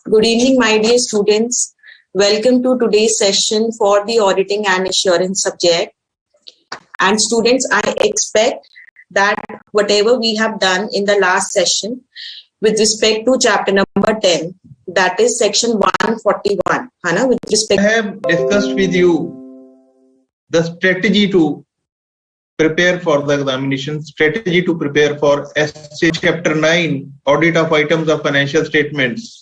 Good evening, my dear students. Welcome to today's session for the auditing and assurance subject. And students, I expect that whatever we have done in the last session with respect to chapter number 10, that is section 141, Hana, with respect. I have discussed with you the strategy to prepare for the examination, strategy to prepare for essay chapter 9, audit of items of financial statements.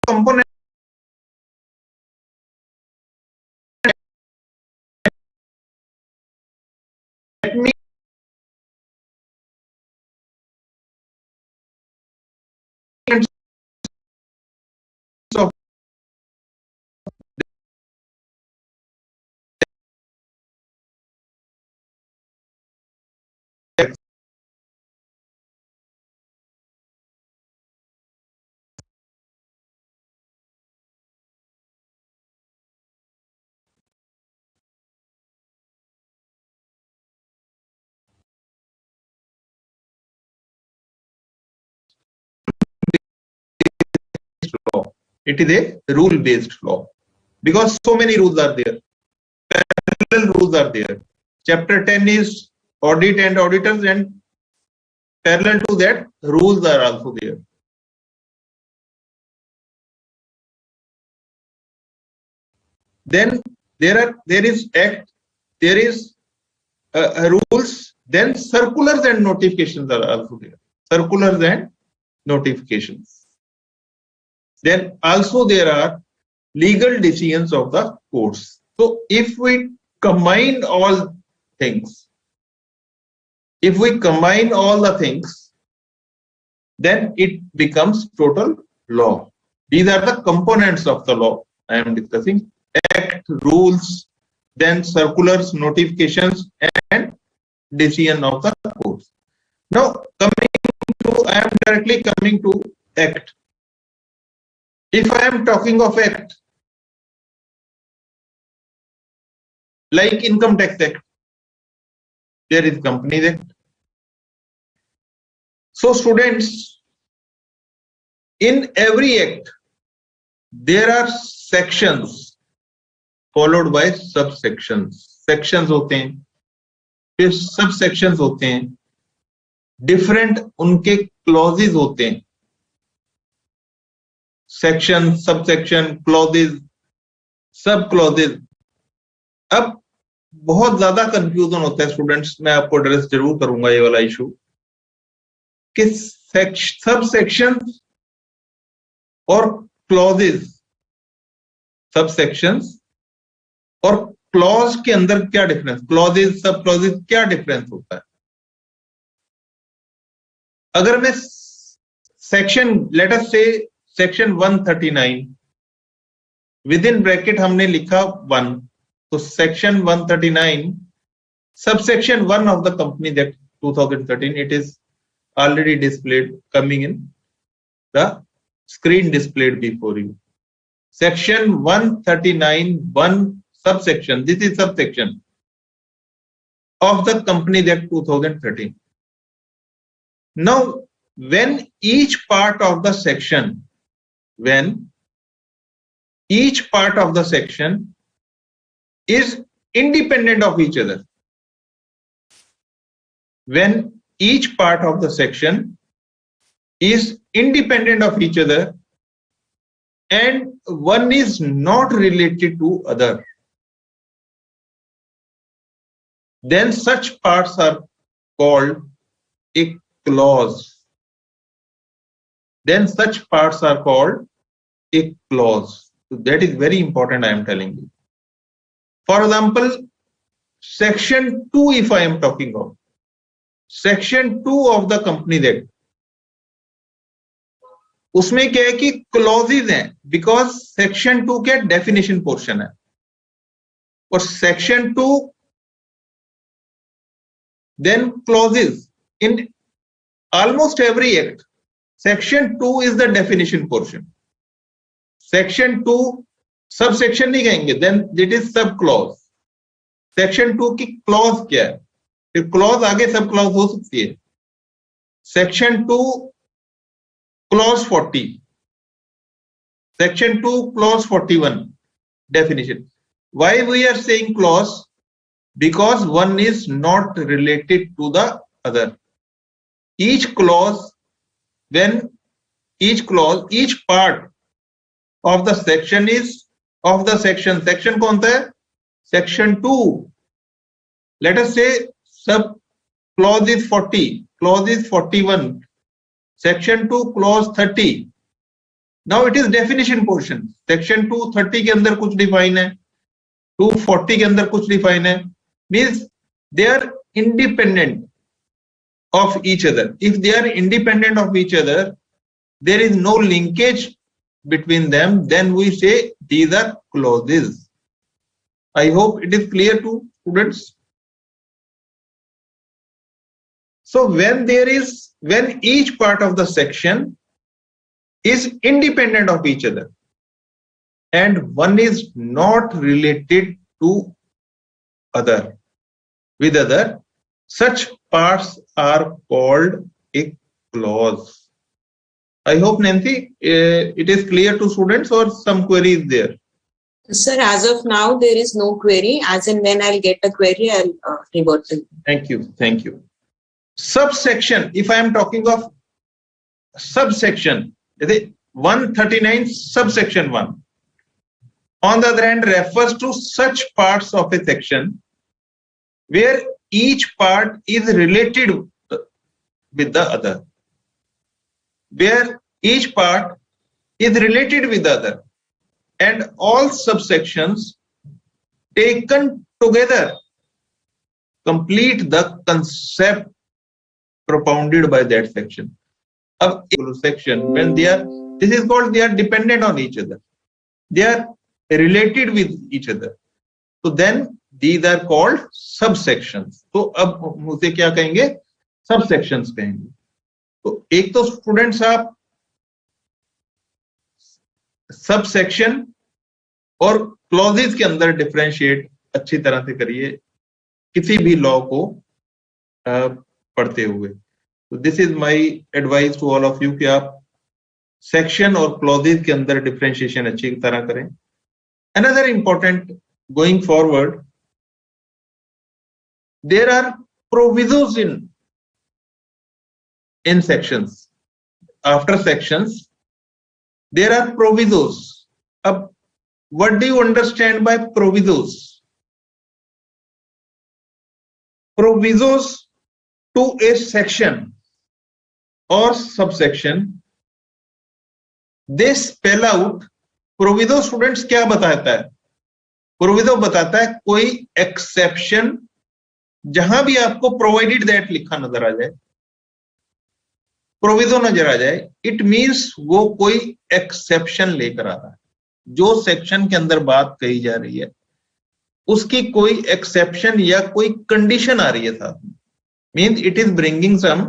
Component of law. It is a rule-based law because so many rules are there. Parallel rules are there. Chapter 10 is audit and auditors, and parallel to that, rules are also there. Then there is act, there is rules, then circulars and notifications are also there. Circulars and notifications. Then also there are legal decisions of the courts. So if we combine all things, then it becomes total law. These are the components of the law I am discussing: act, rules, then circulars, notifications, and decision of the courts. Now I am directly coming to act. If I am talking of act, like Income Tax Act, there is Companies Act. So students, in every act, there are sections followed by subsections. Sections होते हैं, फिर subsections होते हैं, different उनके clauses होते हैं. Section, subsection, clauses, सब clauses. अब बहुत ज्यादा कंफ्यूजन होता है स्टूडेंट्स, मैं आपको एड्रेस जरूर करूंगा ये वाला इशू कि सबसेक्शन और क्लॉजेस, सबसेक्शंस और क्लॉज के अंदर क्या डिफरेंस, क्लॉजेस, सब क्लॉजेस, क्या डिफरेंस होता है. अगर मैं सेक्शन, लेट अस से सेक्शन 139 विद इन ब्रैकेट हमने लिखा 1, तो section 139 subsection 1 of the Companies Act 2013, it is already displayed, coming in the screen displayed before you. Section 139 1 subsection, this is subsection of the Companies Act 2013. Now when each part of the section is independent of each other, when each part of the section is independent of each other and one is not related to other, then such parts are called a clause. Then such parts are called a clause. So that is very important, I am telling you. For example, section 2, if I am talking of section 2 of the Companies Act, उसमें क्या है कि clauses हैं, because section 2 के definition portion है, और section 2 then clauses in almost every act. Section 2 is the definition portion. Section 2 subsection नहीं कहेंगे, then it is sub clause. Section 2 की clause क्या है, फिर clause आगे sub clause हो सकती है. Section 2 clause 40, Section 2 clause 41 definition. Why we are saying clause? Because one is not related to the other. Each clause, each part of the section is of the section. Section कौन सा है? Section 2. Let us say sub clause is 40, clause is 41, section 2 clause 30. Now it is definition portion. Section 230 के अंदर कुछ define है, 240 के अंदर कुछ define है. Means they are independent of each other. If they are independent of each other, there is no linkage between them, then we say these are clauses. I hope it is clear to students. So when each part of the section is independent of each other and one is not related to with other, such parts are called a clause. I hope, Nancy, it is clear to students, or some query is there? Sir, as of now, there is no query. As and when I'll get a query, I'll revert to you. Thank you. Thank you. Subsection, if I am talking of subsection, 139 subsection 1, on the other hand, refers to such parts of a section where each part is related with the other. Where each part is related with the other, and all subsections taken together complete the concept propounded by that section. Of section, when this is called, they are dependent on each other, they are related with each other, so then these are called subsections. तो अब उसे क्या कहेंगे? Subsections कहेंगे. तो एक तो students आप सबसेक्शन और क्लॉजेस के अंदर डिफरेंशिएट अच्छी तरह से करिए किसी भी लॉ को पढ़ते हुए. तो this is my advice to all of you कि आप सेक्शन और क्लॉजेस के अंदर डिफरेंशिएशन अच्छी तरह करें. Another important going forward, there are provisos in sections. After sections, there are provisos. What do you understand by provisos? Provisos to a section or subsection, they spell out. Proviso students क्या बताता है? Proviso बताता है कोई exception जहां भी आपको provided that लिखा नजर आ जाए, प्रोविजो नजर आ जाए, इट मींस वो कोई एक्सेप्शन लेकर आ रहा है. जो सेक्शन के अंदर बात कही जा रही है उसकी कोई एक्सेप्शन या कोई कंडीशन आ रही है साथ में, means it is bringing some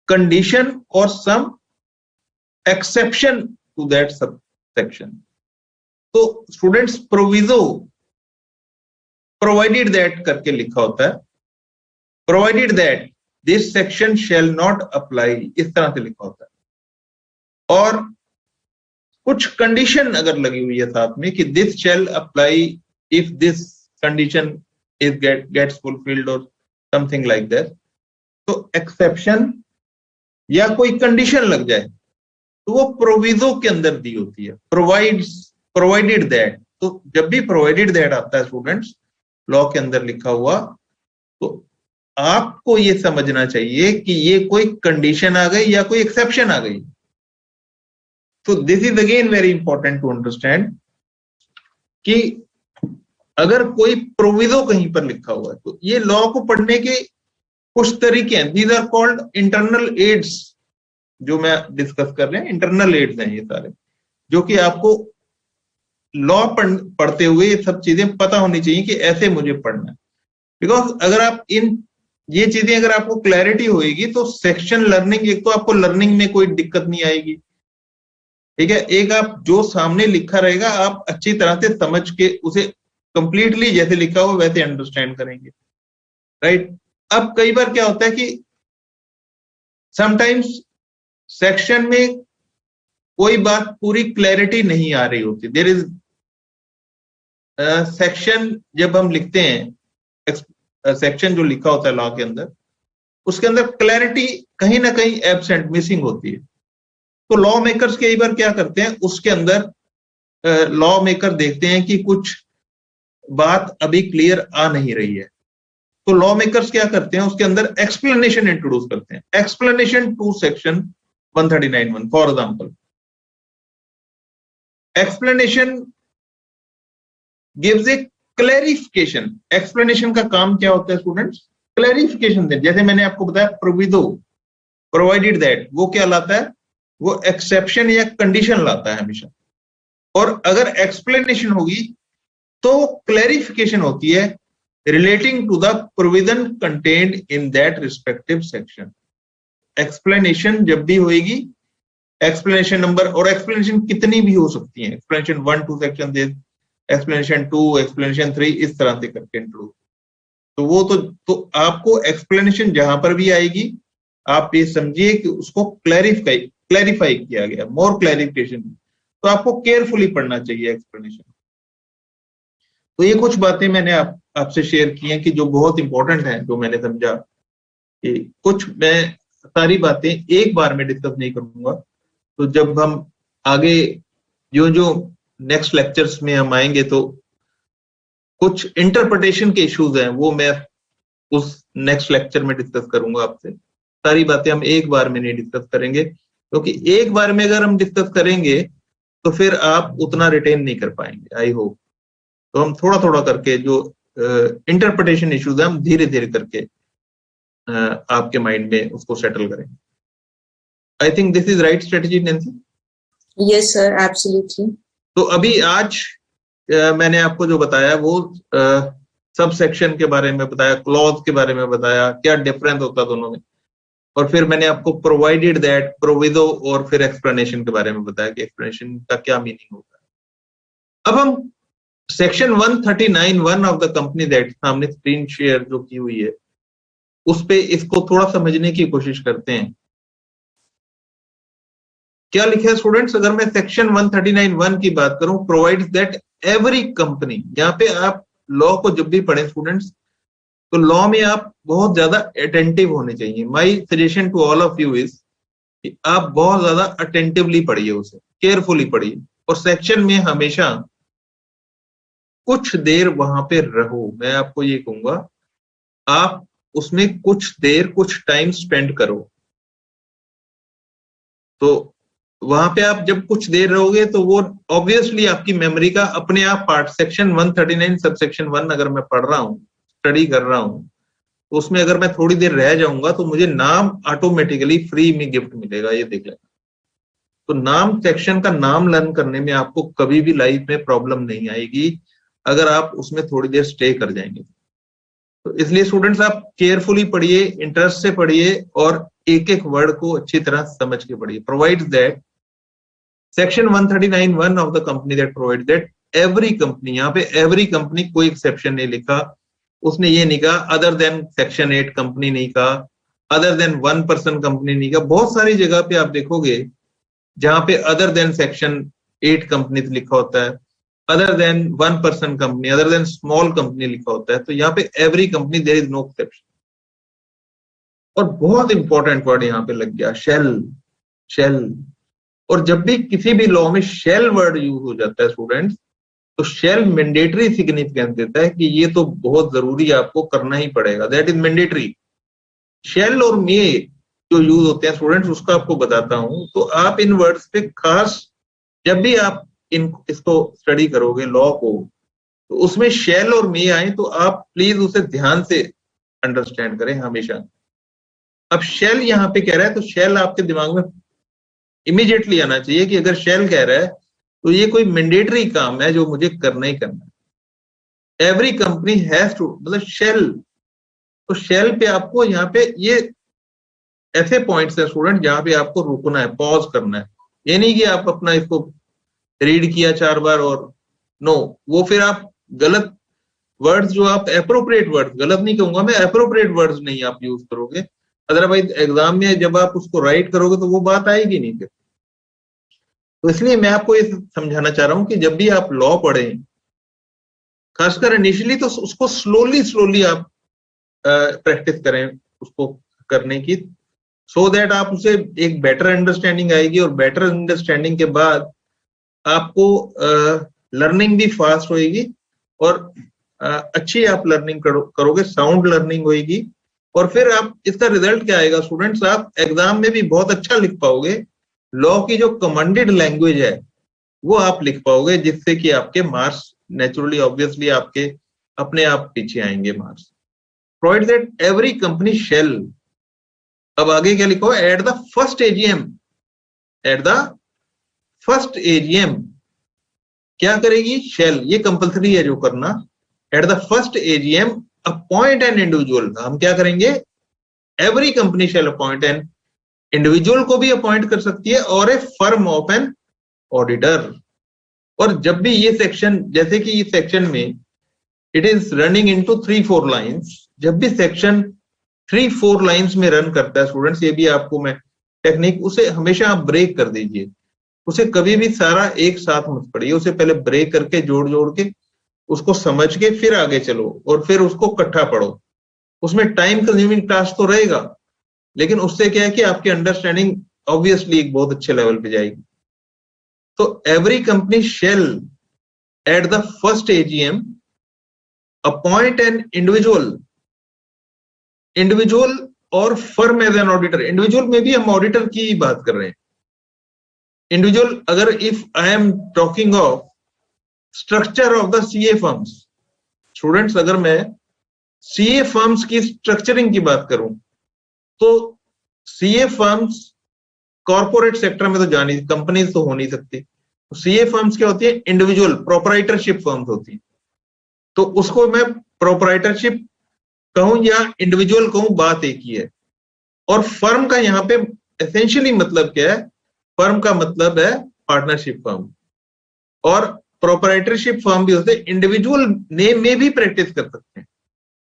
condition और some exception to that sub section. तो स्टूडेंट्स, प्रोविजो provided that करके लिखा होता है, provided that this section shall not apply, इस तरह से लिखा होता है. और कुछ कंडीशन अगर लगी हुई है साथ में कि this shall apply if this condition is gets fulfilled or something like that. तो एक्सेप्शन या कोई कंडीशन लग जाए तो वो प्रोविजो के अंदर दी होती है. प्रोवाइडेड दैट, तो जब भी प्रोवाइडेड दैट आता है स्टूडेंट्स लॉ के अंदर लिखा हुआ, तो आपको ये समझना चाहिए कि ये कोई कंडीशन आ गई या कोई एक्सेप्शन आ गई। तो this is again very important to understand कि अगर कोई प्रोविजो कहीं पर लिखा हुआ है तो ये लॉ को पढ़ने के कुछ तरीके हैं। These are called internal aids, जो मैं डिस्कस कर रहे हैं इंटरनल एड्स हैं ये सारे, जो कि आपको लॉ पढ़ते हुए ये सब चीजें पता होनी चाहिए कि ऐसे मुझे पढ़ना है। बिकॉज अगर आप ये चीजें अगर आपको क्लैरिटी होगी तो सेक्शन लर्निंग, एक तो आपको लर्निंग में कोई दिक्कत नहीं आएगी, ठीक है, एक आप जो सामने लिखा रहेगा आप अच्छी तरह से समझ के उसे कंप्लीटली जैसे लिखा हो वैसे अंडरस्टैंड करेंगे, राइट। अब कई बार क्या होता है कि समटाइम्स सेक्शन में कोई बात पूरी क्लैरिटी नहीं आ रही होती। देयर इज सेक्शन, जब हम लिखते हैं सेक्शन जो लिखा होता है लॉ के अंदर, उसके अंदर क्लैरिटी कहीं ना कहीं एब्सेंट, मिसिंग होती है। तो लॉ मेकर्स कई बार क्या करते हैं, उसके अंदर लॉ मेकर देखते हैं कि कुछ बात अभी क्लियर आ नहीं रही है, तो लॉ मेकर्स क्या करते हैं उसके अंदर एक्सप्लेनेशन इंट्रोड्यूस करते हैं। Explanation to section 139(1) for example, explanation gives a clarification. Explanation का काम क्या होता है स्टूडेंट्स? क्लैरिफिकेशन दे। जैसे मैंने आपको बताया प्रोविजो, प्रोवाइडेड दैट, वो क्या लाता है? वो एक्सेप्शन या कंडीशन लाता है हमेशा। और अगर एक्सप्लेनेशन होगी तो क्लैरिफिकेशन होती है relating to the provision contained in that respective section. Explanation जब भी होगी, एक्सप्लेनेशन नंबर, और एक्सप्लेनेशन कितनी भी हो सकती है, explanation 1 to section this, explanation 2, explanation 3, इस तरह से करके इंक्लूड। तो वो तो आपको एक्सप्लेनेशन जहां पर भी आएगी आप ये समझिए कि उसको क्लैरिफाई किया गया, मोर क्लैरिफिकेशन। तो आपको केयरफुली पढ़ना चाहिए एक्सप्लेनेशन। तो ये कुछ बातें मैंने आपसे शेयर की हैं कि जो बहुत इंपॉर्टेंट हैं, जो मैंने समझा कि कुछ, मैं सारी बातें एक बार में डिस्कस नहीं करूंगा। तो जब हम आगे जो नेक्स्ट लेक्चर्स में हम आएंगे तो कुछ इंटरप्रिटेशन के इश्यूज हैं वो मैं उस नेक्स्ट लेक्चर में डिस्कस करूंगा आपसे। सारी बातें हम एक बार में नहीं डिस्कस करेंगे, क्योंकि एक बार में अगर हम डिस्कस करेंगे तो फिर आप उतना रिटेन नहीं कर पाएंगे, आई होप। तो हम थोड़ा थोड़ा करके जो इंटरप्रिटेशन इश्यूज है हम धीरे धीरे करके आपके माइंड में उसको सेटल करेंगे। I think this is right strategy, Nancy? Yes sir, absolutely. तो अभी आज मैंने आपको जो बताया वो सब सेक्शन के बारे में बताया, क्लॉज के बारे में बताया, क्या डिफरेंस होता है दोनों में, और फिर मैंने आपको प्रोवाइडेड दैट, प्रोविजो और फिर एक्सप्लेनेशन के बारे में बताया कि एक्सप्लेनेशन का क्या मीनिंग होता है। अब हम section 139(1) of the company that, सामने स्क्रीन शेयर जो की हुई है उस पे इसको थोड़ा समझने की कोशिश करते हैं। क्या लिखा है स्टूडेंट्स? अगर मैं सेक्शन 139(1) की बात करूं, प्रोवाइड्स दैट एवरी कंपनी, यहाँ पे आप लॉ को जब भी पढ़े स्टूडेंट्स तो लॉ में आप बहुत ज्यादा अटेंटिव होने चाहिए। My suggestion to all of you is कि आप बहुत ज्यादा अटेंटिवली पढ़िए, उसे केयरफुली पढ़िए, और सेक्शन में हमेशा कुछ देर वहां पे रहो। मैं आपको ये कहूंगा, आप उसमें कुछ देर, कुछ टाइम स्पेंड करो। तो वहां पे आप जब कुछ देर रहोगे तो वो ऑब्वियसली आपकी मेमोरी का अपने आप पार्ट, सेक्शन 139 सबसेक्शन 1 अगर मैं पढ़ रहा हूँ, स्टडी कर रहा हूँ, तो उसमें अगर मैं थोड़ी देर रह जाऊंगा तो मुझे नाम ऑटोमेटिकली फ्री में गिफ्ट मिलेगा, ये देख लेना। तो नाम, सेक्शन का नाम लर्न करने में आपको कभी भी लाइफ में प्रॉब्लम नहीं आएगी अगर आप उसमें थोड़ी देर स्टे कर जाएंगे। तो इसलिए स्टूडेंट्स आप केयरफुली पढ़िए, इंटरेस्ट से पढ़िए और एक एक वर्ड को अच्छी तरह समझ के पढ़िए। Provides that, section 139(1) of the company that provide that every company, यहाँ पे एवरी कंपनी कोई एक्सेप्शन नहीं लिखा, उसने ये नहीं कहा अदर देन सेक्शन 8 कंपनी नहीं कहा, अदर देन 1 पर्सन कंपनी नहीं कहा। बहुत सारी जगह पे आप देखोगे जहां पे अदर देन सेक्शन 8 कंपनी लिखा होता है, other than 1 person company, other than small company लिखा होता है। तो यहाँ पे every company, there is no exception. और बहुत इंपॉर्टेंट वर्ड यहाँ पे लग गया, शेल। शेल, और जब भी किसी भी लॉ में शेल वर्ड यूज हो जाता है स्टूडेंट्स, तो शेल मैंडेटरी सिग्निफिकेंस देता है कि ये तो बहुत जरूरी है, आपको करना ही पड़ेगा, दैट इज मैंडेटरी। शेल और मे जो यूज होते हैं स्टूडेंट्स, उसका आपको बताता हूं। तो आप इन वर्ड्स पे खास, जब भी आप इसको स्टडी करोगे लॉ को, तो उसमें शेल और मे आए तो आप प्लीज उसे ध्यान से अंडरस्टैंड करें हमेशा। अब शेल यहाँ पे कह रहा है, तो शेल आपके दिमाग में इमीडिएटली आना चाहिए कि अगर शेल कह रहा है तो ये कोई मैंडेटरी काम है जो मुझे करना ही करना है। एवरी कंपनी हैज टू, मतलब शेल। तो शेल पे आपको यहाँ पे ये ऐसे पॉइंट्स है स्टूडेंट जहां पे आपको रुकना है, पॉज करना है। ये नहीं कि आप अपना इसको रीड किया 4 बार और नो, वो फिर आप गलत वर्ड्स जो आप एप्रोप्रिएट वर्ड्स, गलत नहीं कहूंगा मैं, एप्रोप्रिएट वर्ड्स नहीं आप यूज करोगे, अदरवाइज एग्जाम में जब आप उसको राइट करोगे तो वो बात आएगी नहीं फिर। तो इसलिए मैं आपको ये समझाना चाह रहा हूं कि जब भी आप लॉ पढ़ें, खासकर इनिशियली, तो उसको स्लोली आप प्रैक्टिस करें उसको करने की, सो दैट आप उसे एक बेटर अंडरस्टैंडिंग आएगी, और बेटर अंडरस्टैंडिंग के बाद आपको लर्निंग भी फास्ट होएगी, और अच्छी आप लर्निंग करोगे, साउंड लर्निंग होएगी, और फिर आप इसका रिजल्ट क्या आएगा स्टूडेंट्स, आप एग्जाम में भी बहुत अच्छा लिख पाओगे। लॉ की जो कमांडेड लैंग्वेज है वो आप लिख पाओगे, जिससे कि आपके मार्क्स नेचुरली ऑब्वियसली आपके अपने आप पीछे आएंगे marks. Provide that every company shall, अब आगे क्या लिखो, at the first AGM, at the first AGM क्या करेगी, शेल, ये कंपल्सरी है जो करना। At the first AGM appoint an individual, हम क्या करेंगे, every company shall appoint an individual को भी अपॉइंट कर सकती है, और a firm of an auditor. और जब भी ये सेक्शन, जैसे कि इस सेक्शन में it is running into 3-4 lines, जब भी सेक्शन 3-4 लाइंस में रन करता है स्टूडेंट्स, ये भी आपको मैं टेक्निक, उसे हमेशा आप ब्रेक कर दीजिए, उसे कभी भी सारा एक साथ मत पढ़िए, उसे पहले ब्रेक करके जोड़ के उसको समझ के फिर आगे चलो, और फिर उसको इकट्ठा पढ़ो। उसमें टाइम कंज्यूमिंग टास्क तो रहेगा, लेकिन उससे क्या है कि आपकी अंडरस्टैंडिंग ऑब्वियसली एक बहुत अच्छे लेवल पे जाएगी। तो every company shall at the first AGM appoint an individual और firm as an auditor. Individual में भी हम ऑडिटर की बात कर रहे हैं। इंडिविजुअल, अगर if I am talking of structure of the CA firms, students अगर मैं सीए फर्म्स की स्ट्रक्चरिंग की बात करूं, तो सीए फर्म्स कॉर्पोरेट सेक्टर में तो जानी, कंपनीज तो हो नहीं सकती। सीए फर्म्स क्या होती है, इंडिविजुअल प्रोपराइटरशिप फर्म्स होती है। तो उसको मैं प्रोपराइटरशिप कहूं या इंडिविजुअल कहूं, बात एक ही है। और फर्म का यहाँ पे एसेंशियली मतलब क्या है, फर्म का मतलब है पार्टनरशिप फर्म, और प्रोपराइटरशिप फर्म भी होते हैं। इंडिविजुअल नेम में भी प्रैक्टिस कर सकते हैं,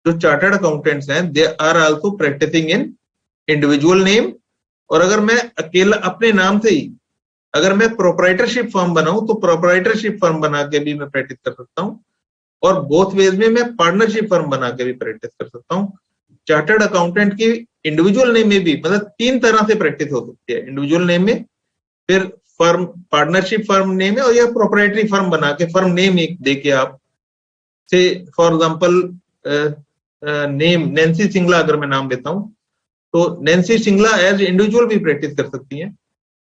जो चार्टर्ड अकाउंटेंट्स हैं, they are also practising in individual name. और अगर मैं अकेला अपने नाम से ही अगर मैं प्रोपराइटरशिप फर्म बनाऊं, तो प्रोपराइटरशिप फर्म बना के भी मैं प्रैक्टिस कर सकता हूं, और बोथ वेज में मैं पार्टनरशिप फर्म बना के भी प्रैक्टिस कर सकता हूं। चार्टर्ड अकाउंटेंट की इंडिविजुअल नेम में भी, मतलब 3 तरह से प्रैक्टिस हो सकती है, इंडिविजुअल नेम में, फिर फर्म पार्टनरशिप फर्म नेम है, और या प्रोपराइटरी फर्म बना के फर्म नेम एक देके आप, से for example name Nancy Singla अगर मैं नाम देता हूं, तो नैन्सी सिंगला एज इंडिविजुअल भी प्रैक्टिस कर सकती है,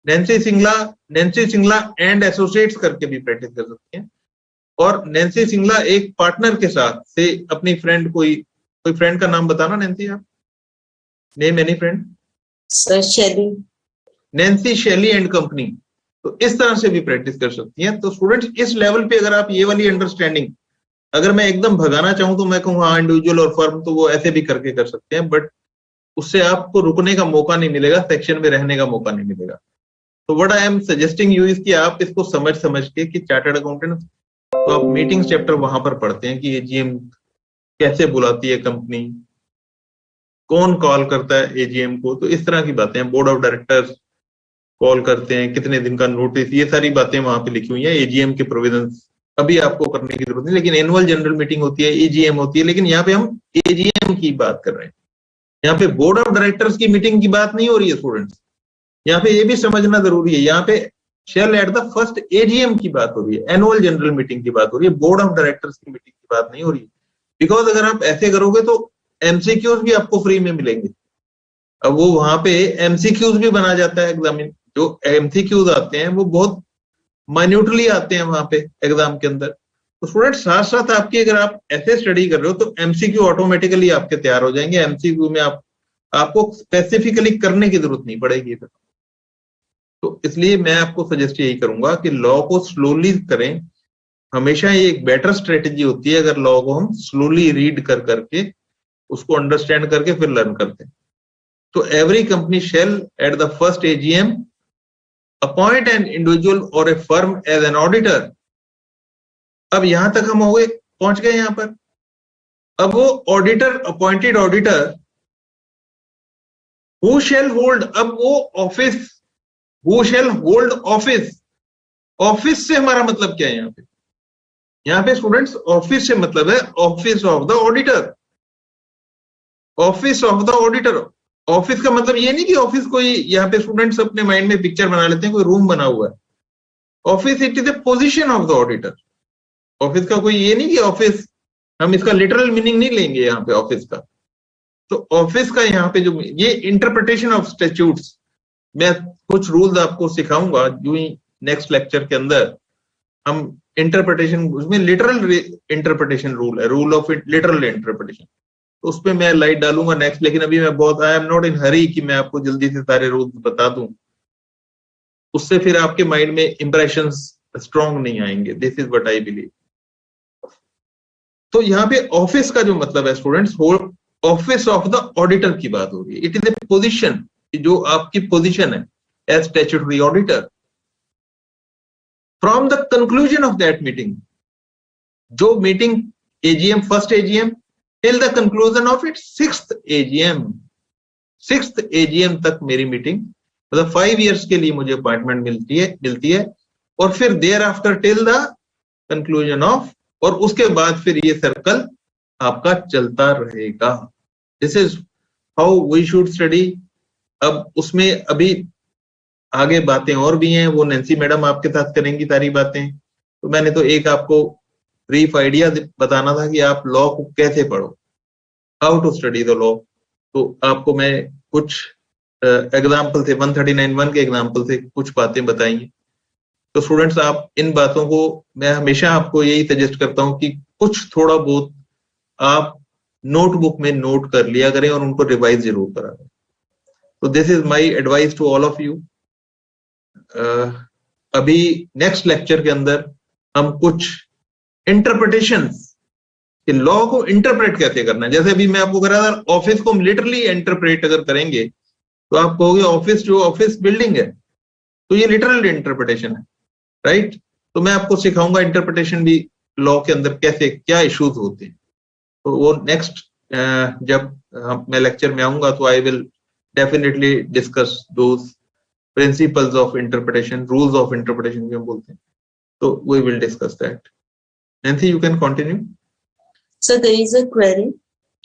नैन्सी सिंगला एंड एसोसिएट्स करके भी प्रैक्टिस कर सकती है, और नैन्सी सिंगला एक पार्टनर के साथ से अपनी फ्रेंड, कोई फ्रेंड का नाम बताना नैन्सी, आप name any friend. Sir Shelly, Nancy Shelly and company, तो इस तरह से भी प्रैक्टिस कर सकती हैं। तो स्टूडेंट्स इस लेवल पे अगर आप ये वाली अंडरस्टैंडिंग, अगर मैं एकदम भगाना चाहूं तो मैं कहूँ हाँ इंडिविजुअल और फर्म तो वो ऐसे भी करके कर सकते हैं, बट उससे आपको रुकने का मौका नहीं मिलेगा, सेक्शन में रहने का मौका नहीं मिलेगा। तो what I am suggesting you is कि आप इसको समझ के कि चार्टर्ड अकाउंटेंट, तो आप मीटिंग्स चैप्टर वहां पर पढ़ते हैं कि एजीएम कैसे बुलाती है कंपनी, कौन कॉल करता है एजीएम को, तो इस तरह की बातें हैं, बोर्ड ऑफ डायरेक्टर्स कॉल करते हैं, कितने दिन का नोटिस, ये सारी बातें वहां पे लिखी हुई है। एजीएम के प्रोविजंस अभी आपको करने की जरूरत नहीं, लेकिन एनुअल जनरल मीटिंग होती है, एजीएम होती है, लेकिन यहाँ पे हम एजीएम की बात कर रहे हैं। यहाँ पे बोर्ड ऑफ डायरेक्टर्स की मीटिंग की बात नहीं हो रही है स्टूडेंट्स, यहाँ पे ये भी समझना जरूरी है। यहाँ पे shall at the first AGM की बात हो रही है, एनुअल जनरल मीटिंग की बात हो रही है, बोर्ड ऑफ डायरेक्टर्स की मीटिंग की बात नहीं हो रही है। बिकॉज अगर आप ऐसे करोगे तो एमसीक्यूज भी आपको फ्री में मिलेंगे। अब वो वहां पे एमसीक्यूज भी बना जाता है एग्जाम में, जो एमसीक्यूज आते हैं वो बहुत माइन्यूटली आते हैं वहां पे एग्जाम के अंदर। तो स्टूडेंट साथ साथ आपकी अगर आप ऐसे स्टडी कर रहे हो तो एमसीक्यू ऑटोमेटिकली आपके तैयार हो जाएंगे। एमसीक्यू में आपको स्पेसिफिकली करने की जरूरत नहीं पड़ेगी। तो इसलिए मैं आपको सजेस्ट यही करूंगा कि लॉ को स्लोली करें। हमेशा ये एक बेटर स्ट्रेटेजी होती है अगर लॉ को हम स्लोली रीड कर करके उसको अंडरस्टैंड करके फिर लर्न करते हैं। तो every company shall at the first AGM appoint an individual और a firm as an auditor. अब यहां तक हम पहुंच गए यहां पर। अब वो auditor, appointed auditor who shall hold, अब वो office, who shall hold office. Office से हमारा मतलब क्या है यहाँ पे? यहाँ पे स्टूडेंट्स ऑफिस से मतलब है office of the auditor. Office of the auditor, office का मतलब ये नहीं कि ऑफिस कोई, यहाँ पे स्टूडेंट्स अपने माइंड में पिक्चर बना लेते हैं कोई रूम बना हुआ है। Office it is a position of the auditor. Office का कोई ये नहीं कि ऑफिस, हम इसका लिटरल मीनिंग नहीं लेंगे यहाँ पे ऑफिस का। तो ऑफिस का यहाँ पे जो ये इंटरप्रिटेशन ऑफ स्टैट्यूट्स, मैं कुछ रूल्स आपको सिखाऊंगा जो ही नेक्स्ट लेक्चर के अंदर हम इंटरप्रिटेशन, उसमें लिटरल इंटरप्रिटेशन रूल है, रूल ऑफ लिटरल इंटरप्रिटेशन, तो उस पर मैं लाइट डालूंगा नेक्स्ट। लेकिन अभी मैं बहुत, आई एम नॉट इन हरी कि मैं आपको जल्दी से सारे रूल्स बता दूं, उससे फिर आपके माइंड में इंप्रेशंस स्ट्रॉन्ग नहीं आएंगे। This is what I believe. तो यहाँ पे ऑफिस का जो मतलब है students, office of the auditor की बात हो रही है। इट इज ए पोजीशन, जो आपकी पोजीशन है as statutory auditor. From the conclusion of that meeting, जो meeting AGM, first AGM till the conclusion of it sixth AGM, sixth AGM तक मेरी मीटिंग, मतलब 5 years के लिए मुझे अपॉइंटमेंट मिलती है और फिर thereafter till the conclusion of, और उसके बाद फिर ये सर्कल आपका चलता रहेगा। This is how we should study. अब उसमें अभी आगे बातें और भी हैं, वो नैन्सी मैडम आपके साथ करेंगी सारी बातें। तो मैंने तो एक आपको ब्रीफ आइडिया बताना था कि आप लॉ को कैसे पढ़ो, how to study the law. तो आपको मैं कुछ एग्जाम्पल से 139(1) के एग्जाम्पल से कुछ बातें बताई। तो स्टूडेंट्स आप इन बातों को, मैं हमेशा आपको यही सजेस्ट करता हूं कि कुछ थोड़ा बहुत आप नोटबुक में नोट कर लिया करें और उनको रिवाइज जरूर करा करें। तो this is my advice to all of you. अभी नेक्स्ट लेक्चर के अंदर हम कुछ इंटरप्रिटेशंस कि लॉ को इंटरप्रेट कैसे करना है। जैसे अभी मैं आपको कह रहा था, ऑफिस को हम लिटरली इंटरप्रेट अगर करेंगे तो आप कहोगे ऑफिस, जो ऑफिस बिल्डिंग है, तो ये लिटरल इंटरप्रिटेशन है, राइट। तो मैं आपको सिखाऊंगा इंटरप्रिटेशन भी लॉ के अंदर कैसे, क्या इश्यूज होते हैं। तो वो नेक्स्ट जब मैं लेक्चर में आऊंगा तो I will definitely discuss those principles of interpretation, rules of interpretation जो हम बोलते हैं। तो we will discuss that. Nancy, you can continue. So there is a query.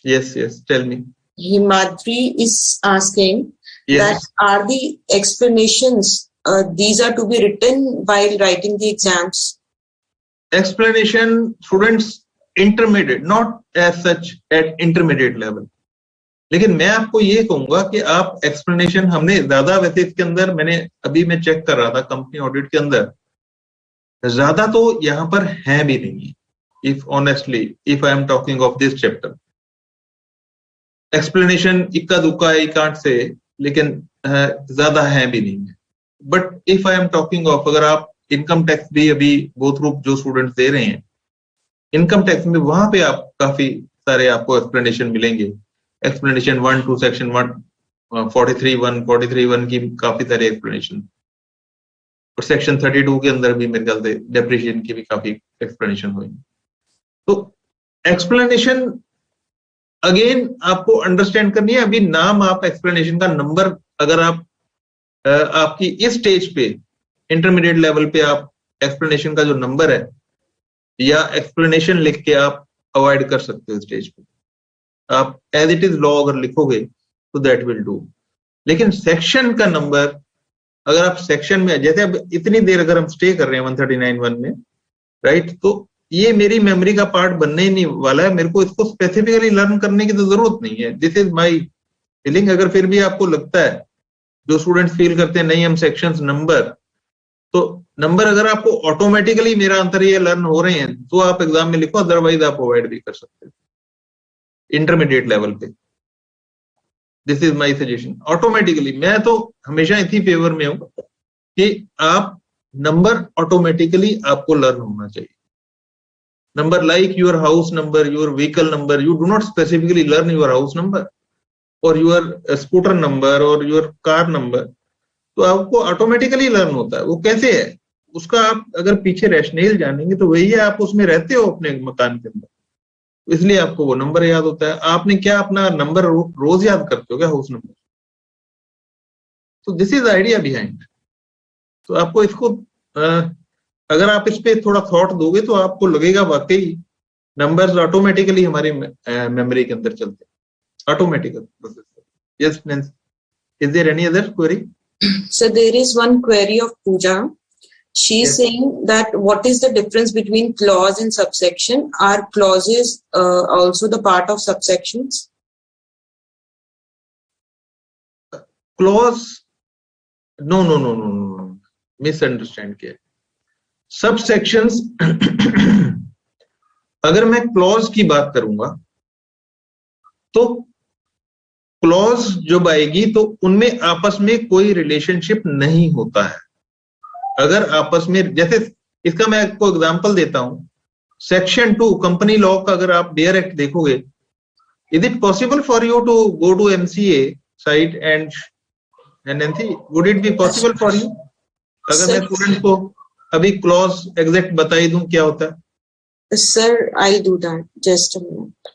Yes, tell me. Himadri is asking that are the explanations, these are to be written while writing the exams? Explanation, students, intermediate, not as such at intermediate level. लेकिन मैं आपको ये कहूंगा कि आप explanation, हमने ज्यादा, वैसे इसके अंदर मैं चेक कर रहा था कंपनी ऑडिट के अंदर, ज्यादा तो यहाँ पर है भी नहीं। If honestly, if I am talking of this chapter, explanation इक्का दुक्का एक आठ से, लेकिन ज्यादा है भी नहीं है। But if I am talking of, अगर आप इनकम टैक्स भी अभी बोथ ग्रुप जो स्टूडेंट्स दे रहे हैं इनकम टैक्स में, वहां पे आप काफी सारे आपको एक्सप्लेनेशन मिलेंगे। एक्सप्लेनेशन 1 to सेक्शन 43(1) की काफी सारे एक्सप्लेनेशन, और सेक्शन 32 के अंदर भी मेरे ख्याल से डेप्रिसिएशन की भी काफी एक्सप्लेनेशन होगी। तो एक्सप्लेनेशन अगेन आपको अंडरस्टैंड करनी है। अभी नाम आप एक्सप्लेनेशन का नंबर, अगर आप आपकी इस स्टेज पे इंटरमीडिएट लेवल पे आप एक्सप्लेनेशन का जो नंबर है या एक्सप्लेनेशन लिख के आप अवॉइड कर सकते हो स्टेज पे। आप एज इट इज लॉ अगर लिखोगे तो दैट विल डू। लेकिन सेक्शन का नंबर अगर आप सेक्शन में, जैसे अब इतनी देर अगर हम स्टे कर रहे हैं 139(1) में, राइट, तो ये मेरी मेमोरी का पार्ट बनने ही नहीं वाला है, मेरे को इसको स्पेसिफिकली लर्न करने की तो जरूरत नहीं है। This is my feeling. अगर फिर भी आपको लगता है, जो स्टूडेंट्स फील करते हैं नहीं हम सेक्शंस नंबर, तो नंबर अगर आपको ऑटोमेटिकली मेरा अंतर ये लर्न हो रहे हैं तो आप एग्जाम में लिखो, अदरवाइज आप अवॉइड भी कर सकते हैं इंटरमीडिएट लेवल पे। This is my suggestion. Automatically मैं तो हमेशा इसी फेवर में हूं कि आप नंबर ऑटोमेटिकली आपको लर्न होना चाहिए। Number like your house number, your vehicle number, you do not specifically learn your house number or your scooter number or your car number, तो आपको ऑटोमेटिकली लर्न होता है। वो कैसे है उसका आप अगर पीछे रैशनल जानेंगे तो वही है, आप उसमें रहते हो अपने मकान के अंदर, इसलिए आपको वो नंबर याद होता है। आपने क्या अपना नंबर रोज याद करते हो क्या, हाउस नंबर? तो दिस इज आइडिया बिहाइंड। तो आपको इसको अगर आप इस पे थोड़ा थॉट दोगे तो आपको लगेगा वाकई नंबर्स ऑटोमेटिकली हमारे मेमोरी के अंदर चलते हैं, automatical process. Yes friends, is there any other query? So there is one query of Pooja. She's Yes. saying that what is the difference between clause and subsection? Are clauses also the part of subsections? Clause? No. Misunderstand किया। Subsections अगर मैं clause की बात करूंगा तो clause जब आएगी तो उनमें आपस में कोई रिलेशनशिप नहीं होता है। अगर आपस में, जैसे इसका मैं आपको एग्जांपल देता हूं, सेक्शन 2 कंपनी लॉ का अगर आप डेयर एक्ट देखोगे, is it possible for you to go to MCA site and NC? Would it be possible for you? अगर मैं स्टूडेंट को अभी क्लॉज एग्जैक्ट बता ही दूं क्या होता है? Sir, I'll do that. Just a minute.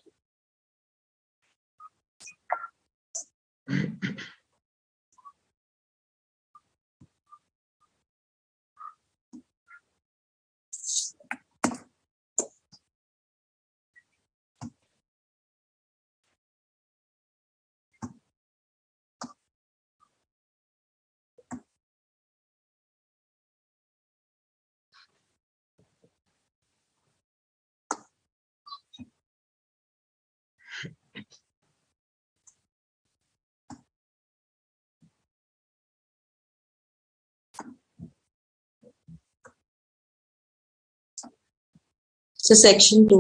So section 2.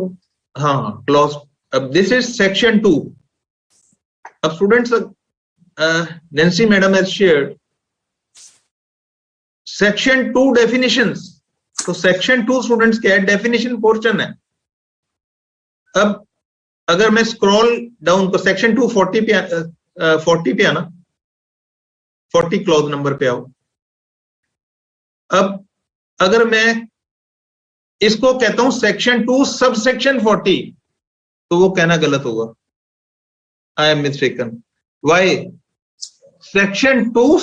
हाँ, क्लॉज। अब दिस इज सेक्शन 2। अब students, Nancy madam has shared section 2 definitions. तो सेक्शन 2 स्टूडेंट्स क्या है? डेफिनेशन पोर्शन है। अब अगर मैं स्क्रॉल डाउन तो सेक्शन 2 40 पे आना, 40 क्लॉज नंबर पे आओ। अब अगर मैं इसको कहता हूं सेक्शन 2 सब सेक्शन 40, तो वो कहना गलत होगा। I am mistaken. Why? Section 2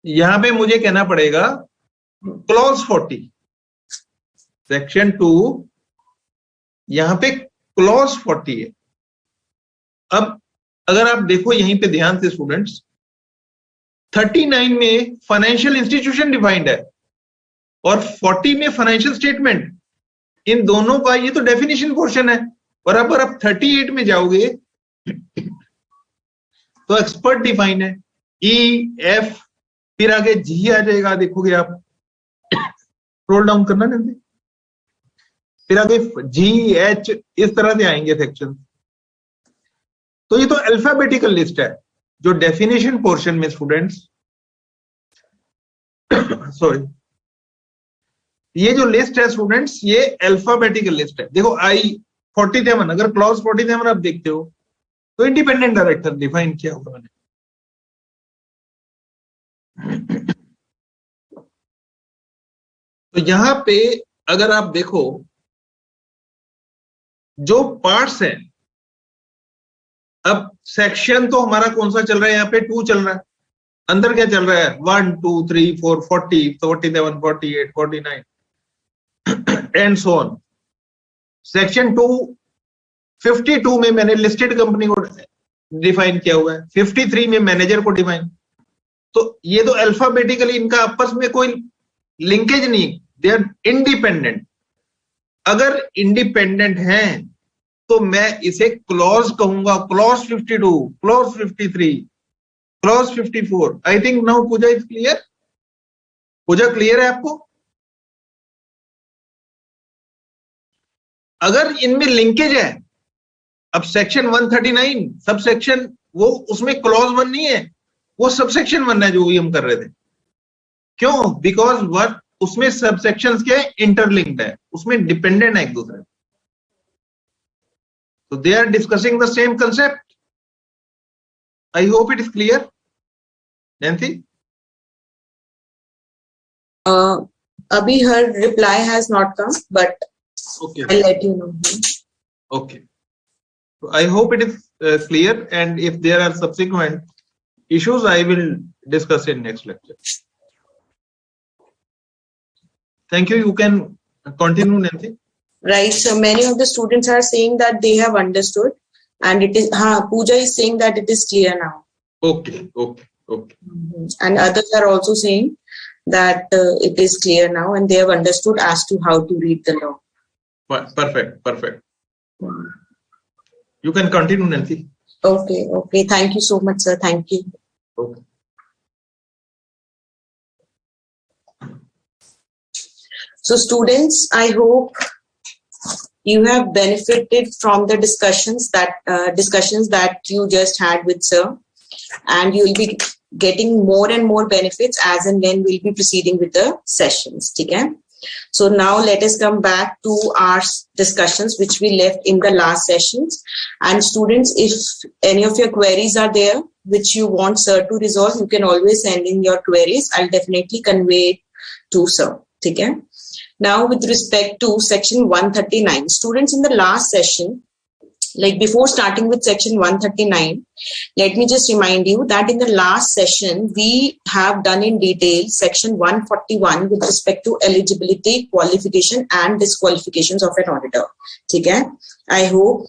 यहां पे मुझे कहना पड़ेगा क्लॉज 40। सेक्शन 2 यहां पे क्लॉज 40 है। अब अगर आप देखो यहीं पे ध्यान से स्टूडेंट्स, 39 में फाइनेंशियल इंस्टीट्यूशन डिफाइंड है और 40 में फाइनेंशियल स्टेटमेंट। इन दोनों का ये तो डेफिनेशन पोर्शन है। और अब आप 38 में जाओगे तो एक्सपर्ट डिफाइन है, EF, फिर आगे G आ जाएगा। देखोगे आप, स्क्रॉल डाउन करना नहीं, फिर आगे GH, इस तरह से आएंगे सेक्शन। तो ये तो अल्फाबेटिकल लिस्ट है। जो डेफिनेशन पोर्शन में स्टूडेंट्स सॉरी, ये जो लिस्ट है स्टूडेंट्स, ये अल्फाबेटिकल लिस्ट है। देखो I-47, अगर क्लॉज 47 आप देखते हो तो इंडिपेंडेंट डायरेक्टर डिफाइन किया होगा मैंने। तो यहां पे अगर आप देखो जो पार्ट्स हैं, अब सेक्शन तो हमारा कौन सा चल रहा है? यहाँ पे 2 चल रहा है। अंदर क्या चल रहा है? 1 2 3 4 40 47 48 49 एंड सो ऑन। सेक्शन 2 52 में मैंने लिस्टेड कंपनी को डिफाइन किया हुआ है, 53 में मैनेजर को डिफाइन, तो ये तो अल्फाबेटिकली इनका आपस में कोई लिंकेज नहीं, दे आर इंडिपेंडेंट। अगर इंडिपेंडेंट हैं तो मैं इसे क्लॉज कहूंगा, clause 52, clause 53, clause 54। I think now Pooja is clear. Pooja clear है आपको? अगर इनमें लिंकेज है, अब सेक्शन 139 सब सेक्शन, वो उसमें क्लॉज 1 नहीं है, वो सबसेक्शन 1 है जो भी हम कर रहे थे। क्यों? बिकॉज वर्क उसमें सबसेक्शंस के इंटरलिंक्ड है, उसमें डिपेंडेंट है एक दूसरे। तो they are discussing the same concept. I hope it is clear. Nancy? Abhi, her reply has not come, but Okay. I'll let you know. Okay. So I hope it is clear, and if there are subsequent issues, I will discuss in next lecture. Thank you. You can continue, Nancy. Right. So many of the students are saying that they have understood, and it is. Pooja is saying that it is clear now. Okay. Okay. Okay. And others are also saying that it is clear now, and they have understood as to how to read the law. Perfect. Perfect. You can continue, Nancy. Okay. Okay. Thank you so much, sir. Thank you. Okay. So students, I hope you have benefited from the discussions that you just had with sir, and you will be getting more and more benefits as and when we'll be proceeding with the sessions. Okay? So now let us come back to our discussions which we left in the last sessions. And students, if any of your queries are there which you want sir to resolve, you can always send in your queries. I'll definitely convey it to sir. Okay? Now with respect to section 139, students, in the last session, like before starting with section 139, let me just remind you that in the last session, we have done in detail section 141 with respect to eligibility, qualification and disqualifications of an auditor. Okay? I hope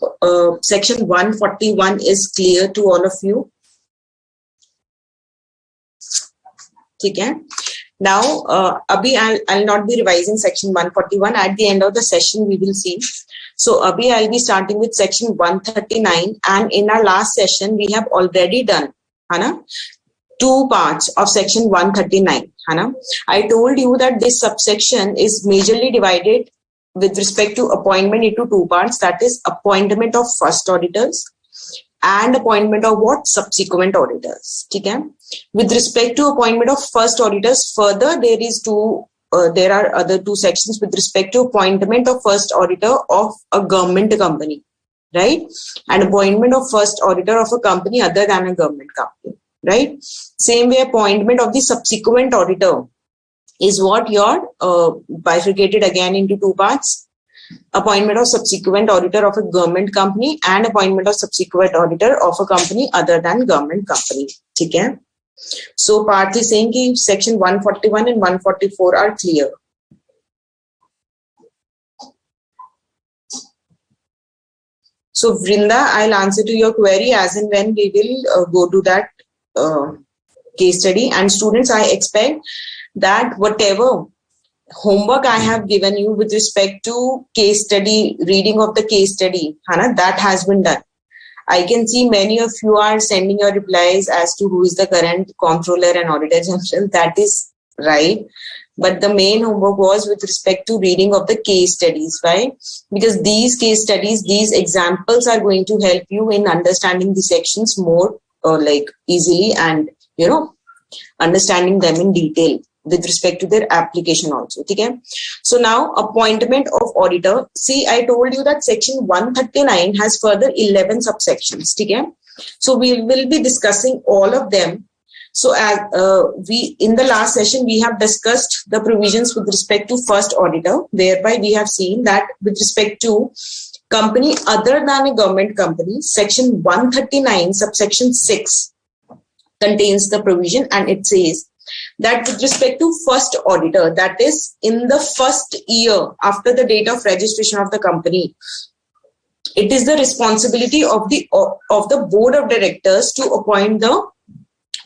section 141 is clear to all of you. Okay? Now, Abhi, I'll not be revising section 141. At the end of the session, we will see. So, Abhi, I'll be starting with section 139. And in our last session, we have already done, two parts of section 139. I told you that this subsection is majorly divided with respect to appointment into two parts. That is appointment of first auditors and appointment of what? Subsequent auditors. Okay? With respect to appointment of first auditors, further there are other two sections with respect to appointment of first auditor of a government company, right? And appointment of first auditor of a company other than a government company, right? Same way, appointment of the subsequent auditor is what you're bifurcated again into two parts. Appointment of subsequent auditor of a government company and appointment of subsequent auditor of a company other than government company. Okay? So Parth is saying that section 141 and 144 are clear. So Vrinda, I'll answer to your query as and when we will go to that case study. And students, I expect that whatever homework I have given you with respect to case study, reading of the case study, that has been done. I can see many of you are sending your replies as to who is the current comptroller and auditor general. That is right. But the main homework was with respect to reading of the case studies, right? Because these case studies, these examples are going to help you in understanding the sections more easily and, understanding them in detail with respect to their application also. Okay? So now appointment of auditor. See, I told you that section 139 has further 11 subsections. Okay? So we will be discussing all of them. So as in the last session, we have discussed the provisions with respect to first auditor, whereby we have seen that with respect to company other than a government company, section 139 subsection 6 contains the provision, and it says that with respect to first auditor, that is in the first year after the date of registration of the company, it is the responsibility of the board of directors to appoint the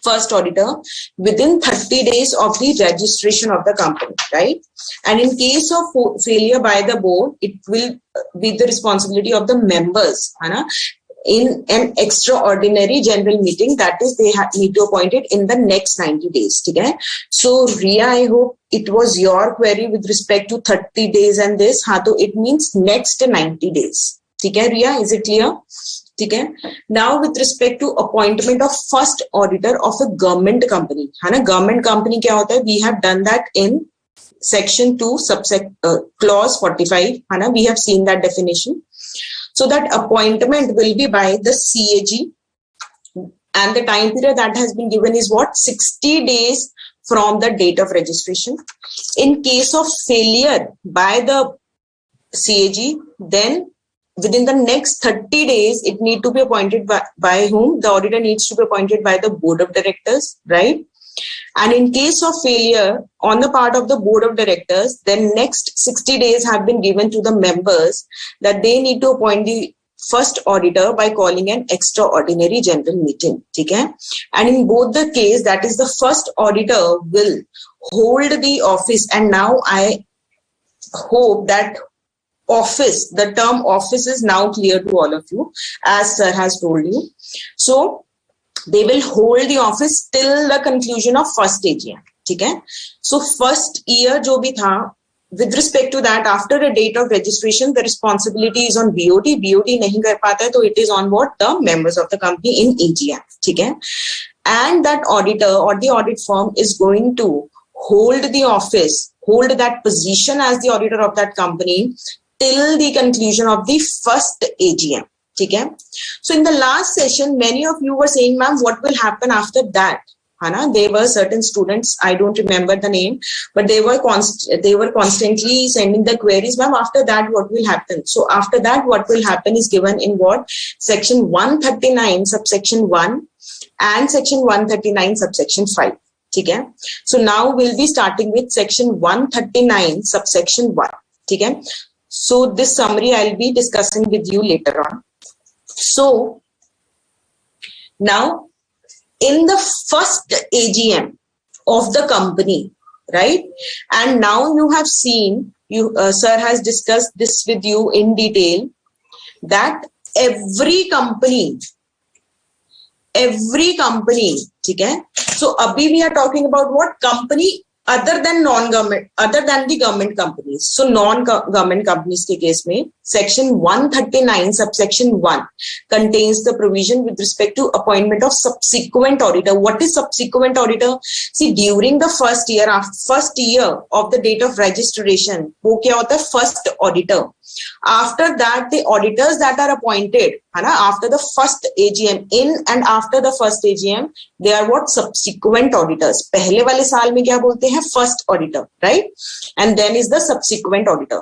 first auditor within 30 days of the registration of the company, right? And in case of failure by the board, it will be the responsibility of the members, in an extraordinary general meeting, that is they need to appoint it in the next 90 days. Okay? So Ria, I hope it was your query with respect to 30 days and this. So it means next 90 days. Okay, Ria, is it clear? Okay. Now with respect to appointment of first auditor of a government company. Government company kya hota hai? We have done that in section 2 clause 45. We have seen that definition. So that appointment will be by the CAG, and the time period that has been given is what? 60 days from the date of registration. In case of failure by the CAG, then within the next 30 days, it need to be appointed by whom? The auditor needs to be appointed by the board of directors, right? And in case of failure on the part of the board of directors, then next 60 days have been given to the members that they need to appoint the first auditor by calling an extraordinary general meeting. Okay? And in both the case, that is the first auditor will hold the office. And now I hope that office, the term office is now clear to all of you, as sir has told you. So they will hold the office till the conclusion of first AGM. Okay? So first year jo bhi tha, with respect to that, after the date of registration, the responsibility is on BOD. BOD nahi kar pata hai, so it is on what? The members of the company in AGM. Okay? And that auditor or the audit firm is going to hold the office, hold that position as the auditor of that company till the conclusion of the first AGM. Okay? So in the last session, many of you were saying, ma'am, what will happen after that? There were certain students, I don't remember the name, but they were constantly sending the queries, ma'am, after that, what will happen? So after that, what will happen is given in what? Section 139, subsection 1 and section 139, subsection 5. Okay? So now we'll be starting with section 139, subsection 1. Okay? So this summary I'll be discussing with you later on. So now in the first AGM of the company, right? And now you have seen, sir has discussed this with you in detail, that every company, okay? So abhi we are talking about what? Company other than non-government, other than the government companies. So non-government companies ke case mein, section 139 subsection 1 contains the provision with respect to appointment of subsequent auditor. What is subsequent auditor? See, during the first year of the date of registration, wo kya hota hai? First auditor. After that, the auditors that are appointed, after the first AGM, in and after the first AGM, they are what? Subsequent auditors. Pehle wale saal mein kya bolte hain? First auditor, right? And then is the subsequent auditor.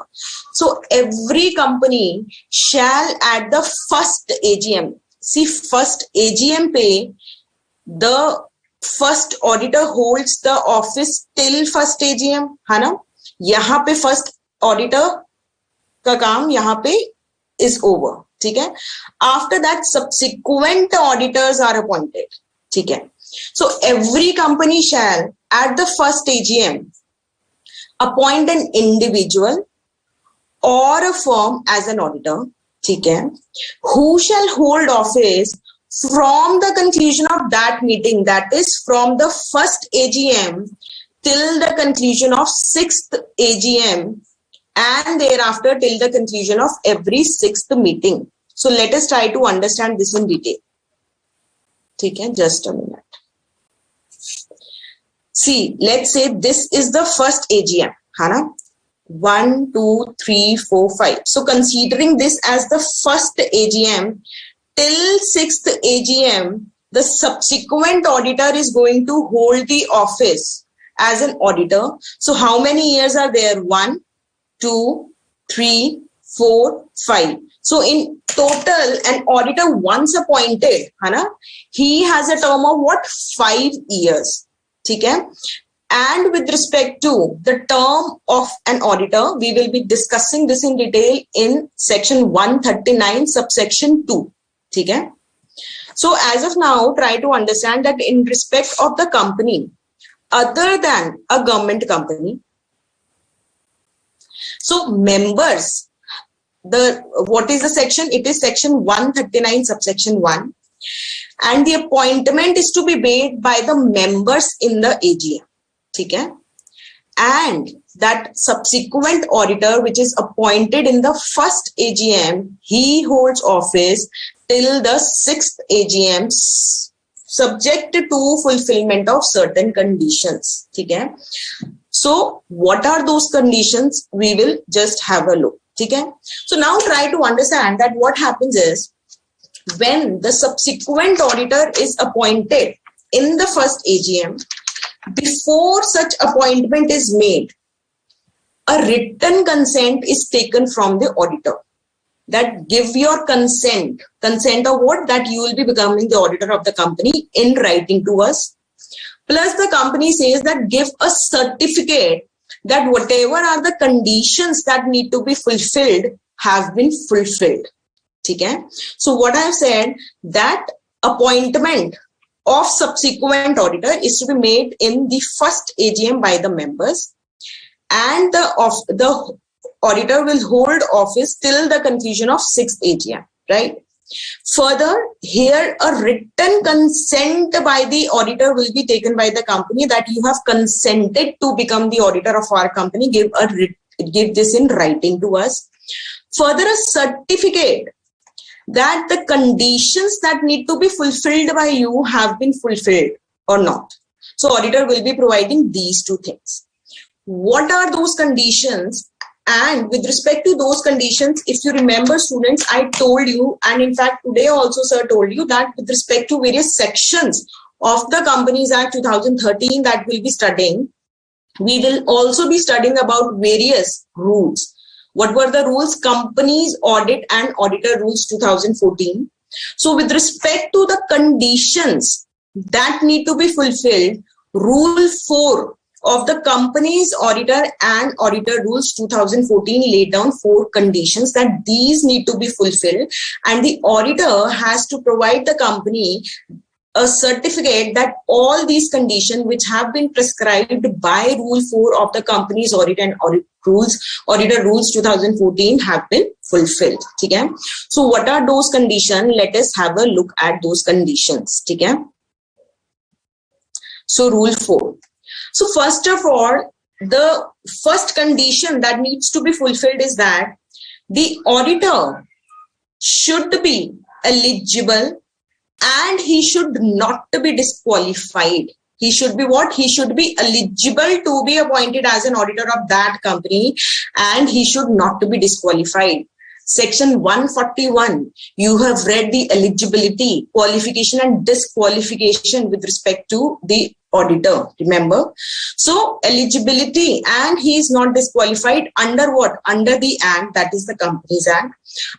So every company shall at the first AGM, see, first AGM pe, the first auditor holds the office till first AGM, है ना? यहाँ पे first auditor का काम यहाँ पे is over. ठीक है? After that, subsequent auditors are appointed. ठीक है? So every company shall at the first AGM appoint an individual or a firm as an auditor. ठीक है? Who shall hold office from the conclusion of that meeting, that is from the first AGM till the conclusion of sixth AGM, and thereafter till the conclusion of every sixth meeting. So let us try to understand this in detail. Okay, just a minute. See, let's say this is the first AGM. Hana? 1, 2, 3, 4, 5. So considering this as the first AGM, till sixth AGM, the subsequent auditor is going to hold the office as an auditor. So how many years are there? 1, 2, 3, 4, 5. So in total, an auditor once appointed, he has a term of what? 5 years. Okay? And with respect to the term of an auditor, we will be discussing this in detail in section 139, subsection 2. Okay? So as of now, try to understand that in respect of the company, other than a government company, so members, what is the section? It is section 139 subsection 1, and the appointment is to be made by the members in the AGM. Okay? And that subsequent auditor which is appointed in the first AGM, he holds office till the sixth AGM, subject to fulfillment of certain conditions. Okay? So what are those conditions? We will just have a look. Okay? So now try to understand that what happens is, when the subsequent auditor is appointed in the first AGM, before such appointment is made, a written consent is taken from the auditor. That give your consent of what? That you will be becoming the auditor of the company in writing to us. Plus the company says that give a certificate that whatever are the conditions that need to be fulfilled have been fulfilled. Okay? So what I have said, that appointment of subsequent auditor is to be made in the first AGM by the members, and the auditor will hold office till the conclusion of sixth AGM, right? Further, here a written consent by the auditor will be taken by the company that you have consented to become the auditor of our company. Give this in writing to us. Further, a certificate that the conditions that need to be fulfilled by you have been fulfilled or not. So auditor will be providing these two things. What are those conditions? And with respect to those conditions, if you remember, students, I told you, and in fact today also sir told you, that with respect to various sections of the Companies Act 2013 that we'll be studying, we will also be studying about various rules. What were the rules? Companies Audit and Auditor Rules 2014. So with respect to the conditions that need to be fulfilled, Rule 4 of the Companies Auditor and Auditor Rules 2014 laid down 4 conditions that these need to be fulfilled, and the auditor has to provide the company a certificate that all these conditions which have been prescribed by Rule 4 of the Companies Audit and Auditor Rules 2014 have been fulfilled. Okay? So what are those conditions? Let us have a look at those conditions. Okay? So Rule 4. So first of all, the first condition that needs to be fulfilled is that the auditor should be eligible and he should not be disqualified. He should be what? He should be eligible to be appointed as an auditor of that company, and he should not be disqualified. Section 141, you have read the eligibility, qualification and disqualification with respect to the auditor, remember? So eligibility, and he is not disqualified under what? Under the Act, that is the Companies Act,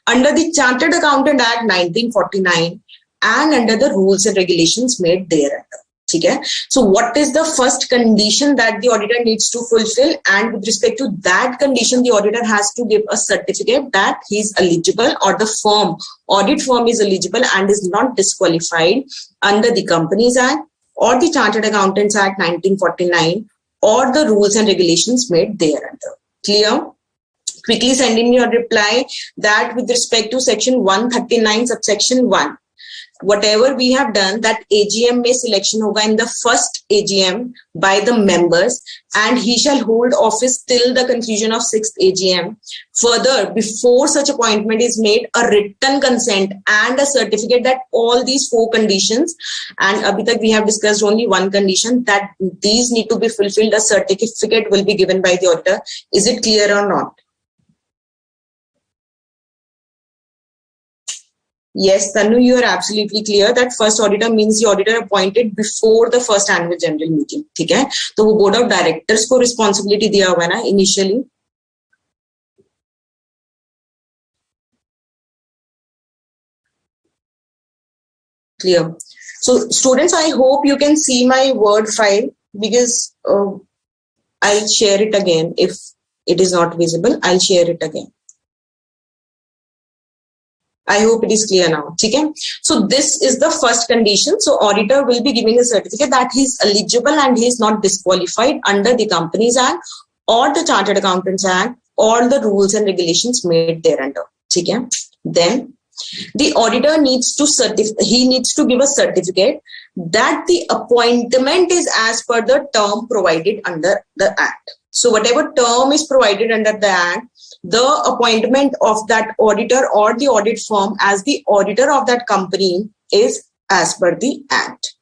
under the Chartered Accountant Act 1949, and under the rules and regulations made thereunder. Okay? So what is the first condition that the auditor needs to fulfill? And with respect to that condition, the auditor has to give a certificate that he is eligible, or the firm, audit firm is eligible and is not disqualified under the Companies Act or the Chartered Accountants Act 1949 or the rules and regulations made thereunder. Clear? Quickly send in your reply that with respect to section 139 subsection 1, whatever we have done, that AGM में selection होगा in the first AGM by the members, and he shall hold office till the conclusion of 6th AGM. Further, before such appointment is made, a written consent and a certificate that all these 4 conditions, and abhi tak we have discussed only one condition, that these need to be fulfilled, a certificate will be given by the auditor. Is it clear or not? Yes, Tanu, you are absolutely clear that first auditor means the auditor appointed before the first annual general meeting. ठीक है? तो वो board of directors को responsibility दिया हुआ है ना initially. Clear. So students, I hope you can see my Word file, because I'll share it again. If it is not visible, I'll share it again. I hope it is clear now. Okay? So this is the first condition. So auditor will be giving a certificate that he is eligible and he is not disqualified under the Companies Act or the Chartered Accountants Act or the rules and regulations made thereunder. Okay? Then the auditor needs to give a certificate that the appointment is as per the term provided under the Act. So whatever term is provided under the Act, the appointment of that auditor or the audit firm as the auditor of that company is as per the Act.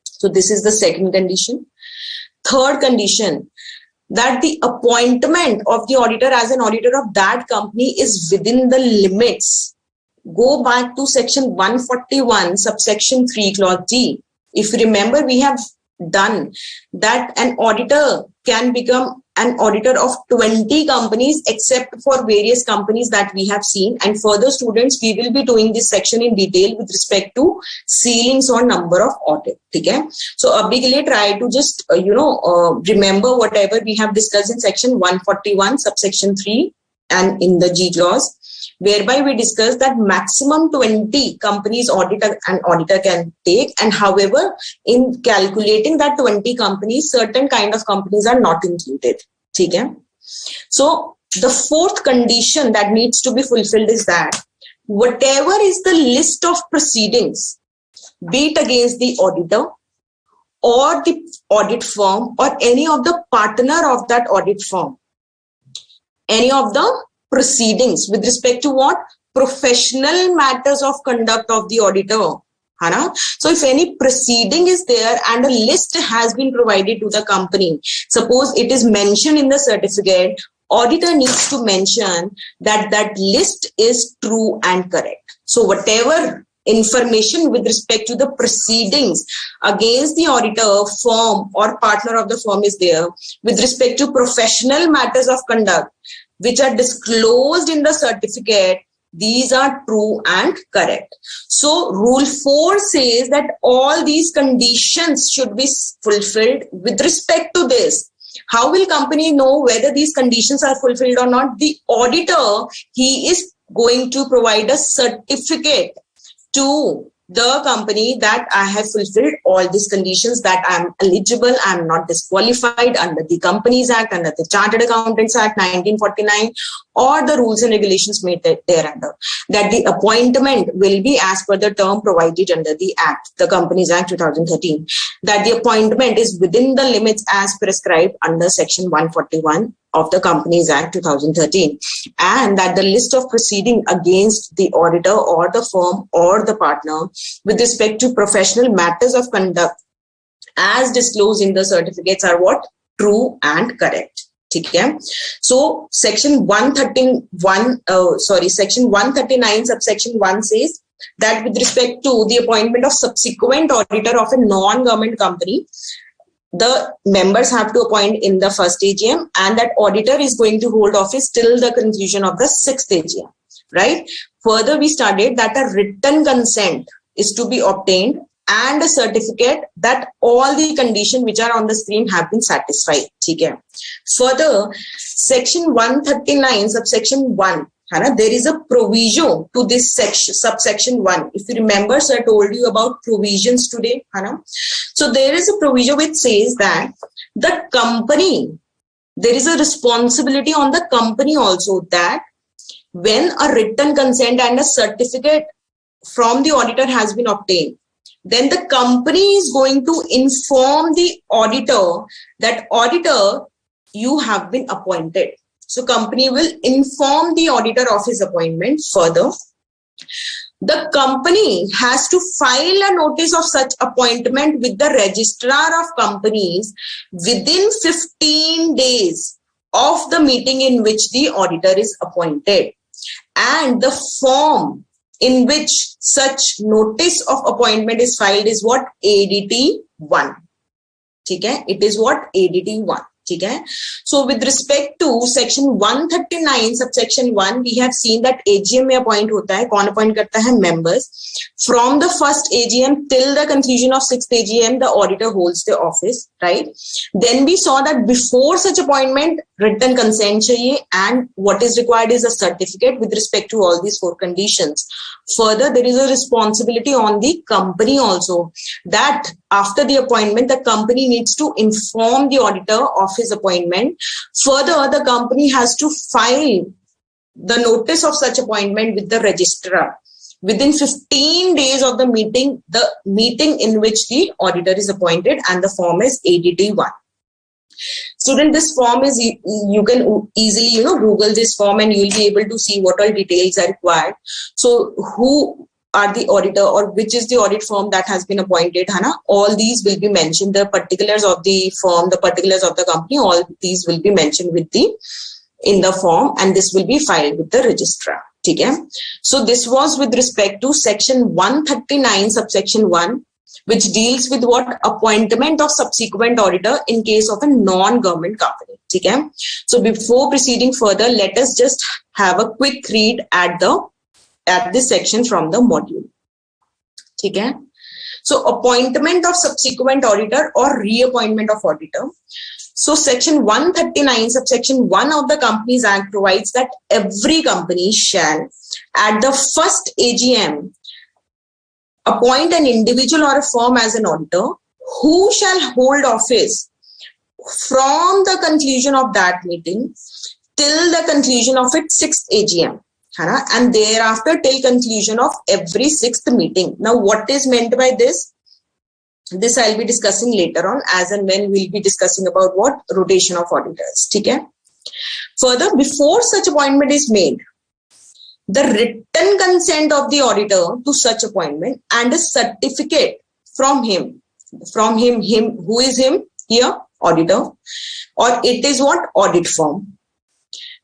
So this is the second condition. Third condition, that the appointment of the auditor as an auditor of that company is within the limits. Go back to section 141, subsection 3, clause D. If you remember, we have done that an auditor can become an auditor of 20 companies except for various companies that we have seen. And further, students, we will be doing this section in detail with respect to ceilings or number of audit. Okay? So abhi ke liye try to just remember whatever we have discussed in section 141 subsection 3 and in the G clause, whereby we discussed that maximum 20 companies an auditor can take, and however, in calculating that 20 companies, certain kind of companies are not included. Okay? So the fourth condition that needs to be fulfilled is that whatever is the list of proceedings, be it against the auditor or the audit firm or any of the partner of that audit firm, any of the proceedings with respect to what? Professional matters of conduct of the auditor. So if any proceeding is there and a list has been provided to the company, suppose it is mentioned in the certificate, auditor needs to mention that that list is true and correct. So whatever information with respect to the proceedings against the auditor, firm or partner of the firm is there with respect to professional matters of conduct which are disclosed in the certificate, these are true and correct. So rule 4 says that all these conditions should be fulfilled with respect to this. How will company know whether these conditions are fulfilled or not? The auditor, he is going to provide a certificate to the company that I have fulfilled all these conditions, that I am eligible, I am not disqualified under the Companies Act, under the Chartered Accountants Act 1949 or the rules and regulations made thereunder, that the appointment will be as per the term provided under the Act, the Companies Act 2013, that the appointment is within the limits as prescribed under section 141 of the Companies Act 2013, and that the list of proceeding against the auditor or the firm or the partner with respect to professional matters of conduct as disclosed in the certificates are what? True and correct. Okay? So section 139 subsection 1 says that with respect to the appointment of subsequent auditor of a non-government company, the members have to appoint in the first AGM, and that auditor is going to hold office till the conclusion of the sixth AGM, right? Further, we studied that a written consent is to be obtained and a certificate that all the conditions which are on the screen have been satisfied. Okay? Further, section 139 subsection 1, there is a provision to this section, subsection 1. If you remember, sir, I told you about provisions today. So there is a provision which says that the company, there is a responsibility on the company also that when a written consent and a certificate from the auditor has been obtained, then the company is going to inform the auditor that auditor, you have been appointed. So company will inform the auditor of his appointment. Further, the company has to file a notice of such appointment with the registrar of companies within 15 days of the meeting in which the auditor is appointed. And the form in which such notice of appointment is filed is what? ADT 1. Okay? It is what? ADT 1. Okay? So with respect to section 139 subsection 1, we have seen that AGM में appoint होता है. कौन appoint करता है? Members. From the first AGM till the conclusion of sixth AGM, the auditor holds the office, right? Then we saw that before such appointment, written consent चाहिए, and what is required is a certificate with respect to all these 4 conditions. Further, there is a responsibility on the company also that after the appointment, the company needs to inform the auditor of his appointment. Further, the company has to file the notice of such appointment with the registrar within 15 days of the meeting in which the auditor is appointed, and the form is ADT1. Student, this form is, you can easily, Google this form and you will be able to see what all details are required. So who are the auditor or which is the audit firm that has been appointed, Hana? All these will be mentioned, the particulars of the firm, the particulars of the company, all these will be mentioned in the form, and this will be filed with the registrar. Okay? So this was with respect to section 139 subsection 1, which deals with what? Appointment of subsequent auditor in case of a non-government company. Okay? So before proceeding further, let us just have a quick read at this section from the module. Okay? So appointment of subsequent auditor or reappointment of auditor. So section 139 subsection 1 of the Companies Act provides that every company shall at the first AGM appoint an individual or a firm as an auditor who shall hold office from the conclusion of that meeting till the conclusion of its 6th AGM, and thereafter till conclusion of every 6th meeting. Now, what is meant by this? This I'll be discussing later on, as and when we'll be discussing about what? Rotation of auditors. Okay? Further, before such appointment is made, the written consent of the auditor to such appointment and a certificate from him, who is him here? Auditor, or it is what? Audit firm.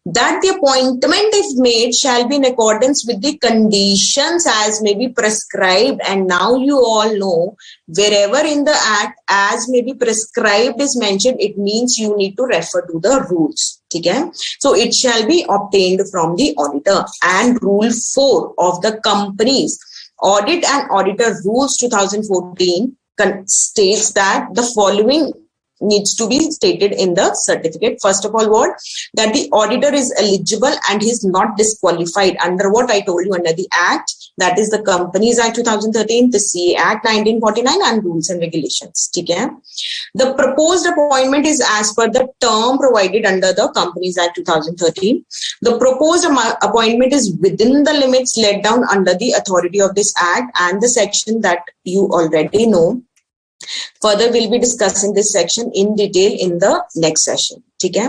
That the appointment, if made, shall be in accordance with the conditions as may be prescribed. And now you all know, wherever in the Act as may be prescribed is mentioned, it means you need to refer to the rules. Okay? So it shall be obtained from the auditor. And Rule 4 of the Companies Audit and Auditor Rules 2014 states that the following needs to be stated in the certificate. First of all, what? That the auditor is eligible and he is not disqualified under what I told you, under the Act, that is the Companies Act 2013, the CA Act 1949 and rules and regulations. Okay? The proposed appointment is as per the term provided under the Companies Act 2013. The proposed appointment is within the limits laid down under the authority of this Act and the section that you already know. Further, we'll be discussing this section in detail in the next session. Okay?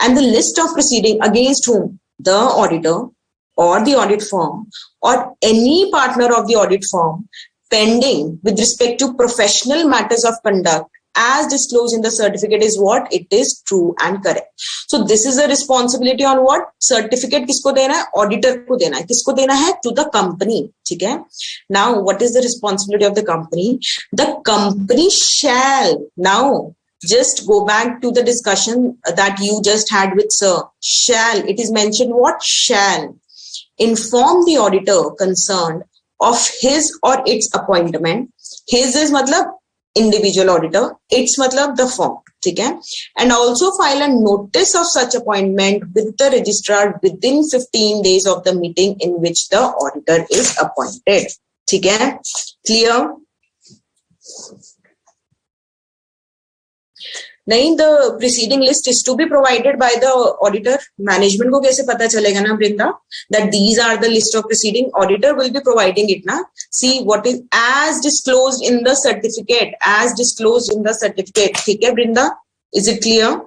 And the list of proceeding against whom? The auditor or the audit firm or any partner of the audit firm pending with respect to professional matters of conduct as disclosed in the certificate is what? It is true and correct. So this is a responsibility on what? Certificate kisko dena hai? Auditor ko dena hai. Kisko dena hai? To the company. Okay? Now, what is the responsibility of the company? The company shall, now just go back to the discussion that you just had with sir. Shall, it is mentioned what? Shall inform the auditor concerned of his or its appointment. His is matlab individual auditor, its matlab the firm. Okay? And also file a notice of such appointment with the registrar within 15 days of the meeting in which the auditor is appointed. Okay? Clear? नहीं, the preceding list is to be provided by the auditor. Management को कैसे पता चलेगा ना Brinda that these are the list of proceeding? Auditor will be providing it ना. See what is as disclosed in the certificate. As disclosed in the certificate. ठीक है Brinda? Is it clear?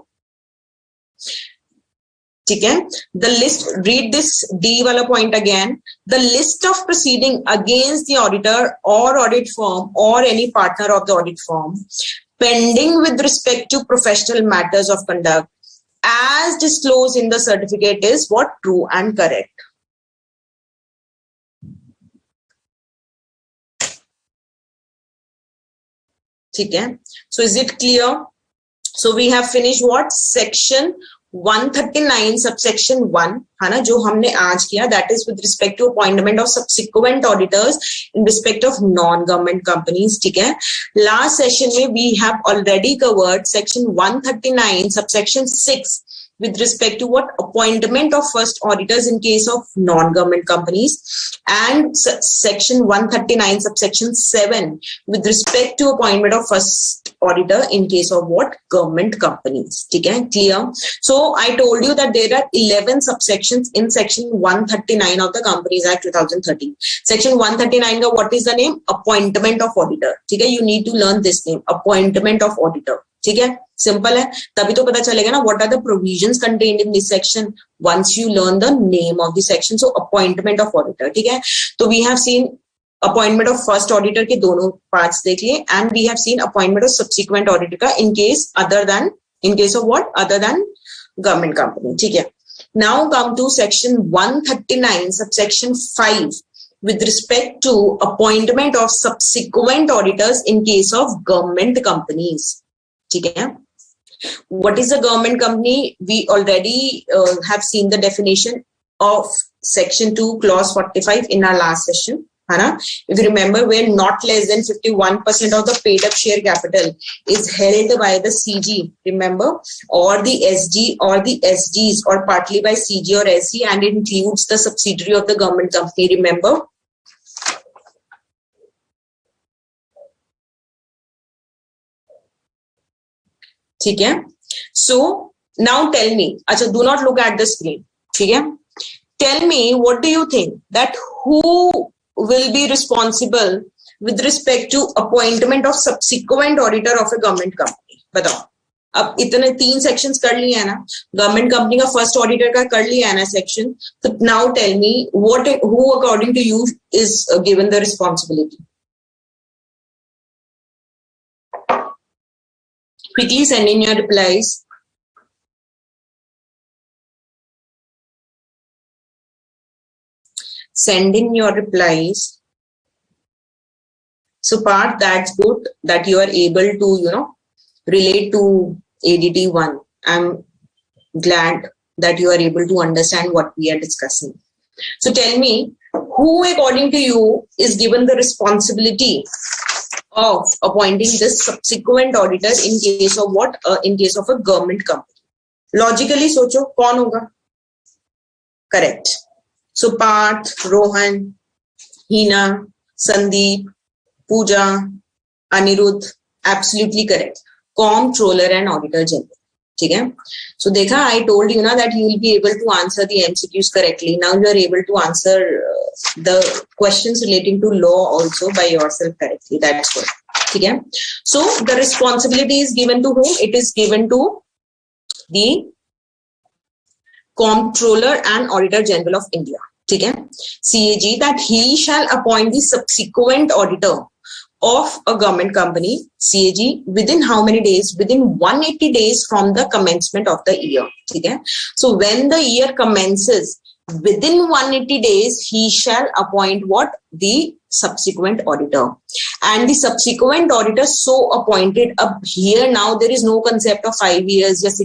ठीक है? The list. Read this D वाला point again. The list of proceeding against the auditor or audit firm or any partner of the audit firm pending with respect to professional matters of conduct as disclosed in the certificate is what? True and correct. Okay. So is it clear? So we have finished what? Section 139 subsection 1 है ना, जो हमने आज किया, that is with respect to appointment of subsequent auditors in respect of non-government companies. ठीक है? Last session में we have already covered section 139 subsection 6, with respect to what appointment of first auditors in case of non-government companies, and section 139 subsection 7 with respect to appointment of first auditor in case of what government companies. Okay, clear? So I told you that there are 11 subsections in section 139 of the Companies Act 2013. Section 139 का what is the name? Appointment of auditor. ठीक है, you need to learn this name, appointment of auditor. ठीक है, simple है, तभी तो पता चलेगा ना what are the provisions contained in this section once you learn the name of the section. So appointment of auditor. ठीक है, तो we have seen appointment of first auditor के दोनों parts देख लिए, and we have seen appointment of subsequent auditor का in case of what other than government company. ठीक है, now come to section 139 subsection 5 with respect to appointment of subsequent auditors in case of government companies. ठीक है, what is a government company? We already have seen the definition of section 2 clause 45 in our last session. है ना? If you remember, where not less than 51% of the paid up share capital is held by the CG, remember, or the SG or the SGs, or partly by CG or SG, and it includes the subsidiary of the government company, remember. ठीक है, so now tell me, अच्छा, do not look at the screen. ठीक है, tell me, what do you think that who will be responsible with respect to appointment of subsequent auditor of a government company? बताओ, अब इतने 3 sections कर लिए है ना, गवर्नमेंट कंपनी का फर्स्ट ऑडिटर का कर लिया है ना सेक्शन, तो now tell me who according to you is given the responsibility. Quickly send in your replies. Send in your replies. So part, that's good that you are able to, relate to ADT 1. I'm glad that you are able to understand what we are discussing. So tell me, who according to you is given the responsibility of appointing this subsequent auditor in case of what? In case of a government company. Logically सोचो कौन होगा? Correct. So Parth, Rohan, Hina, Sandeep, Pooja, Anirudh, absolutely correct. Comptroller and Auditor General. ठीक है, so देखा, I told you ना that you will be able to answer the MCQs correctly. Now you are able to answer the questions relating to law also by yourself correctly. That's good. ठीक है, so the responsibility is given to whom? It is given to the Comptroller and Auditor General of India. ठीक है, CAG, that he shall appoint the subsequent auditor of a government company, CAG, within how many days? Within 180 days from the commencement of the year. ठीक है, so when the year commences, within 180 days, he shall appoint what? The subsequent auditor. And the subsequent auditor so appointed, up here now there is no concept of 5 years, just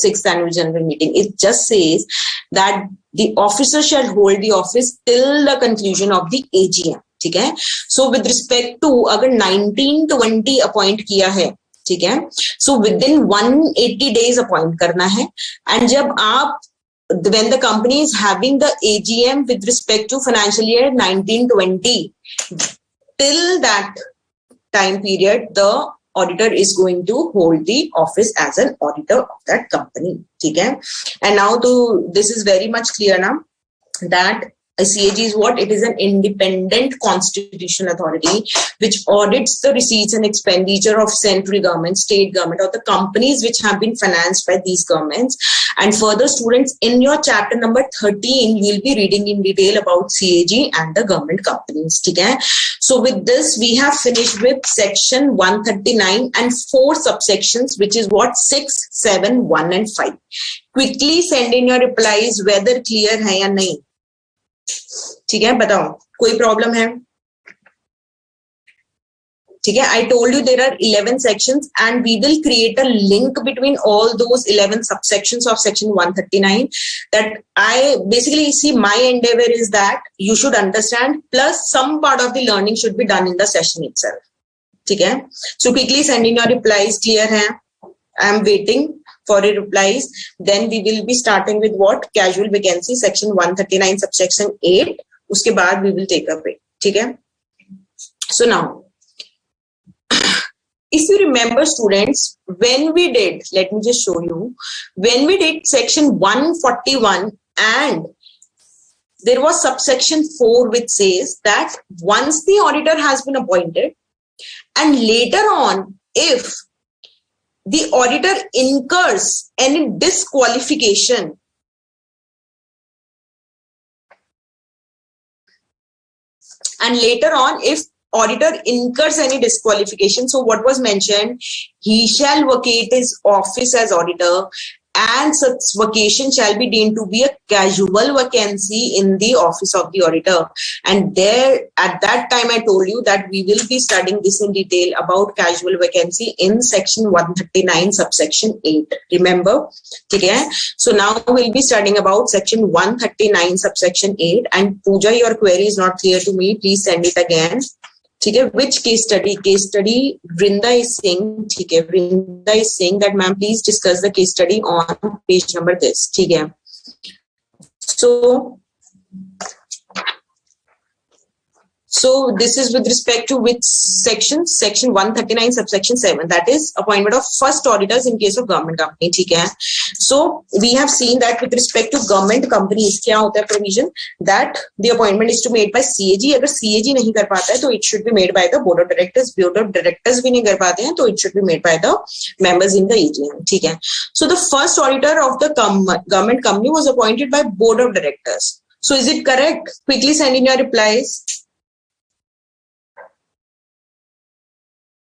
sixth annual general meeting. It just says that the officer shall hold the office till the conclusion of the AGM. ठीक है, so with respect to अगर 1920 appoint किया है, ठीक है, so within 180 days appoint करना है, and जब आप when the company is having the AGM with respect to financial year 1920, till that time period, the auditor is going to hold the office as an auditor of that company. ठीक है, and now this is very much clear now that a CAG is what? It is an independent constitutional authority which audits the receipts and expenditure of central government, state government, or the companies which have been financed by these governments. And further, students, in your chapter number 13, you will be reading in detail about CAG and the government companies. Okay? So with this, we have finished with section 139 and 4 subsections, which is what? 6, 7, 1 and 5. Quickly send in your replies whether clear hai ya nahi. ठीक है, बताओ, कोई problem है? ठीक है, I told you there are 11 sections and we will create a link between all those 11 subsections of section 139. That I basically see, my endeavor is that you should understand, plus some part of the learning should be done in the session itself. ठीक है, so quickly send in your replies. Clear है? I am waiting for your replies. Then we will be starting with what? Casual vacancy, section 139 subsection 8. उसके बाद we will take up it. ठीक है? So now, if you remember, students, when we did, let me just show you, when we did section 141 and there was subsection 4 which says that once the auditor has been appointed and later on, if the auditor incurs any disqualification, and later on, if auditor incurs any disqualification, so what was mentioned, he shall vacate his office as auditor, and such vacation shall be deemed to be a casual vacancy in the office of the auditor. And there, at that time, I told you that we will be studying this in detail about casual vacancy in section 139 subsection 8. Remember? Okay? So now we'll be studying about section 139 subsection 8. And Pooja, your query is not clear to me. Please send it again. Okay, which case study? Case study, Vrinda is saying, okay, Vrinda is saying that ma'am, please discuss the case study on page number this. Okay. So this is with respect to which section? Section 139 subsection 7, that is appointment of first auditors in case of government company. Okay. So we have seen that with respect to government companies, क्या होता है provision that the appointment is to made by CAG. अगर CAG नहीं कर पाता है तो it should be made by the board of directors. Board of directors भी नहीं कर पाते हैं तो it should be made by the members in the AGM. ठीक है. So the first auditor of the government company was appointed by board of directors. So is it correct? Quickly send in your replies.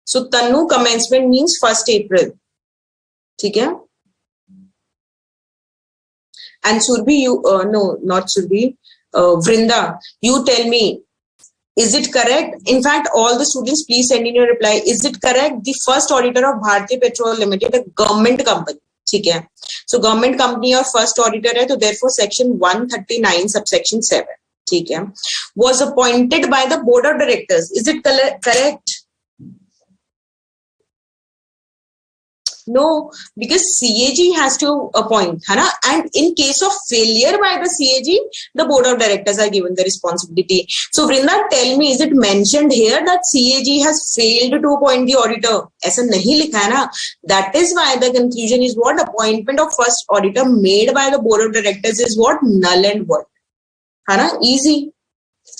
So Tanu, commencement means 1st April. ठीक है? And Surbhi, you no, not Surbhi, Vrinda, you tell me, is it correct? In fact, all the students, please send in your reply. Is it correct? The first auditor of Bharti Petrol Limited, a government company. ठीक है? So government company और first auditor है, तो therefore section 139 subsection 7. ठीक है? Was appointed by the board of directors. Is it correct? No, because CAG has to appoint, है ना? And in case of failure by the CAG, the board of directors are given the responsibility. So Vrinda, tell me, is it mentioned here that CAG has failed to appoint the auditor? ऐसा नहीं लिखा है ना? That is why the conclusion is what? Appointment of first auditor made by the board of directors is what? Null and void. है ना? Easy.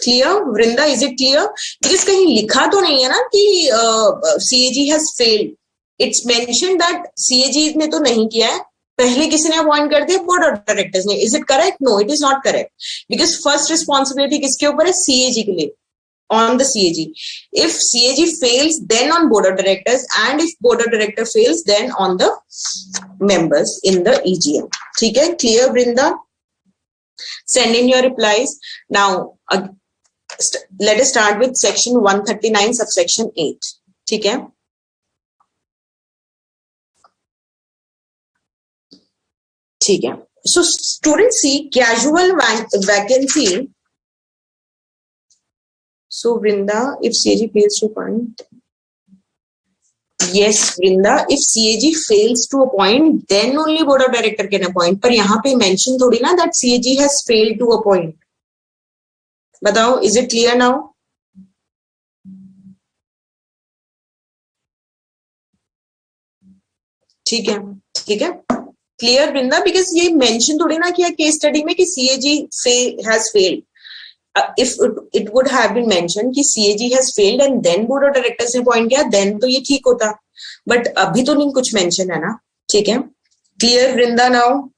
Clear? Vrinda, is it clear? Because कहीं लिखा तो नहीं है ना कि CAG has failed. It's mentioned that CAG ने तो नहीं किया है, पहले किसी ने अपॉइंट कर दिया, बोर्ड ऑफ डायरेक्टर्स ने. Is it correct? No, it is not correct. Because first responsibility किसके ऊपर है? CAG के लिए, on the CAG. If CAG fails, then on board of directors, and if board of director fails, then on the members in the EGM. ठीक है? Clear, Vrinda? Send in your replies. Now, let us start with section 139 subsection 8. ठीक है? ठीक है. So students see casual vacancy. So Vrinda, if CAG fails to appoint, yes Vrinda, if CAG fails to appoint, then only board of director can appoint. पर यहाँ पे mention थोड़ी ना that CAG has failed to appoint. बताओ, is it clear now? ठीक है, ठीक है. Clear, Vrinda? Because ये mention थोड़ी ना किया case study में कि CAG has failed. If it would have been mentioned कि CAG has failed and then board of directors ने point किया, then तो ये ठीक होता. But अभी तो नहीं कुछ mention है ना. ठीक है? Clear, Vrinda, now?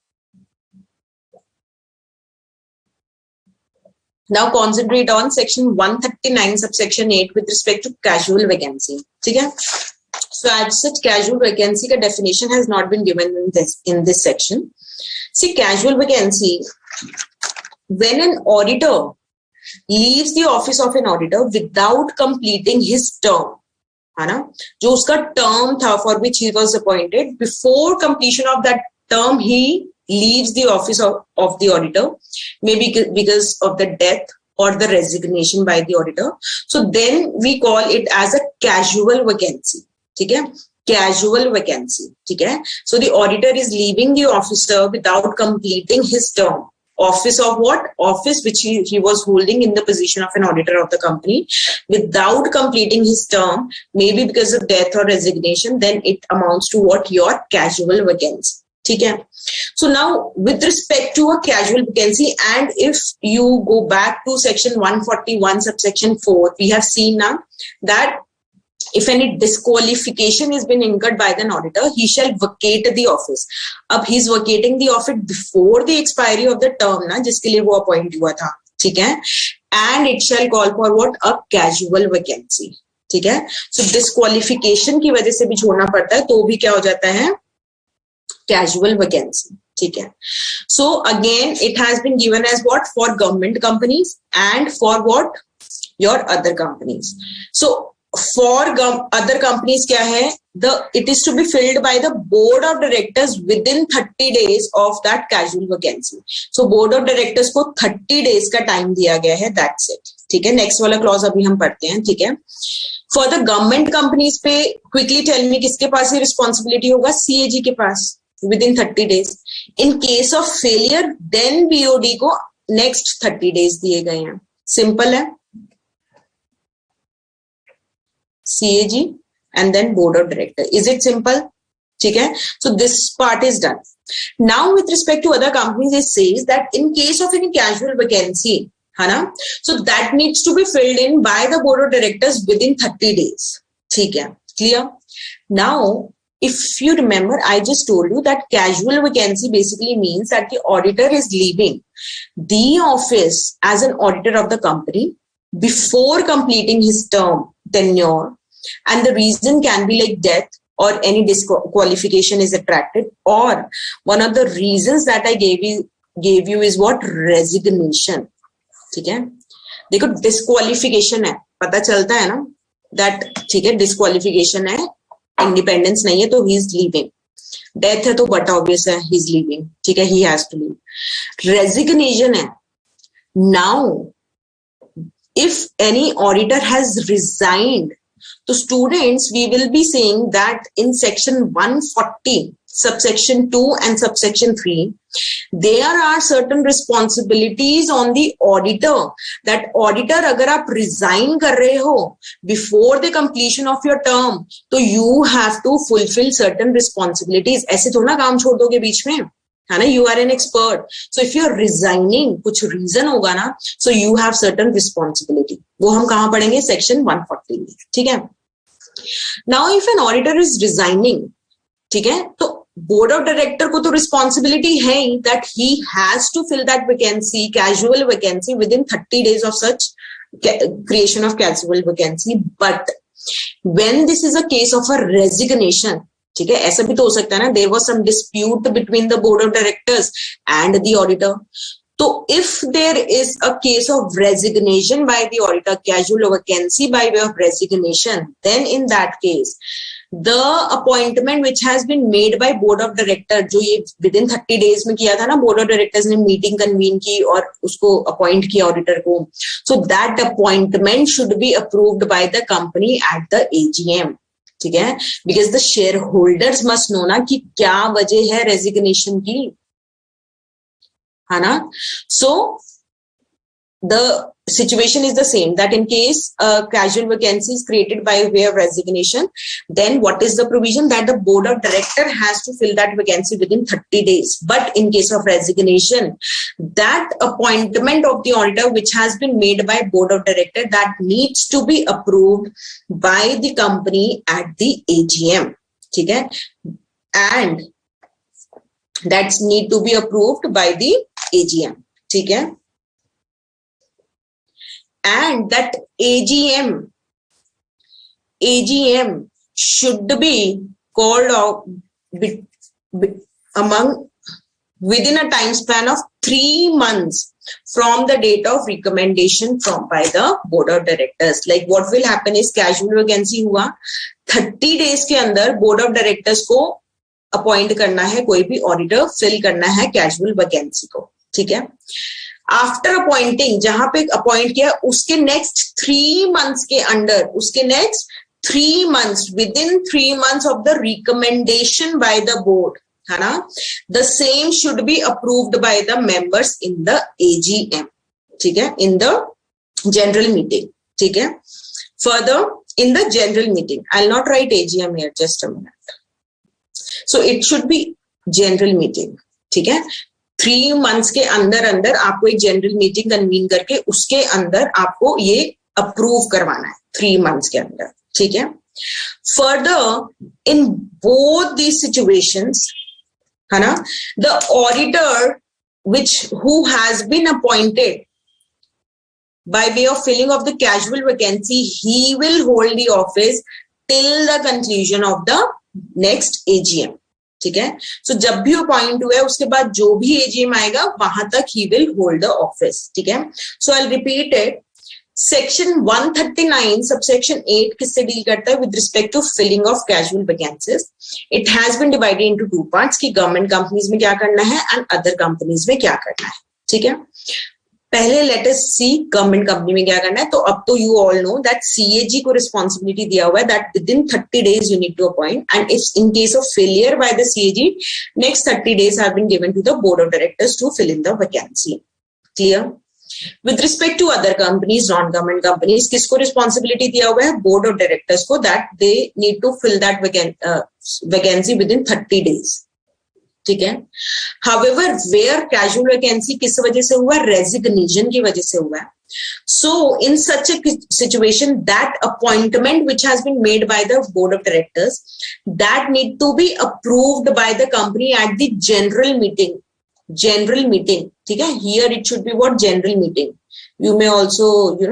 Now concentrate on section 139 subsection 8 with respect to casual vacancy. ठीक है? So as such, casual vacancy का definition has not been given in this section. See, casual vacancy, when an auditor leaves the office of an auditor without completing his term, है ना? जो उसका term था for which he was appointed, before completion of that term, he leaves the office of the auditor, maybe because of the death or the resignation by the auditor. So then we call it as a casual vacancy. ठीक है? casual vacancy. ठीक है? So the auditor is leaving the officer without completing his term. Office of what? Office which he was holding in the position of an auditor of the company without completing his term, maybe because of death or resignation, then it amounts to what? Your casual vacancy. ठीक है? So now with respect to a casual vacancy, and if you go back to section 141 subsection 4, we have seen now that if any disqualification has been incurred by the auditor, he shall vacate the office. अब he is vacating the office before the expiry of the term ना, जिसके लिए वो appoint हुआ था, ठीक है? And it shall call for what? A casual vacancy, ठीक है? So disqualification की वजह से भी छोड़ना पड़ता है, तो भी क्या हो जाता है? Casual vacancy, ठीक है? So again, it has been given as what? For government companies and for what? Your other companies. So for other companies क्या है? It is to be filled by the board of directors within 30 days of that casual vacancy. So board of directors को 30 days का time दिया गया है, that's it. ठीक है? Next वाला clause अभी हम पढ़ते हैं, ठीक है? For the government companies पे quickly tell me किसके पास ये responsibility होगा? CAG के पास within 30 days. In case of failure, then BOD को next 30 days दिए गए हैं. Simple है. CAG and then board of director. Is it simple? ठीक है? So this part is done. Now with respect to other companies, it says that in case of any casual vacancy, है ना? So that needs to be filled in by the board of directors within 30 days. ठीक है? Clear? Now, if you remember, I just told you that casual vacancy basically means that the auditor is leaving the office as an auditor of the company before completing his term tenure, and the reason can be like death or any disqualification is attracted, or one of the reasons that I gave you is what? Resignation. ठीक है? देखो disqualification है, पता चलता है ना that ठीक है disqualification है, independence नहीं है तो he is leaving. Death है तो but obvious है he is leaving. ठीक है? He has to leave. Resignation है. Now if any auditor has resigned, so students, we will be saying that in section 140, subsection 2 and subsection 3, there are certain responsibilities on the auditor, that auditor अगर आप resign कर रहे हो before the completion of your term, तो you have to fulfill certain responsibilities. ऐसे थोड़ा ना काम छोड़ दोगे बीच में, है ना? You are an expert. So if you are resigning, कुछ reason होगा ना, so you have certain responsibility. वो हम कहाँ पढ़ेंगे? Section 140 में, ठीक है? Now if an auditor is resigning, ठीक है? तो board of director को तो responsibility है ही that he has to fill that vacancy, casual vacancy within 30 days of such creation of casual vacancy. But when this is a case of a resignation, ठीक है? ऐसा भी तो हो सकता है ना, there was some dispute between the board of directors and the auditor. So if there is a case of resignation by the auditor, casual vacancy by way of resignation, then in that case, the appointment which has been made by board of director, जो ये within 30 days में किया था ना, board of directors ने meeting convene की और उसको appoint किया auditor को, so that appointment should be approved by the company at the AGM. ठीक है? Because the shareholders must know ना कि क्या वजह है resignation की, है ना? So the situation is the same, that in case a casual vacancy is created by way of resignation, then what is the provision? That the board of director has to fill that vacancy within 30 days. But in case of resignation, that appointment of the auditor which has been made by board of director, that needs to be approved by the company at the AGM. ठीक है? And that need to be approved by the AGM. ठीक है? And that AGM should be called out within a time span of 3 months from the date of recommendation by the board of directors. Like what will happen is casual vacancy हुआ, 30 days के अंदर board of directors को appoint करना है, कोई भी auditor fill करना है कैजुअल वैकेंसी को. ठीक है? आफ्टर अपॉइंटिंग, जहां पे अपॉइंट किया उसके नेक्स्ट 3 मंथ्स के अंदर, उसके next 3 months, within 3 months of the recommendation by the board, है ना, the same should be approved by the members in the AGM, ठीक है, in the general meeting, ठीक है. Further, in the general meeting, I'll not write AGM here, just a minute. So it should be general meeting, ठीक है. 3 months के अंदर आपको एक जनरल मीटिंग कन्वीन करके उसके अंदर आपको ये अप्रूव करवाना है 3 months के अंदर, ठीक है. Further, in both these situations, है ना, the auditor who has been appointed by way of filling of the casual vacancy, he will hold the office till the conclusion of the next AGM, ठीक है. So जब भी appoint हुआ है उसके बाद जो भी AGM आएगा वहां तक he will hold the office, ठीक है. So I'll repeat it. Section 139 subsection 8 किससे डील करता है? With respect to filling of casual vacancies, it has been divided into 2 parts कि गवर्नमेंट कंपनीज में क्या करना है एंड अदर कंपनीज में क्या करना है, ठीक है. पहले लेट अस सी गवर्नमेंट कंपनी में क्या करना है. तो अब तो you all know that CAG को रिस्पॉन्सिबिलिटी दिया हुआ है that within 30 days you need to appoint, and if in case of failure by the CAG, next 30 days have been given to the board of directors to fill in the vacancy. Clear? With respect to other companies, non-government companies, किसको responsibility दिया हुआ है? board of directors को, that they need to fill that vacancy within 30 days, ठीक है. However, where casual vacancy किस वजह से हुआ? Resignation की वजह से हुआ है. So in such a situation, that appointment which has been made by the board of directors, that need to be approved by the company at the general meeting. General meeting, ठीक है. Here it should be what? General meeting. You may also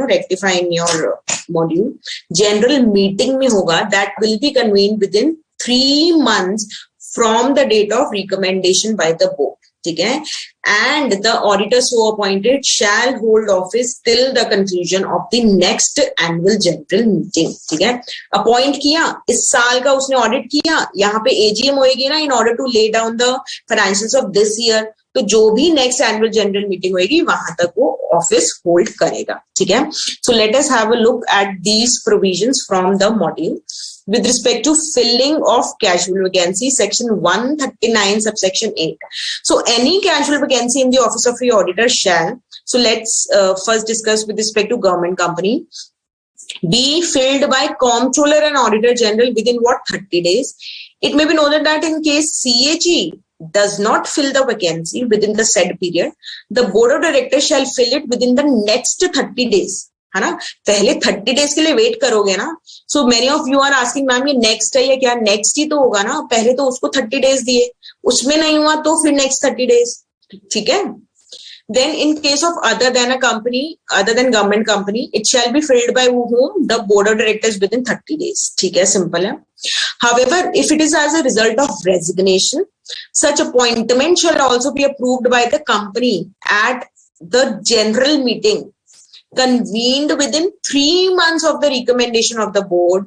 rectify in your module. General meeting में होगा, that will be convened within 3 months from the date of recommendation by the board, ठीक है. And the auditor so appointed shall hold office till the conclusion of the next annual general meeting, ठीक है. Appoint किया, इस साल का उसने audit किया, यहाँ पे AGM होएगी ना, in order to lay down the financials of this year. तो जो भी नेक्स्ट एनुअल जनरल मीटिंग होगी वहां तक वो ऑफिस होल्ड करेगा, ठीक है. So let us have a look at these provisions from the module. With respect to filling of casual vacancy, section 139 subsection 8. So any casual vacancy in the office of the auditor shall, so let's first discuss with respect to government company, be filled by comptroller and auditor general within what? 30 days. It may be noted that in case CAG does not fill the vacancy within the said period, the board of directors shall fill it within the next 30 days, है ना. पहले 30 days के लिए wait करोगे ना. So many of you are asking, ma'am ये next है या क्या? नेक्स्ट ही तो होगा ना, पहले तो उसको 30 days दिए, उसमें नहीं हुआ तो फिर नेक्स्ट 30 days, ठीक है. Then in case of other than a company, other than government company, it shall be filled by whom? The board of directors within 30 days, ठीक है, simple है. However, if it is as a result of resignation, such appointment shall also be approved by the company at the general meeting convened within 3 months of the recommendation of the board,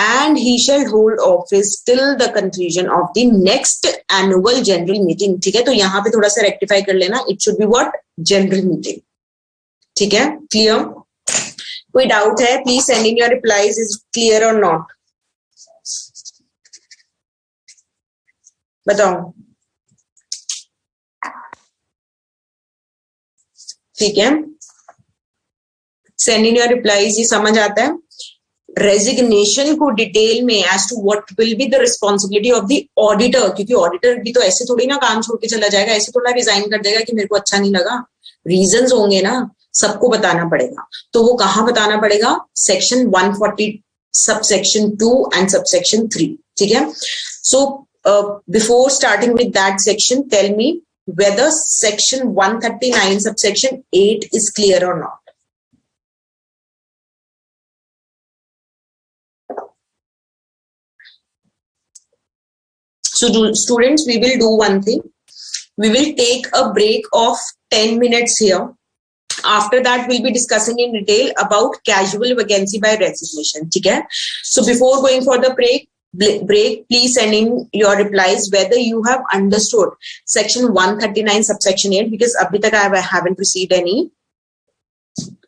and he shall hold office till the conclusion of the next annual general meeting, ठीक है. तो यहाँ पे थोड़ा सा rectify कर लेना, it should be what? General meeting, ठीक है. Clear? कोई डाउट है? Please send in your replies. Is clear or not? बताओ, ठीक है. Send in your replies. ये समझ आता है? रेजिग्नेशन को डिटेल में as to what will be the responsibility of the auditor, क्योंकि ऑडिटर भी तो ऐसे थोड़ी ना काम छोड़ के चला जाएगा, ऐसे थोड़ा रिजाइन कर देगा कि मेरे को अच्छा नहीं लगा. रीजंस होंगे ना, सबको बताना पड़ेगा. तो वो कहाँ बताना पड़ेगा? सेक्शन 140 सबसेक्शन 2 एंड सबसेक्शन 3, ठीक है. So before starting with that section, tell me whether section 139 subsection 8 is clear or not. So students, we will do one thing. We will take a break of 10 minutes here. After that, we'll be discussing in detail about casual vacancy by resignation. Okay? So before going for the break, please send in your replies whether you have understood section 139 subsection 8, because abhi tak I haven't received any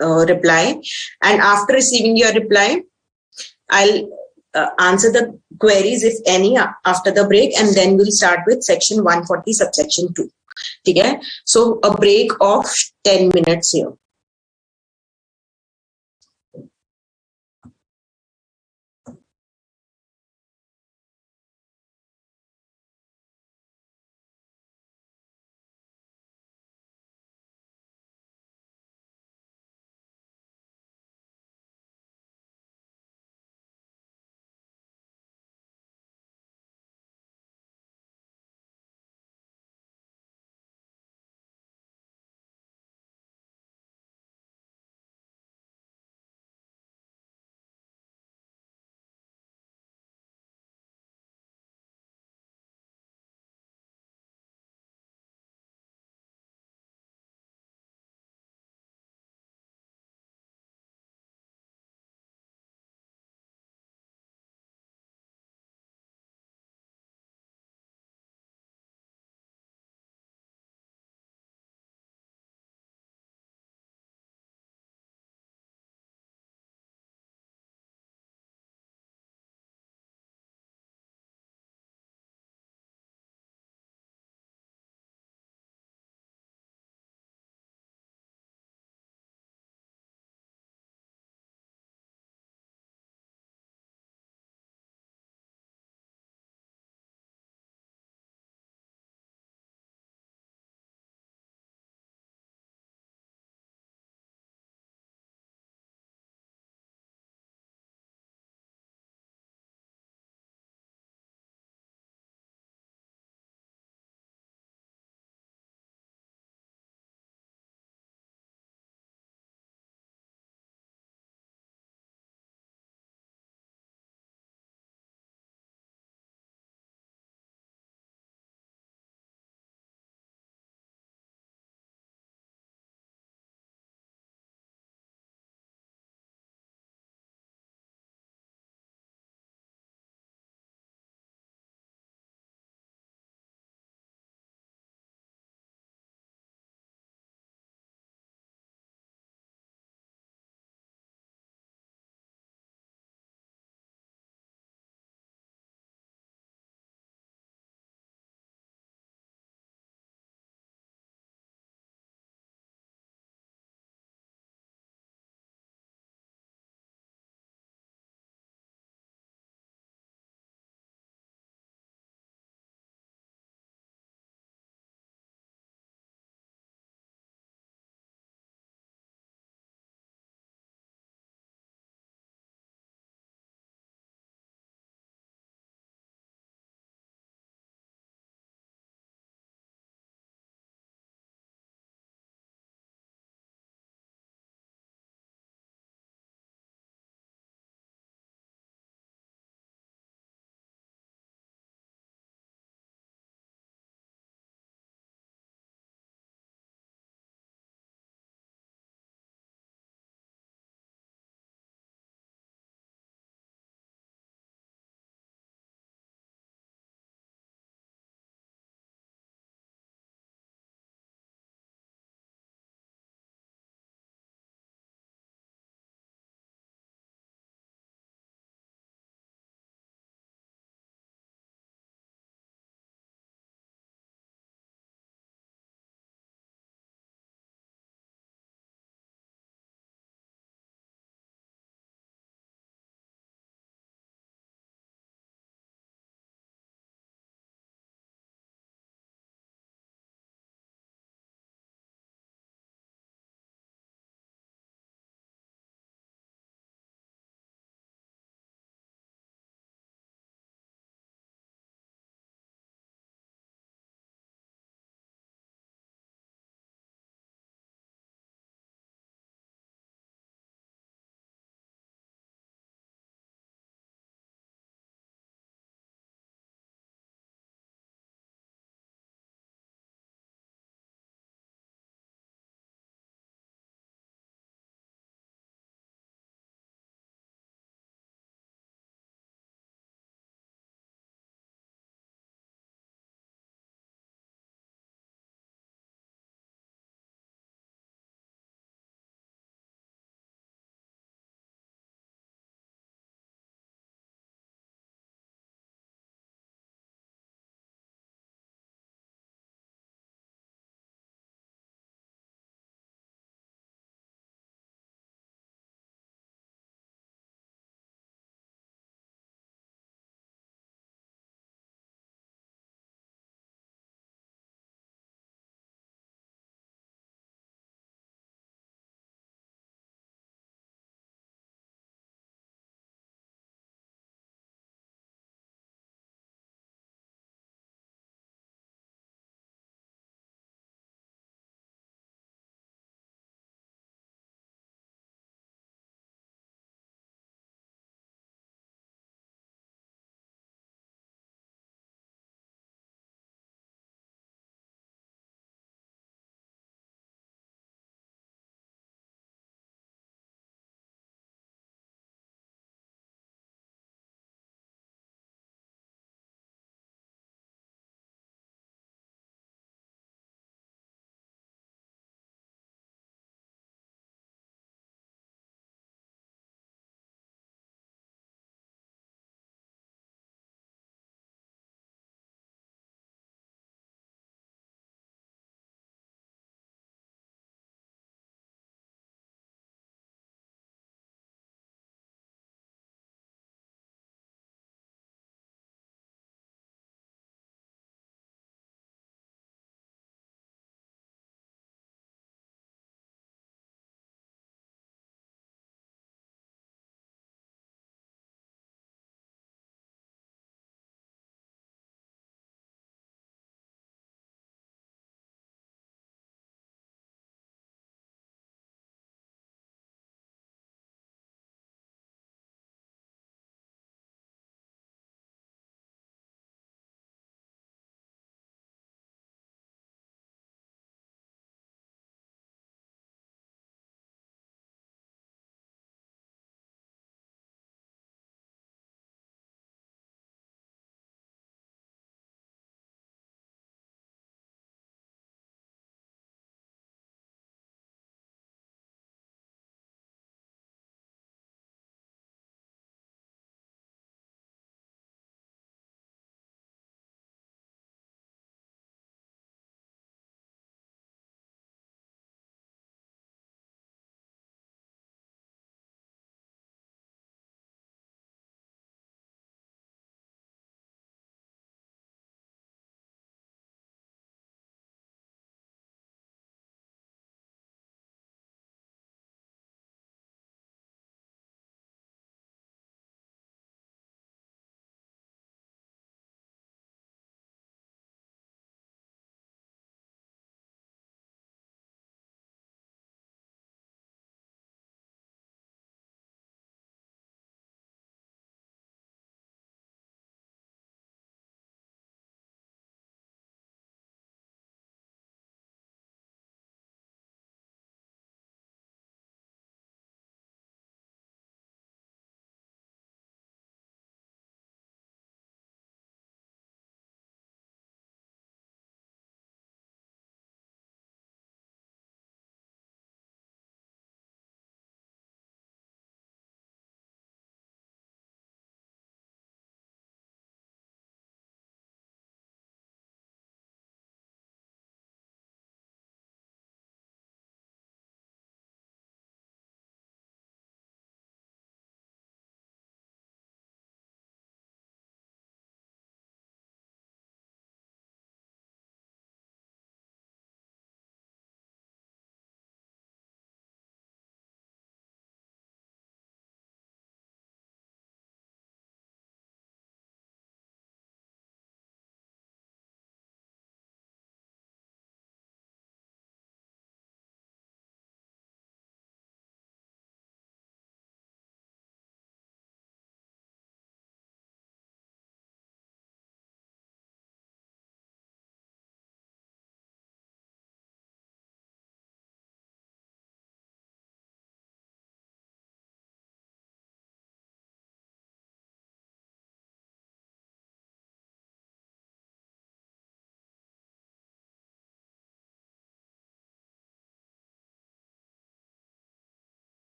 reply. And after receiving your reply, I'll answer the queries if any after the break, and then we'll start with section 140 subsection 2. Okay, so a break of 10 minutes here.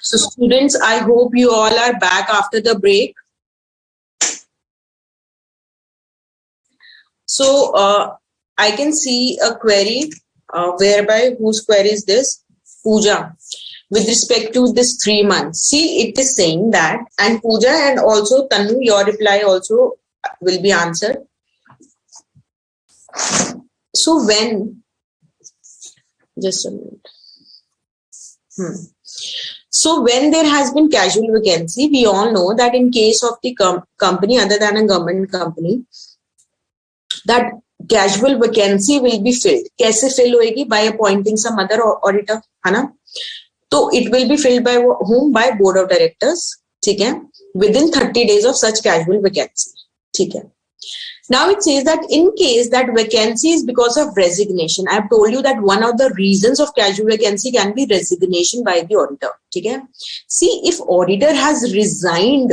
So students, I hope you all are back after the break. So I can see a query whereby whose query is this? Pooja. With respect to this 3 months. See, it is saying that, and Pooja and also Tanu, your reply also will be answered. So when, just a minute. So when there has been casual vacancy, we all know that in case of the company other than a government company, that casual vacancy will be filled. कैसे fill होएगी? By appointing some other auditor, है ना? So it will be filled by whom? By board of directors. ठीक है? Within 30 days of such casual vacancy. ठीक है? Now it says that in case that vacancy is because of resignation, I have told you that one of the reasons of casual vacancy can be resignation by the auditor. ठीक है? See, if auditor has resigned,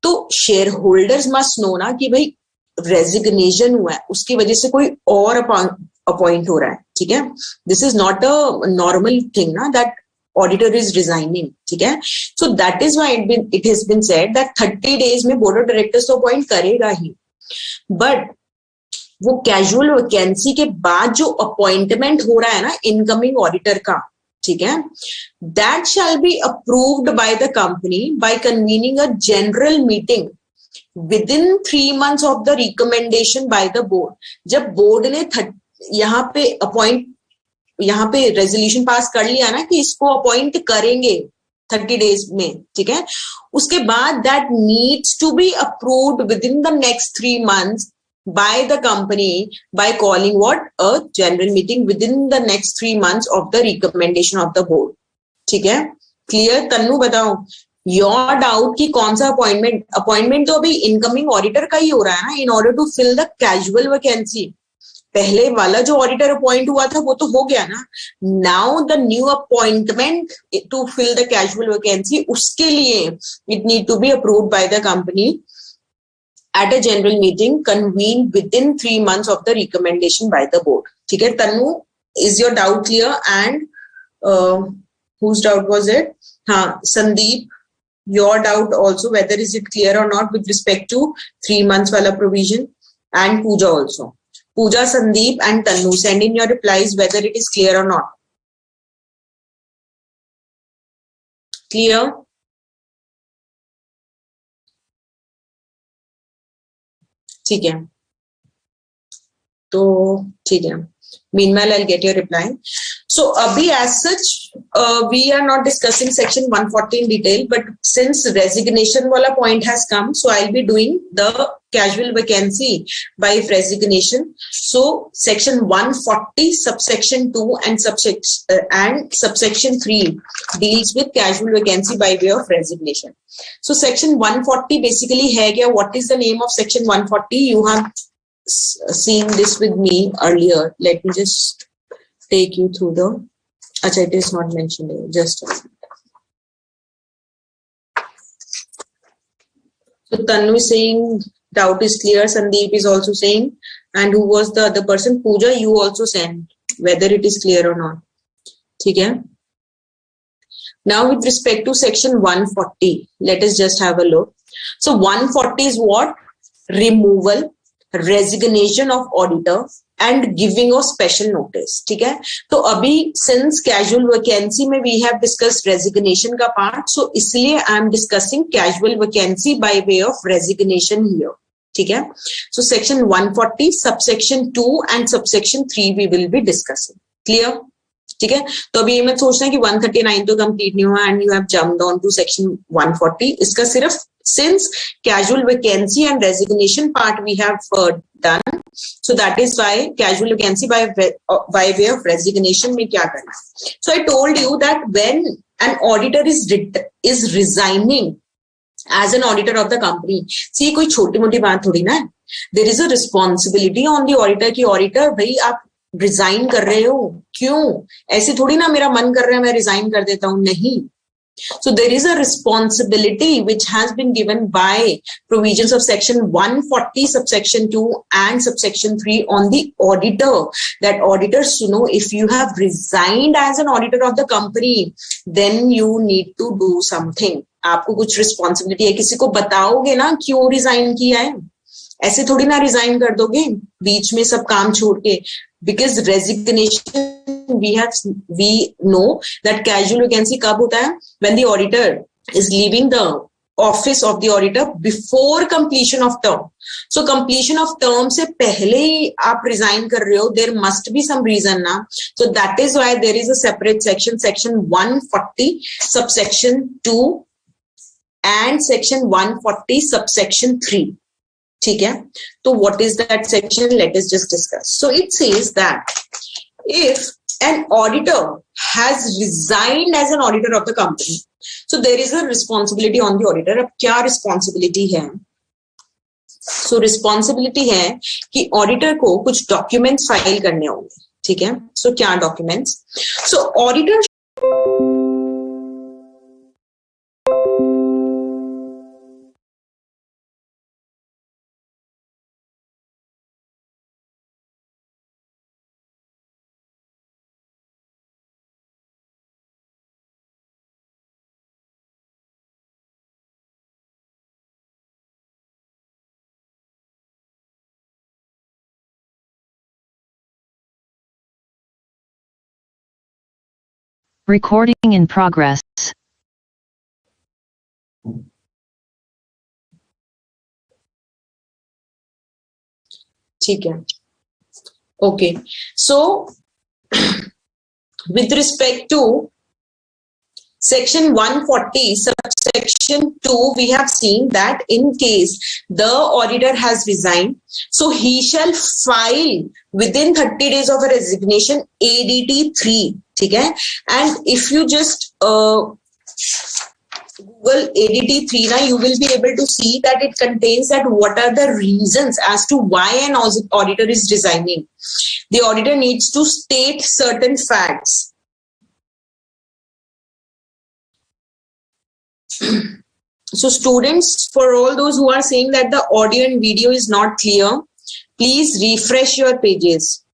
तो shareholders must know ना कि भाई resignation हुआ है, उसकी वजह से कोई और अपॉइंट हो रहा है. ठीक है? This is not a normal thing ना that auditor is resigning. ठीक है? So that is why it has been said that 30 days में board of directors तो अपॉइंट करेगा ही. बट वो कैजुअल वैकेंसी के बाद जो अपॉइंटमेंट हो रहा है ना इनकमिंग ऑडिटर का, ठीक है, that shall be approved by the company by convening a general meeting with in 3 months of the recommendation by the board. जब बोर्ड ने यहाँ पे रेजोल्यूशन पास कर लिया ना कि इसको अपॉइंट करेंगे 30 डेज में, ठीक है, उसके बाद that needs to be approved within the next 3 months by the company by calling what? A general meeting within the next 3 months of the recommendation of the board. ठीक है? Clear? Tannu बताओ your doubt कि कौन सा appointment तो अभी incoming auditor का ही हो रहा है ना in order to fill the casual vacancy. पहले वाला जो ऑडिटर अपॉइंट हुआ था वो तो हो गया ना. Now the new appointment to fill the casual vacancy, उसके लिए it need to be approved by the company at a general meeting convened within 3 months of the recommendation by the board. ठीक है? तनु, is your doubt clear? And whose doubt was it? हाँ, Sandeep, your doubt also, whether is it clear or not with respect to 3 months वाला provision, and Pooja also. Pooja, Sandeep and Tanu, send in your replies whether it is clear or not. Clear? ठीक है, तो ठीक है. Meanwhile, I'll get your reply. So, abhi as such, we are not discussing section 140 in detail, but since resignation wala point has come, so I'll be doing the casual vacancy by resignation. So, section 140, subsection 2 and subsection 3 deals with casual vacancy by way of resignation. So, section 140 basically hai kya? What is the name of section 140? You have seen this with me earlier. Let me just take you through the. Achha, it is not mentioned here. Just a minute. So Tanu is saying doubt is clear. Sandeep is also saying, and who was the other person? Pooja, you also send whether it is clear or not. ठीक है? Now with respect to section 140, let us just have a look. So 140 is what? Removal, resignation of auditor and giving of special notice. ठीक है? तो अभी since casual vacancy में we have discussed resignation का part, so इसलिए I am discussing casual vacancy by way of resignation here. ठीक है? So section 140, subsection 2 and subsection 3 we will be discussing. Clear? ठीक है? तो अभी ये मत सोचना कि 139 तो कंप्लीट नहीं हुआ and you have jumped on to section 140. इसका सिर्फ since casual vacancy and resignation part we have done, so that is why casual vacancy by way of resignation में क्या करना है. So I told you that when an auditor is resigning as an auditor of the company, see कोई छोटी मोटी बात थोड़ी ना है. There is a responsibility on the auditor कि auditor भाई आप रिजाइन कर रहे हो, क्यों? ऐसे थोड़ी ना मेरा मन कर रहा है मैं रिजाइन कर देता हूं, नहीं. So there is a responsibility which has been given by provisions of section 140 subsection 2 and subsection 3 on the auditor, that auditors, if you have resigned as an auditor of the company, then you need to do something. आपको कुछ responsibility है, किसी को बताओगे ना क्यों resign किया है, ऐसे थोड़ी ना resign कर दोगे बीच में सब काम छोड़ के. Because resignation, we know that casual vacancy कब होता है, when the auditor is leaving the office of the auditor before completion of term. So completion of term से पहले ही आप resign कर रहे हो, there must be some reason ना. So that is why there is a separate section, section 140 subsection 2 and section 140 subsection 3. ठीक है, तो what is that section? Let us just discuss. So it says that if an auditor has resigned as an auditor of the company, so there is a responsibility on the auditor. अब क्या responsibility है? So responsibility है कि auditor को कुछ documents file करने होंगे, ठीक है? So क्या documents? So auditor Recording in progress. ठीक है. Okay, so with respect to section 140 subsection 2, we have seen that in case the auditor has resigned, so he shall file within 30 days of a resignation ADT 3, ठीक है? And if you just Google ADT 3 now, you will be able to see that it contains that what are the reasons as to why an auditor is resigning. The auditor needs to state certain facts. So students, for all those who are saying that the audio and video is not clear, please refresh your pages.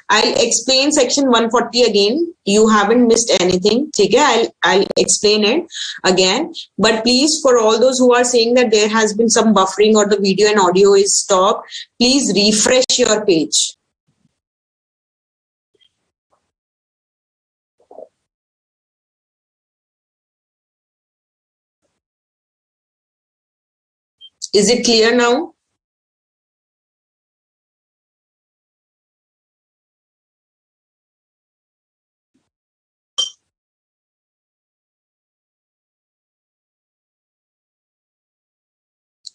I'll explain section 140 again. You haven't missed anything. Okay? I'll explain it again. But please, for all those who are saying that there has been some buffering or the video and audio is stopped, please refresh your page. Is it clear now?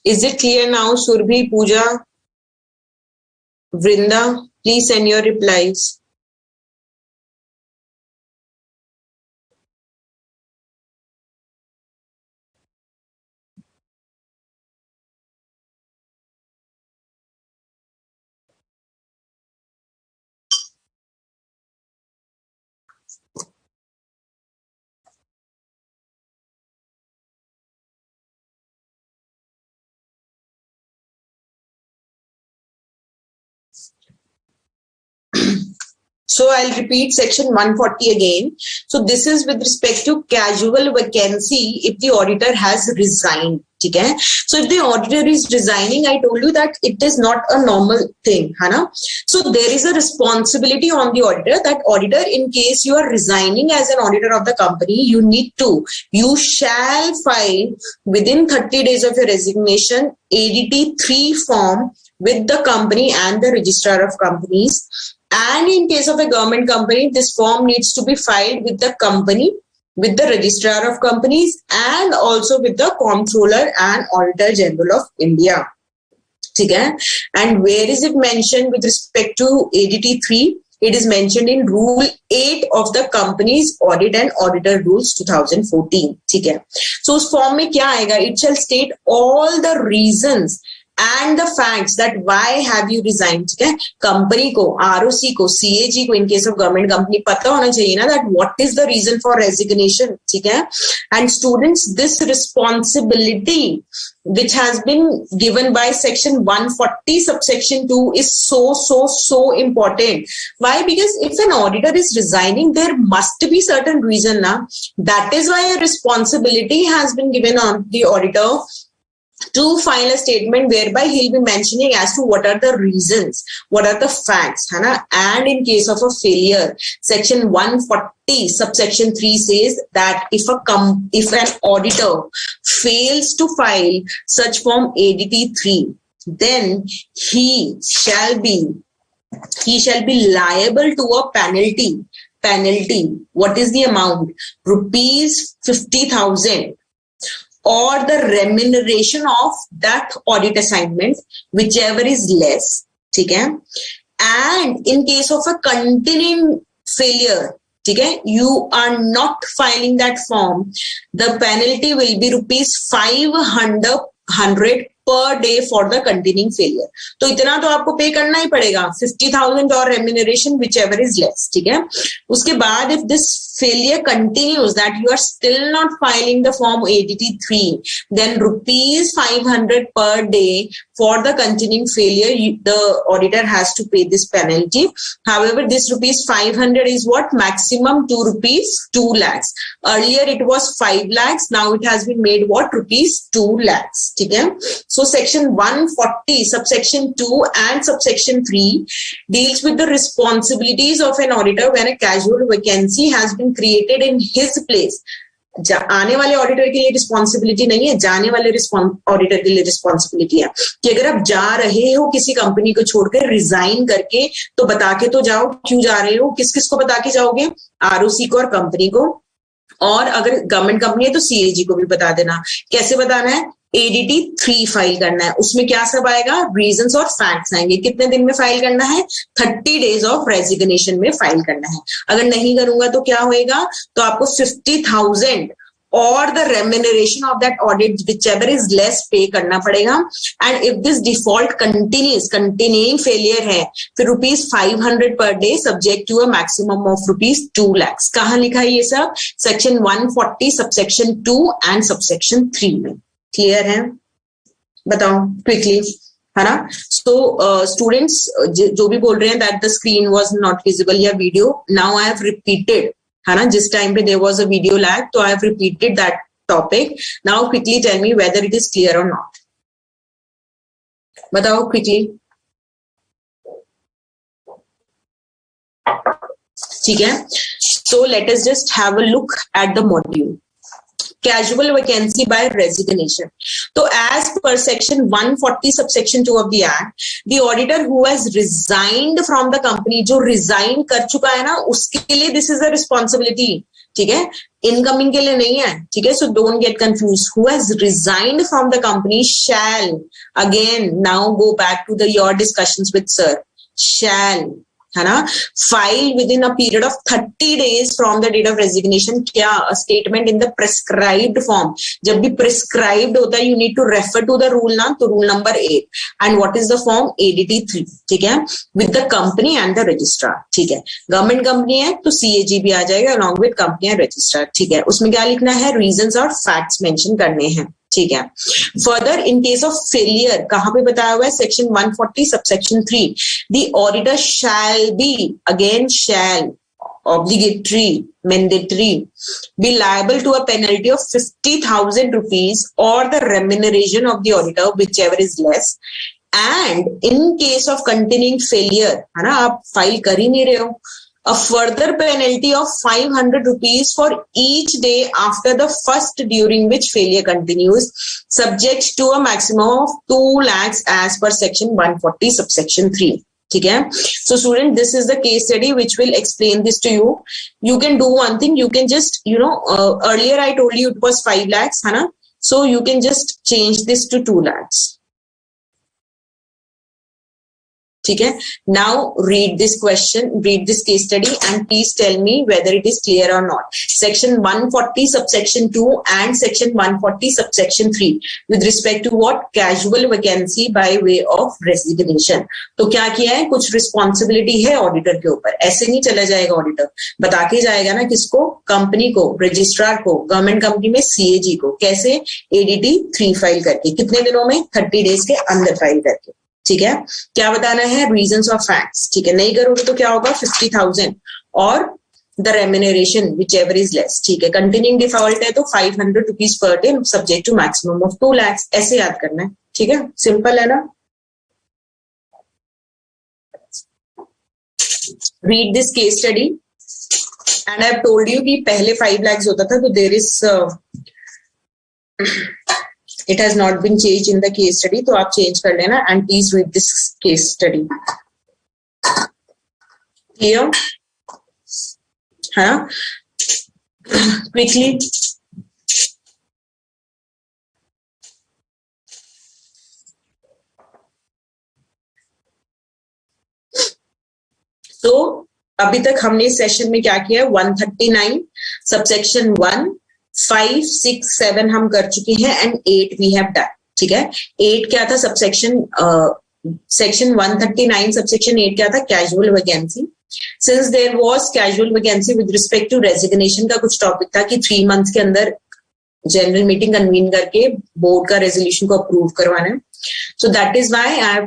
Is it clear now, Surbhi, Pooja, Vrinda? Please send your replies. So I'll repeat section 140 again. So this is with respect to casual vacancy if the auditor has resigned. Okay? So if the auditor is resigning, I told you that it is not a normal thing. Hana? So there is a responsibility on the auditor, that auditor, in case you are resigning as an auditor of the company, you shall file within 30 days of your resignation ADT 3 form with the company and the registrar of companies. And in case of a government company, this form needs to be filed with the company, with the registrar of companies, and also with the comptroller and auditor general of India. Okay? And where is it mentioned with respect to ADT 3? It is mentioned in Rule 8 of the Companies Audit and Auditor Rules 2014. Okay? So उस form में क्या आएगा? It shall state all the reasons and the facts that why have you resigned. ठीक है, company को, ROC को, CAG को, इन case of government company पता होना चाहिए ना that what is the reason for resignation. ठीक है, and students, this responsibility which has been given by section 140 subsection 2 is so important. Why? Because if an auditor is resigning, there must be certain reason na. That is why a responsibility has been given on the auditor to file a statement whereby he'll be mentioning as to what are the reasons, what are the facts, है ना. And in case of a failure, section 140 subsection 3 says that if an auditor fails to file such form ADT 3, then he shall be liable to a penalty. What is the amount? Rupees 50,000 or the remuneration of that audit assignment, whichever is less. ठीक है, and in case of a continuing failure, ठीक है, you are not filing that form, the penalty will be rupees 500 per day for the continuing failure. तो इतना तो आपको पे करना ही पड़ेगा, 50,000 और remuneration whichever is less. ठीक है, उसके बाद if this failure continues, that you are still not filing the form ADT 3, then rupees 500 per day for the continuing failure, the auditor has to pay this penalty. However, this rupees 500 is what? Maximum to rupees 2 lakhs. Earlier it was 5 lakhs. Now it has been made what? Rupees 2 lakhs. ठीक है, so section 140 subsection 2 and subsection 3 deals with the responsibilities of an auditor when a casual vacancy has been created in his place. आने वाले auditor के लिए responsibility नहीं है, जाने वाले ऑडिटर के लिए रिस्पॉन्सिबिलिटी है कि अगर आप जा रहे हो किसी कंपनी को छोड़कर रिजाइन करके, तो बता के तो जाओ क्यों जा रहे हो, किस किस को बता के जाओगे, आरओसी को और कंपनी को, और अगर गवर्नमेंट कंपनी है तो सीएजी को भी बता देना. कैसे बताना है? ADT 3 फाइल करना है, उसमें क्या सब आएगा? रीजंस और फैक्ट्स आएंगे. कितने दिन में फाइल करना है? 30 डेज ऑफ रेजिग्नेशन में फाइल करना है. अगर नहीं करूंगा तो क्या होएगा? तो आपको 50,000 और the remuneration of that audit whichever is less pay करना पड़ेगा. And if this default continuing failure है, फिर rupees 500 per day subject to a maximum of rupees 2 lakhs. कहाँ लिखा है ये सब? सेक्शन 140 सबसेक्शन 2 एंड सबसेक्शन 3 में. क्लियर है? बताओ क्विकली, है ना. सो स्टूडेंट्स जो भी बोल रहे हैं that the screen was not visible या video, now I have repeated, है ना. जिस टाइम पे there was a video lag, तो I have repeated that topic. Now quickly tell me whether it is clear और नॉट. बताओ quickly. ठीक है, so let us just have a look at the module. Casual vacancy by resignation. So as per section 140 subsection 2 of the act, the auditor who has resigned from the company, जो resign कर चुका है ना, उसके लिए this is a responsibility. ठीक है, incoming के लिए नहीं है. ठीक है, so don't get confused. Who has resigned from the company shall, again now go back to your discussions with sir, shall, है ना, file within a period of 30 days from the date of resignation. क्या? Statement in the prescribed form. जब भी prescribed होता है, you need to refer to the rule ना, तो rule number 8. And what is the form? ADT 3. ठीक है, with the company and the registrar. ठीक है, गवर्नमेंट कंपनी है तो सीएजी भी आ जाएगा along with company and registrar. ठीक है, उसमें क्या लिखना है? रीजंस और फैक्ट्स मेंशन करने हैं. ठीक है, further in case of failure कहां पे बताया हुआ है? Section 140 subsection 3. The auditor shall be, again shall, obligatory, mandatory, be liable to a penalty of 50,000 rupees or the remuneration of the auditor whichever is less. And in case of continuing failure, है ना, आप file कर ही नहीं रहे हो, a further penalty of 500 rupees for each day after the first during which failure continues, subject to a maximum of 2 lakhs as per section 140 subsection 3. ठीक है, so student, this is the case study which will explain this to you. You can do one thing, you can just, earlier I told you it was 5 lakhs, है ना, so you can just change this to 2 lakhs. ठीक है. Now read this question, read this case study and please tell me whether it is clear or not. Section 140 subsection 2 and section 140 subsection 3 with respect to what? Casual vacancy by way of resignation. तो क्या किया है? कुछ responsibility है auditor के ऊपर. ऐसे नहीं चला जाएगा ऑडिटर, बता के जाएगा ना किसको? कंपनी को, रजिस्ट्रार को, गवर्नमेंट कंपनी में सीएजी को. कैसे? एडीटी 3 फाइल करके. कितने दिनों में? 30 डेज के अंदर फाइल करके. ठीक है. क्या बताना है? रीजंस और फैक्ट्स. ठीक है. नहीं करोगे तो क्या होगा? 50,000 और the remuneration whichever is less. ठीक है. कंटिन्यूइंग डिफॉल्ट है तो 500 rupees per day subject to maximum of 2 lakh. ऐसे याद करना है. ठीक है. सिंपल है ना. Read this case study and I have told you कि पहले 5 lakhs होता था तो there is it has not been changed in the case study, तो आप change कर लेना and please read this case study. Clear? हाँ? Quickly. So अभी तक हमने सेशन में क्या किया है? 139 सबसेक्शन 1 5, 6, 7 हम कर चुके हैं एंड 8 वी हैव डन. ठीक है. 8 क्या था? सबसेक्शन सेक्शन 139 सबसेक्शन 8 क्या था? Casual vacancy. Since there was casual vacancy with respect to resignation का कुछ टॉपिक था कि 3 months के अंदर जनरल मीटिंग कन्वीन करके बोर्ड का रेजोल्यूशन को अप्रूव करवाना है. So that is why I have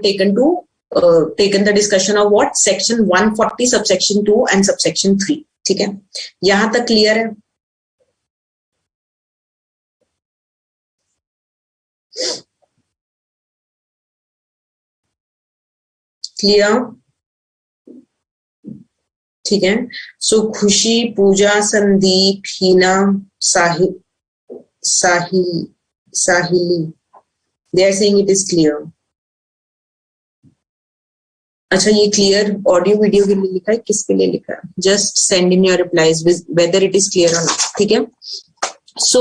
taken the discussion of what? Section 140 subsection 2 and subsection 3. ठीक है. यहां तक क्लियर है? क्लियर? ठीक है. So Khushi, Puja, Sandeep, Heena, Sahili, they are saying it is clear. अच्छा, ये क्लियर ऑडियो वीडियो के लिए लिखा है, किसके लिए लिखा है? Just send in your replies weather it is clear और नॉट. ठीक है. So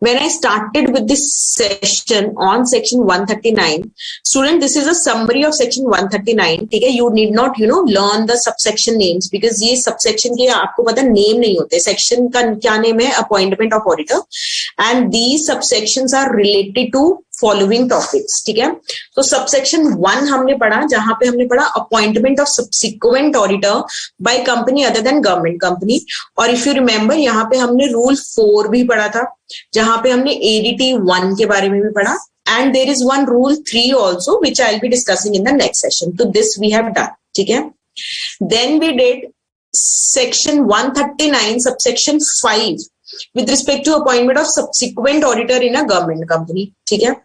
when I started with this session on section 139, student, this is a summary of section 139. ठीक है. You need not learn the subsection names because ये subsection के आपको पता name नहीं होते. section का क्या name है? Appointment of auditor, and these subsections are related to following topics. ठीक है. तो सबसेक्शन 1 हमने पढ़ा, जहां पे हमने पढ़ा appointment of subsequent auditor by company other than government company. और इफ यू रिमेंबर यहाँ पे हमने रूल 4 भी पढ़ा था, जहां पे हमने एडीटी 1 के बारे में भी पढ़ा. And there is one rule 3 also which I will be discussing in the next session. तो दिस वी हैव डन. ठीक है. Then we did section 139 subsection 5 with respect to appointment of subsequent auditor in a government company. ठीक है.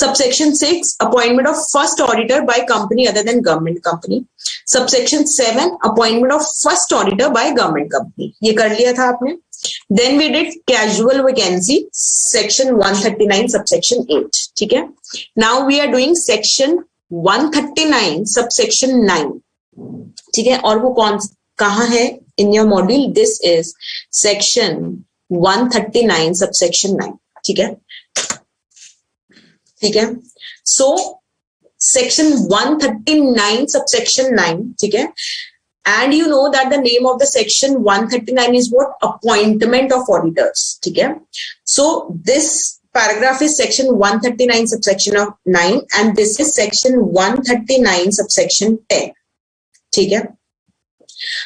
Subsection 6 appointment of first auditor by company other than government company. Subsection 7 appointment of first auditor by government company. ये कर लिया था आपने. Then we did casual vacancy section 139 subsection 8. ठीक है. Now we are doing section 139 subsection 9. ठीक है. और वो कहाँ है in your module? This is section 139 subsection 9. ठीक है. ठीक है. So section 139 subsection 9. ठीक है. And you know that the name of the section 139 is what? Appointment of auditors. ठीक है. So this paragraph is section 139 subsection of 9 and this is section 139 subsection 10. ठीक है.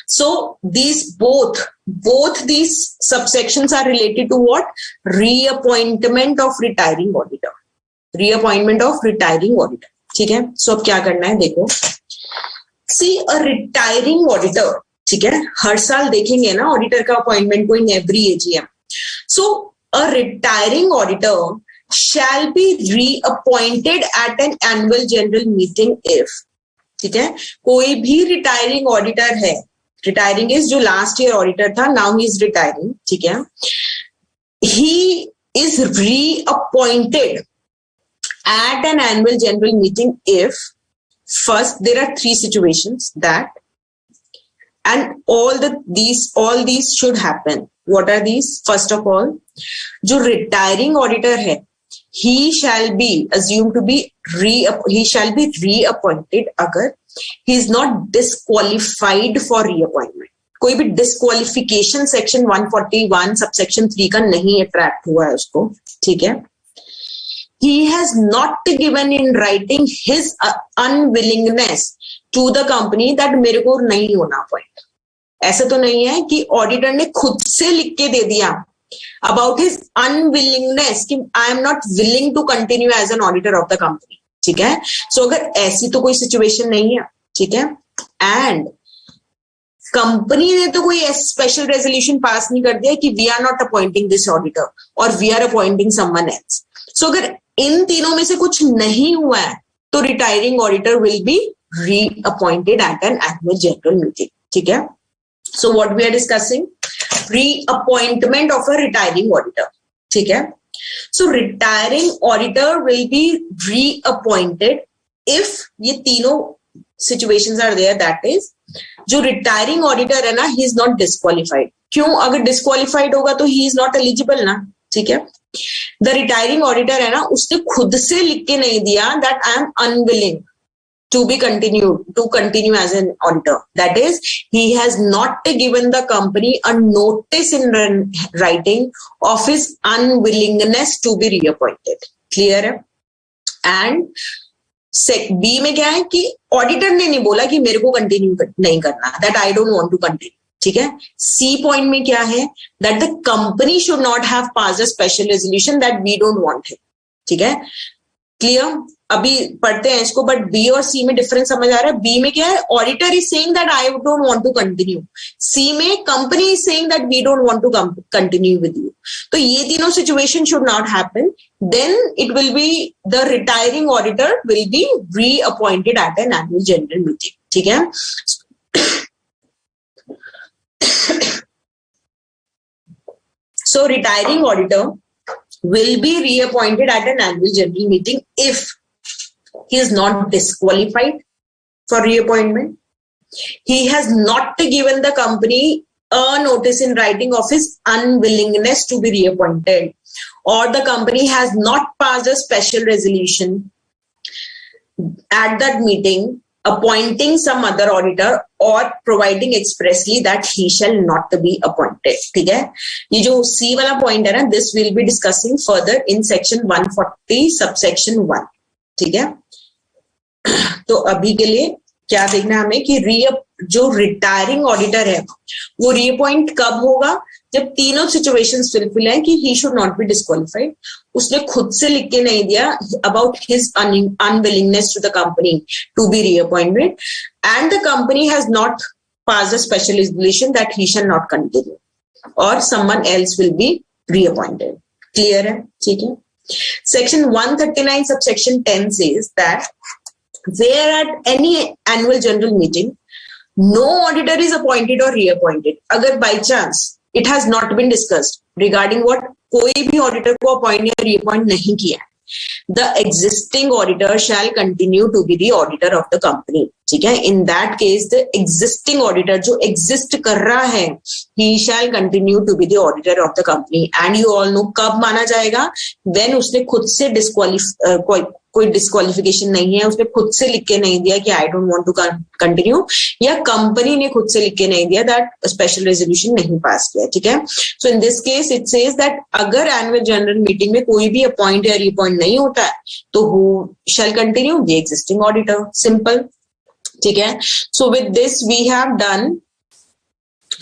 So these both these subsections are related to what? Reappointment of retiring auditor. Reappointment of retiring auditor. ठीक है. So अब क्या करना है? देखो, see a retiring auditor. ठीक है. हर साल देखेंगे ना ऑडिटर का अपॉइंटमेंट को in every AGM. So a retiring auditor shall be reappointed at an annual general meeting if. ठीक है. कोई भी रिटायरिंग ऑडिटर है, रिटायरिंग इज जो लास्ट ईयर ऑडिटर था, नाउ ही इज रिटायरिंग. ठीक है. He is reappointed at an annual general meeting if first there are 3 situations that and all these should happen. What are these? First of all, जो retiring auditor है he shall be assumed to be reappointed अगर he is not disqualified for reappointment. कोई भी disqualification section 141 subsection 3 का नहीं attract हुआ है उसको, ठीक है. He has not given in writing his unwillingness to the company that मेरे को नहीं होना अपॉइंट. ऐसा तो नहीं है कि ऑडिटर ने खुद से लिख के दे दिया about his unwillingness कि I am not willing to continue as an auditor of the company, ठीक है. सो अगर ऐसी तो कोई सिचुएशन नहीं है, ठीक है. एंड कंपनी ने तो कोई स्पेशल रेजोल्यूशन पास नहीं कर दिया कि we are not appointing this auditor और we are appointing someone else. So अगर इन तीनों में से कुछ नहीं हुआ है तो retiring auditor will be reappointed at an annual general meeting, ठीक है. So what we are discussing, reappointment of a retiring auditor, ठीक है. So retiring auditor will be reappointed if ये तीनों situations are there, that is जो retiring auditor है ना, ही is not disqualified. क्यों? अगर डिस्क्वालिफाइड होगा तो ही इज नॉट एलिजिबल ना, ठीक है. द रिटायरिंग ऑडिटर है ना, उसने खुद से लिख के नहीं दिया that I am unwilling to continue as an auditor. That is, he has not given the company a notice in writing of his unwillingness to be reappointed. Clear है? And B में क्या है कि ऑडिटर ने नहीं बोला कि मेरे को कंटिन्यू नहीं करना, that I don't want to continue, ठीक है. सी पॉइंट में क्या है, that the company should not have pass a special resolution that we don't want him, ठीक है. क्लियर? अभी पढ़ते हैं इसको, बट बी और सी में डिफरेंस समझ आ रहा है. बी में क्या है, auditor is saying that I don't want to continue. C में company is saying that we don't want to continue with you. तो ये तीनों situation should not happen. Then it will be the retiring auditor will be reappointed at an annual general meeting, ठीक है. So retiring auditor will be reappointed at an annual general meeting if he is not disqualified for reappointment, he has not given the company a notice in writing of his unwillingness to be reappointed, or the company has not passed a special resolution at that meeting appointing some other auditor or providing expressly that he shall not be appointed, ठीक है. ये जो C वाला point है ना, this will be discussing further in section 140 subsection 1, ठीक है. तो अभी के लिए क्या देखना है हमें कि जो रिटायरिंग ऑडिटर है वो रीअपॉइंट कब होगा, जब तीनों सिचुएशंस फुलफिल हैं कि he should not be disqualified, उसने खुद से लिख के नहीं दिया about his unwillingness to the company to be reappointed, and the company has not passed a special resolution that he shall not continue, और someone else will be reappointed. Clear है? ठीक है. Section 139 subsection 10 says that where at any annual general meeting no auditor is appointed or reappointed, अगर by chance it has not been discussed regarding what कोई भी auditor को appoint या reappoint नहीं किया, the existing auditor shall continue to be the auditor of the company, ठीक है. in that case the existing auditor जो exist कर रहा है he shall continue to be the auditor of the company, and you all know कब माना जाएगा, when उसने खुद से कोई डिस्क्वालिफिकेशन नहीं है, उसने खुद से लिख के नहीं दिया कि I don't want to continue, या कंपनी ने खुद से लिख के नहीं दिया दैट स्पेशल रेजोल्यूशन नहीं पास किया, ठीक है. So in this case it says that अगर एनुअल जनरल मीटिंग में कोई भी अपॉइंट या रीअपॉइंट नहीं होता है तो who shall continue, the existing auditor. Simple, ठीक है. So with this we have done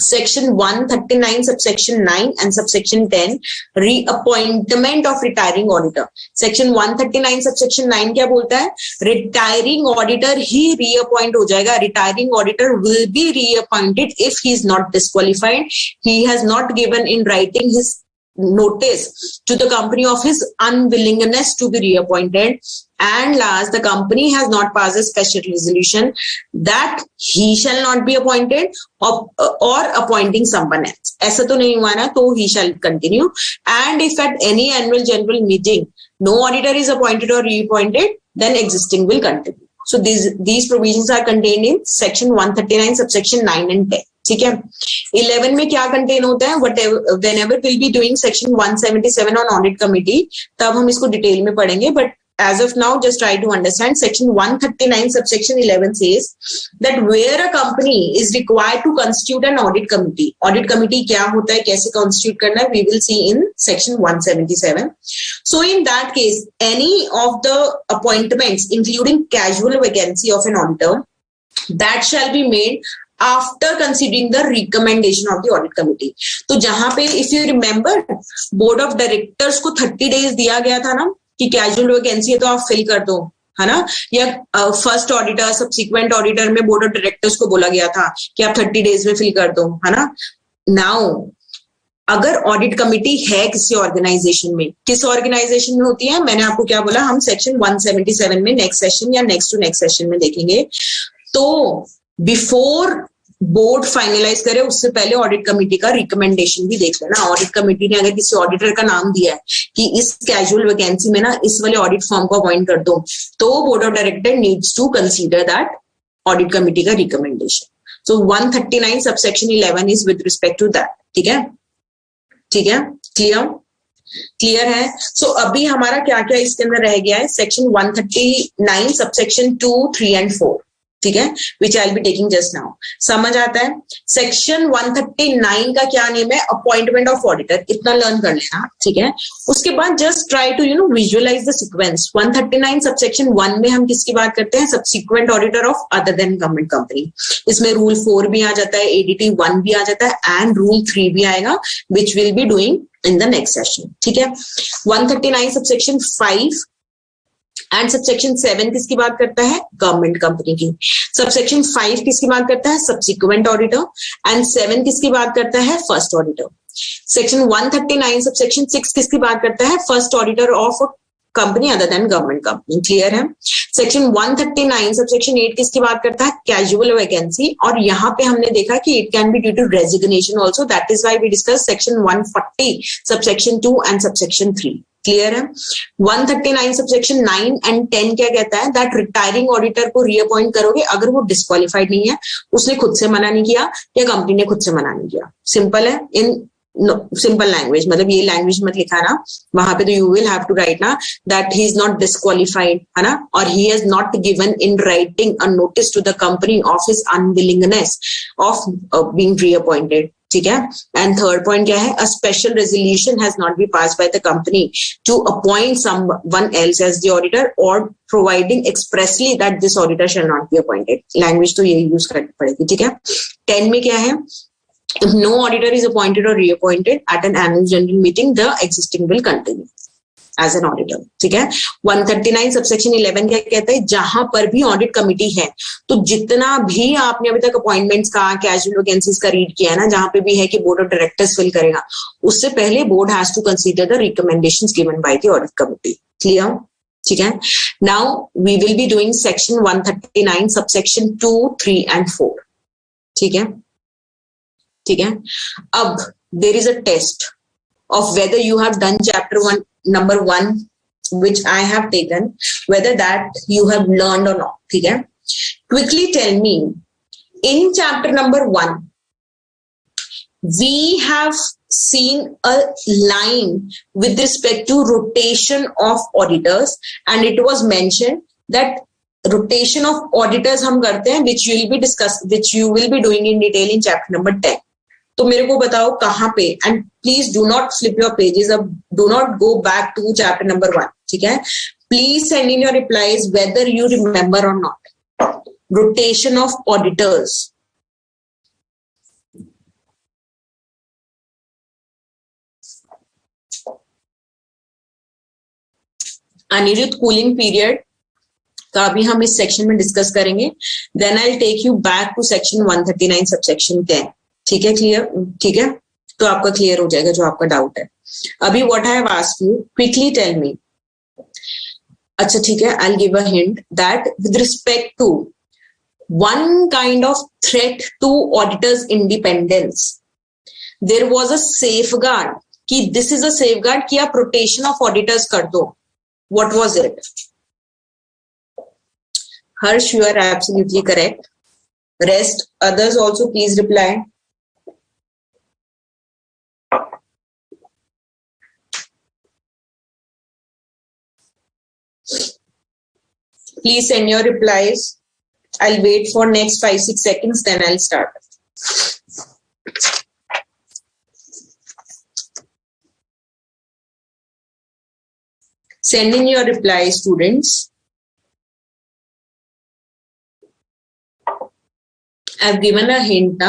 section 139 subsection 9 and subsection 10 reappointment of retiring auditor. section 139 subsection 9 क्या बोलता है, retiring auditor ही reappoint हो जाएगा. retiring auditor will be reappointed if he is not disqualified, he has not given in writing his notice to the company of his unwillingness to be reappointed, and last the company has not passed a special resolution that he shall not be appointed or appointing someone else. ऐसा तो नहीं हुआ ना, तो he shall continue. And if at any annual general meeting no auditor is appointed or reappointed, then existing will continue. So these provisions are contained in section 139 subsection 9 and 10, ठीक है। 11 में क्या कंटेन होता है, whenever we'll be doing section 177 on audit committee, तब हम इसको detail में पढ़ेंगे, but as of now just try to understand section 139 subsection 11 says that where a company is required to constitute an audit committee क्या होता है, कैसे constitute करना है, we will see in section 177. So in that case, any of the appointments including casual vacancy of an auditor that shall be made after considering the recommendation of the audit committee. तो जहां पे if you remember board of directors को 30 days दिया गया था ना कि casual vacancy है तो आप फिल कर दो, है ना, या फर्स्ट ऑडिटर सब्सिक्वेंट ऑडिटर में बोर्ड ऑफ डायरेक्टर्स को बोला गया था कि आप 30 डेज में फिल कर दो, है ना। नाउ अगर ऑडिट कमिटी है किसी ऑर्गेनाइजेशन में, किस ऑर्गेनाइजेशन में होती है, मैंने आपको क्या बोला, हम सेक्शन 177 में नेक्स्ट सेशन या नेक्स्ट टू नेक्स्ट सेशन में देखेंगे। तो बिफोर बोर्ड फाइनलाइज करे उससे पहले ऑडिट कमेटी का रिकमेंडेशन भी देख लेना। ऑडिट कमेटी ने अगर किसी ऑडिटर का नाम दिया है कि इस कैजुअल वैकेंसी में ना इस वाले ऑडिट फॉर्म को अपॉइंट कर दो, तो board of director needs to consider that audit committee का recommendation. So 139 subsection 11 is with respect to that. ठीक है, ठीक है, क्लियर है। सो अभी हमारा क्या क्या इसके अंदर रह गया है, सेक्शन 139 सबसेक्शन 2, 3 एंड 4, ठीक है, which I will be taking just now. समझ आता है। सेक्शन 139 का क्या नेम है, अपॉइंटमेंट ऑफ ऑडिटर, इतना लर्न कर लेना, ठीक है। उसके बाद just try to visualize the sequence. 139 subsection 1 में हम किसकी बात करते हैं, subsequent auditor of other than government company. इसमें रूल 4 भी आ जाता है, ADT 1 भी आ जाता है एंड रूल 3 भी आएगा, which will be doing in the next session, ठीक है। 139 सबसेक्शन 5 एंड सबसेक्शन 7 किसकी बात करता है, गवर्नमेंट कंपनी की। सबसेक्शन 5 किसकी बात करता है, सब्सिक्वेंट ऑडिटर, एंड 7 किसकी बात करता है, फर्स्ट ऑडिटर। सेक्शन 139 सबसेक्शन 6 किसकी बात करता है, first auditor of company other than government company. Clear है। सेक्शन 139 सबसेक्शन 8 किसकी बात करता है, कैजुअल वैकेंसी, और यहाँ पे हमने देखा कि it can be due to resignation also, that is why we discuss section 140 subsection 2 and subsection 3। Clear है। 139 सबसेक्शन 9 एंड 10 क्या कहता है, दैट रिटायरिंग ऑडिटर को रीअपॉइंट करोगे अगर वो डिस्क्वालिफाइड नहीं है, उसने खुद से मना नहीं किया या कंपनी ने खुद से मना नहीं किया। सिंपल है, इन सिंपल लैंग्वेज, मतलब ये लैंग्वेज मत लिखा ना वहां पे, तो you will have to write ना that he is not disqualified, है ना, और he has not given in writing a notice to the company of his unwillingness of being reappointed. ठीक है। एंड थर्ड पॉइंट क्या है, a special resolution has not be passed by the company to appoint someone else as the auditor और providing expressly that this auditor shall not be appointed. Language तो यही use करनी पड़ेगी। ठीक है। 10 में क्या है, if no auditor is appointed or reappointed at an annual general meeting, the existing will continue as an auditor। ठीक है। 139 सबसेक्शन 11 क्या कहता है, जहां पर भी ऑडिट कमिटी है तो जितना भी आपने अभी तक अपॉइंटमेंट्स का, कैजुअल वैकेंसीज का रीड किया है ना, जहां पे भी है कि बोर्ड ऑफ डायरेक्टर्स फिल करेगा, उससे पहले board has to consider the recommendations given by the audit committee. Clear. ठीक है। Now we will be doing section 139 subsection 2, 3 and 4। ठीक है, ठीक है। अब there is a test of whether you have done chapter 1 number 1 which I have taken, whether that you have learned or not। ठीक है। Quickly tell me, in chapter number 1 we have seen a line with respect to rotation of auditors, and it was mentioned that rotation of auditors हम करते हैं, which you will be doing in detail in chapter number 10। तो मेरे को बताओ कहां पे, and please do not flip your pages, अब do not go back to chapter number 1। ठीक है। Please send in your replies whether you remember और not. Rotation of auditors, Anirudh cooling period का भी हम इस सेक्शन में डिस्कस करेंगे। Then I will take you back to section 139 subsection 10। ठीक है, क्लियर। ठीक है, तो आपका क्लियर हो जाएगा जो आपका डाउट है। अभी what I have asked you, quickly tell me. अच्छा ठीक है, I will give a hint that with respect to one kind of threat to auditors independence, there was a safeguard कि दिस इज अ सेफगार्ड कि आप rotation of auditors कर दो। What was it? Harsh, you are absolutely correct. Rest, others also please reply. please send your replies. I'll wait for next 5-6 seconds, then I'll start. Send in your replies, students. I've given a hint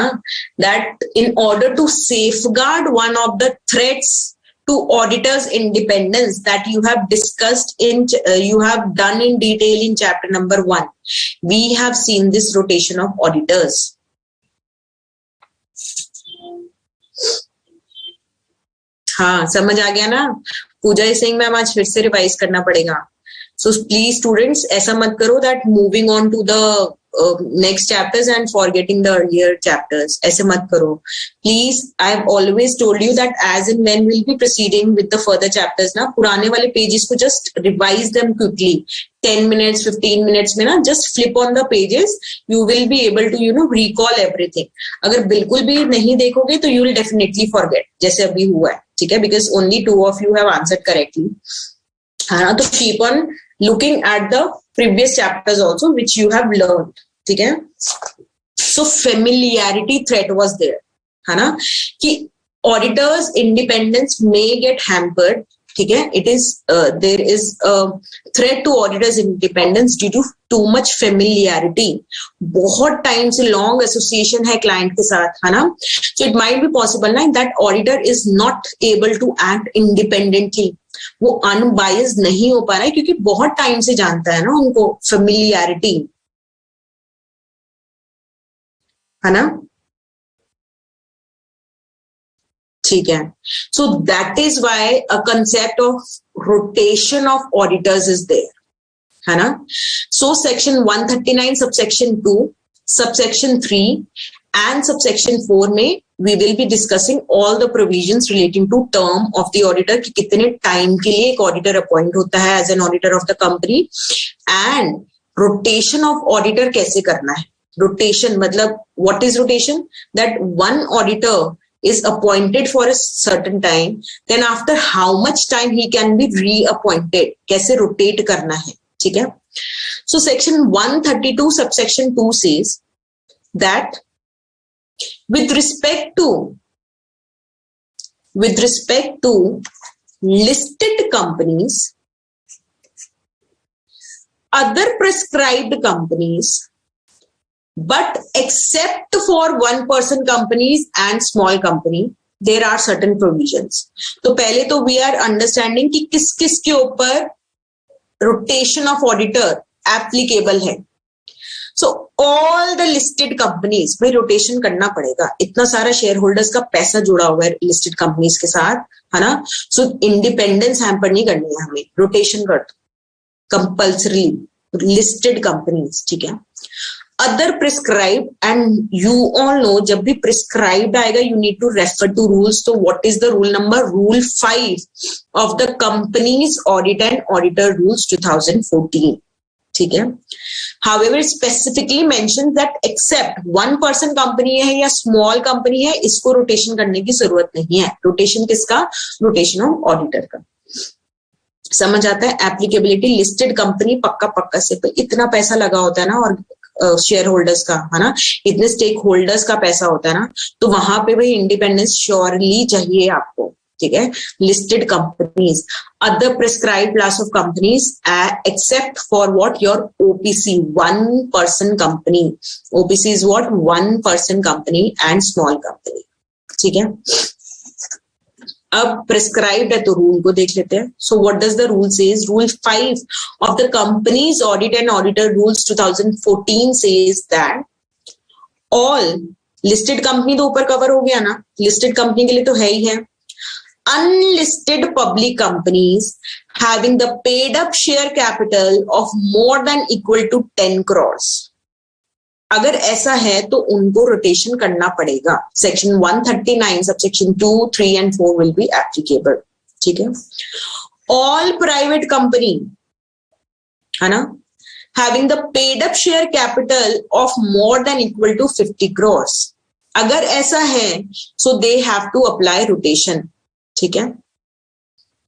that in order to safeguard one of the threats to auditors' independence that you have discussed you have done in detail in chapter number 1, we have seen this rotation of auditors. हाँ, समझ आ गया ना? पूजा is saying ma'am आज फिर से revise करना पड़ेगा. So please students, ऐसा मत करो that moving on to the next chapters and forgetting the earlier chapters. ऐसे मत करो. Please, I have always told you that as and when we'll be proceeding with the further chapters ना, पुराने वाले pages को just revise them quickly. 10 minutes, 15 minutes में ना, just flip on the pages. You will be able to, recall everything. अगर बिल्कुल भी नहीं देखोगे तो you will definitely forget. जैसे अभी हुआ है, ठीक है? Because only 2 of you have answered correctly. हाँ, तो keep on looking at the previous chapters also which you have learned. ठीक है? So familiarity threat was there, है ना? कि auditors' independence may get hampered. ठीक है? It is there is a threat to auditors' independence due to too much familiarity. बहुत time से long association है client के साथ, है ना? So it might be possible ना that auditor is not able to act independently. वो unbiased नहीं हो पा रहा है क्योंकि बहुत टाइम से जानता है ना उनको, फेमिलियरिटी, है ना? ठीक है. So that is why a concept of rotation of auditors is there, है ना? So section 139 subsection 2, subsection 3 and subsection 4 में we will be discussing all the provisions relating to term of the auditor कि कितने time के लिए एक auditor appoint होता है as an auditor of the company, and rotation of auditor कैसे करना है. Rotation मतलब what is rotation? That one auditor is appointed for a certain time, then after how much time he can be reappointed, कैसे rotate करना है. ठीक है? So section 132 subsection 2 says that with respect to listed companies, other prescribed companies, but except for one person companies and small company, there are certain provisions. तो पहले तो we are understanding कि किस किस के ऊपर rotation of auditor applicable है. So all the listed companies में रोटेशन करना पड़ेगा. इतना सारा शेयर होल्डर्स का पैसा जुड़ा हुआ है लिस्टेड कंपनीज के साथ, है ना? सो इंडिपेंडेंस हैम्पर नहीं करनी है हमें, रोटेशन कर दो कंपल्सरीली लिस्टेड कंपनीज. ठीक है? Other prescribed, and you all know जब भी प्रिस्क्राइब्ड आएगा you need to refer to rules. तो what is the rule number? Rule 5 of the companies audit and auditor rules 2014. ठीक है? However, specifically mentioned that except one person company है या small company है, इसको रोटेशन करने की जरूरत नहीं है. रोटेशन किसका? रोटेशन ऑफ ऑडिटर का. समझ आता है? एप्लीकेबिलिटी लिस्टेड कंपनी पक्का से इतना पैसा लगा होता है ना, और शेयर होल्डर्स का, है ना, इतने स्टेक होल्डर्स का पैसा होता है ना, तो वहां पे भाई इंडिपेंडेंस श्योरली चाहिए आपको. ठीक है? Listed companies, other prescribed class of companies except for what? Your OPC, one person company. OPC is what? One person company and small company. ठीक है? अब प्रिस्क्राइब्ड है तो रूल को देख लेते हैं. So what does the rule says? Rule 5 of the companies audit and auditor rules 2014 says that all listed company तो ऊपर कवर हो गया ना, लिस्टेड कंपनी के लिए तो है ही है. Unlisted public companies having the paid up share capital of more than equal to 10 crores. अगर ऐसा है तो उनको रोटेशन करना पड़ेगा. Section 139 subsection 2, 3 and 4 will be applicable. ठीक है? All private company, है ना, having the paid up share capital of more than equal to 50 crores. अगर ऐसा है so they have to apply rotation. ठीक है?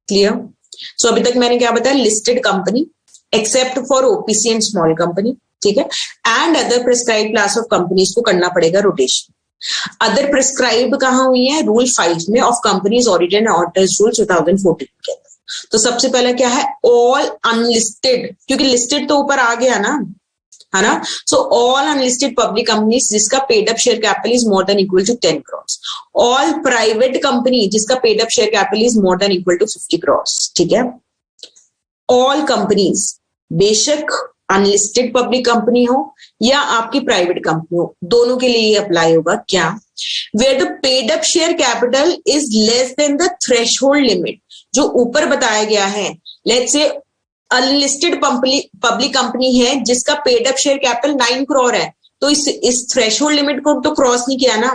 क्लियर? सो अभी तक मैंने क्या बताया? Listed company, except for OPC and small company, ठीक है, and other prescribe class of companies को करना पड़ेगा रोटेशन। अदर प्रिस्क्राइब कहाँ हुई है? रूल 5 में of companies audit and auditors rule 2014 के अंदर। तो सबसे पहला क्या है? ऑल अनलिस्टेड, क्योंकि लिस्टेड तो ऊपर आ गया ना, है ना। So all unlisted public companies जिसका paid up share capital is more than equal to 10 crore. All private company जिसका paid up share capital is more than equal to 50 crore, ठीक है। ऑल कंपनीज, बेशक अनलिस्टेड पब्लिक कंपनी हो या आपकी private company हो, दोनों के लिए ये अप्लाई होगा। क्या? Where the paid up share capital is less than the threshold limit, जो ऊपर बताया गया है। Let's say unlisted public company है जिसका paid up share capital 9 crore है, तो इस थ्रेशहोल्ड लिमिट को तो क्रॉस नहीं किया ना।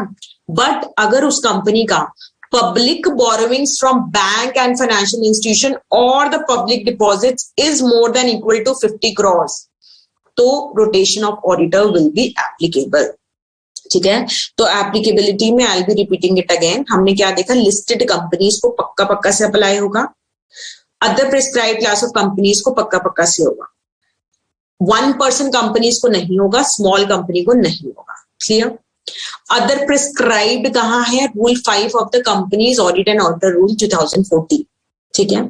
बट अगर उस कंपनी का public borrowings from bank and financial institution or the public deposits is more than equal to 50 crores, तो rotation of auditor will be applicable, ठीक है। तो एप्लीकेबिलिटी में आई बी रिपीटिंग इट अगेन। हमने क्या देखा? लिस्टेड कंपनीज को पक्का पक्का से अप्लाई होगा, other prescribe class of companies को पक्का पक्का से होगा, 1% कंपनीज को नहीं होगा, स्मॉल कंपनी को नहीं होगा। क्लियर? अदर प्रिस्क्राइब्ड कहाँ है? Rule 5 of the companies audit and auditor rule 2014, ठीक है।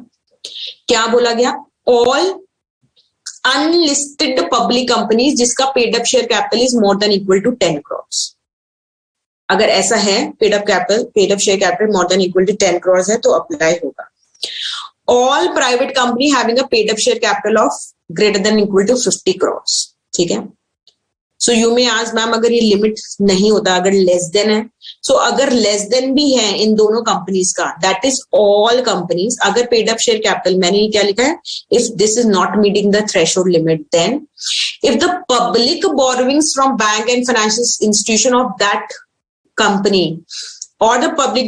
क्या बोला गया? ऑल अनलिस्टेड पब्लिक कंपनीज जिसका paid up share capital is more than equal to 10 crore. अगर ऐसा है, paid up share capital more than equal to 10 crore है तो अप्लाई होगा। All private company having a paid up share capital of greater than equal to 50 crore, ठीक है। So you में आज मैम अगर ये लिमिट नहीं होता, अगर लेस देन है, सो अगर लेस देन भी है इन दोनों कंपनीज का, दैट इज ऑल कंपनीज। अगर पेड अप शेयर कैपिटल, मैंने क्या लिखा है? If this is not meeting the threshold limit, then if the public borrowings from bank and financial institution of that company or the public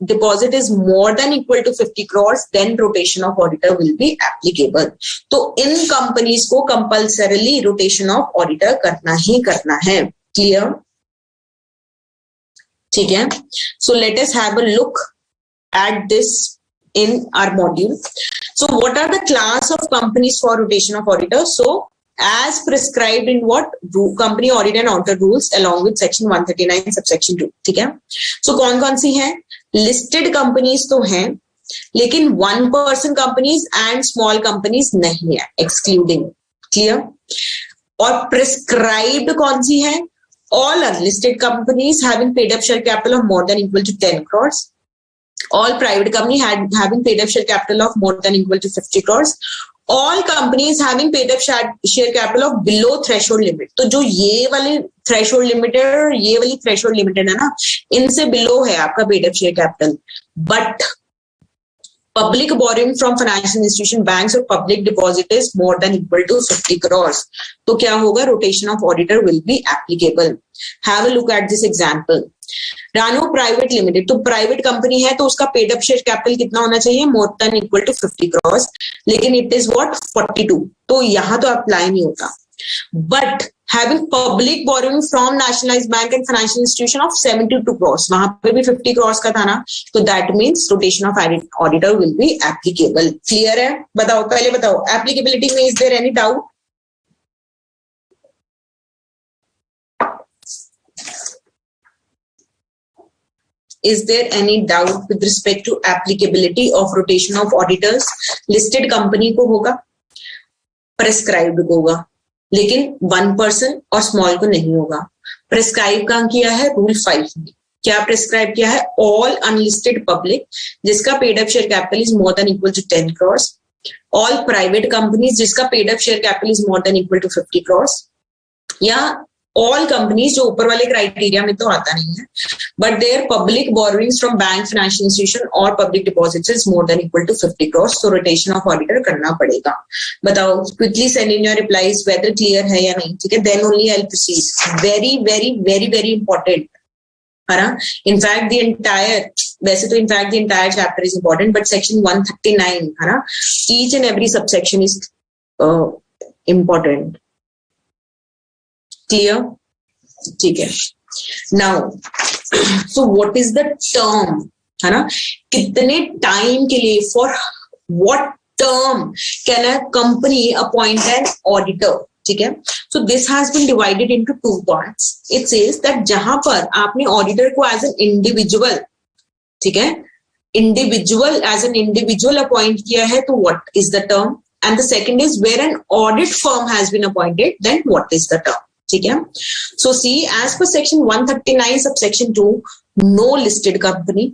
deposit is more than equal to 50 crores, then rotation of auditor will be applicable. तो इन companies को compulsorily rotation of auditor करना ही करना है। Clear? ठीक है। So let us have a look at this in our module. So what are the class of companies for rotation of auditor? So as prescribed in what? Company audit and auditor rules along with section 139 subsection 2, ठीक है। So कौन कौन सी हैं? listed companies तो हैं, लेकिन 1% companies and small companies नहीं है, excluding। clear? और prescribed कौन सी है? all unlisted companies having paid up share capital of more than equal to 10 crores, all private company having paid up share capital of more than equal to 50 crores, all companies having paid up share capital of below threshold limit। तो जो ये वाली threshold limited और ये वाली threshold limited है ना, इनसे below है आपका paid up share capital, but public borrowing from financial institution, banks or public deposit is more than equal to 50 crores, तो क्या होगा? rotation of auditor will be applicable। Have a look at this example। रानो private limited, तो private company है तो उसका paid up share capital कितना होना चाहिए? More than equal to 50 crore, लेकिन इट इज व्हाट? 42, तो यहां तो अप्लाई नहीं होता। But having public borrowing from nationalised bank and financial institution of 72 crore, वहां पे भी 50 करोड़ का था ना, तो that means rotation of auditor will be applicable. Clear है? बताओ, पहले बताओ एप्लीकेबिलिटी में is there any doubt? Is there any doubt with respect to applicability of rotation of auditors? Listed company को होगा, prescribed को होगा, लेकिन 1% और small को नहीं होगा। prescribe कहाँ किया है? रूल 5 में क्या prescribe किया है? all unlisted public जिसका paid up share capital is more than equal to 10 crores, all private companies जिसका paid up share capital is more than equal to 50 crores, या ऑल कंपनीज जो ऊपर वाले क्राइटेरिया में तो आता नहीं है, but there public borrowings from bank, financial institution और public deposits is more than equal to 50 crore, तो रोटेशन ऑफ ऑडिटर करना पड़ेगा। बताओ, quickly send in your replies whether clear है या नहीं, ठीक है। Then only I will proceed. Very very very very important है ना। इनफैक्ट द एंटायर, वैसे तो in fact the entire chapter is important, but section 139 है ना, each and every subsection is important. Clear? ठीक है। Now so what is the term, है ना, कितने टाइम के लिए, for what term can a company appoint an auditor? ठीक है, so this has been divided into two parts. It says that जहां पर आपने auditor को as an individual, ठीक है, individual as an individual appoint किया है, तो what is the term? And the second is where an audit firm has been appointed, then what is the term? ठीक है, so see, as per section 139 subsection 2, no listed company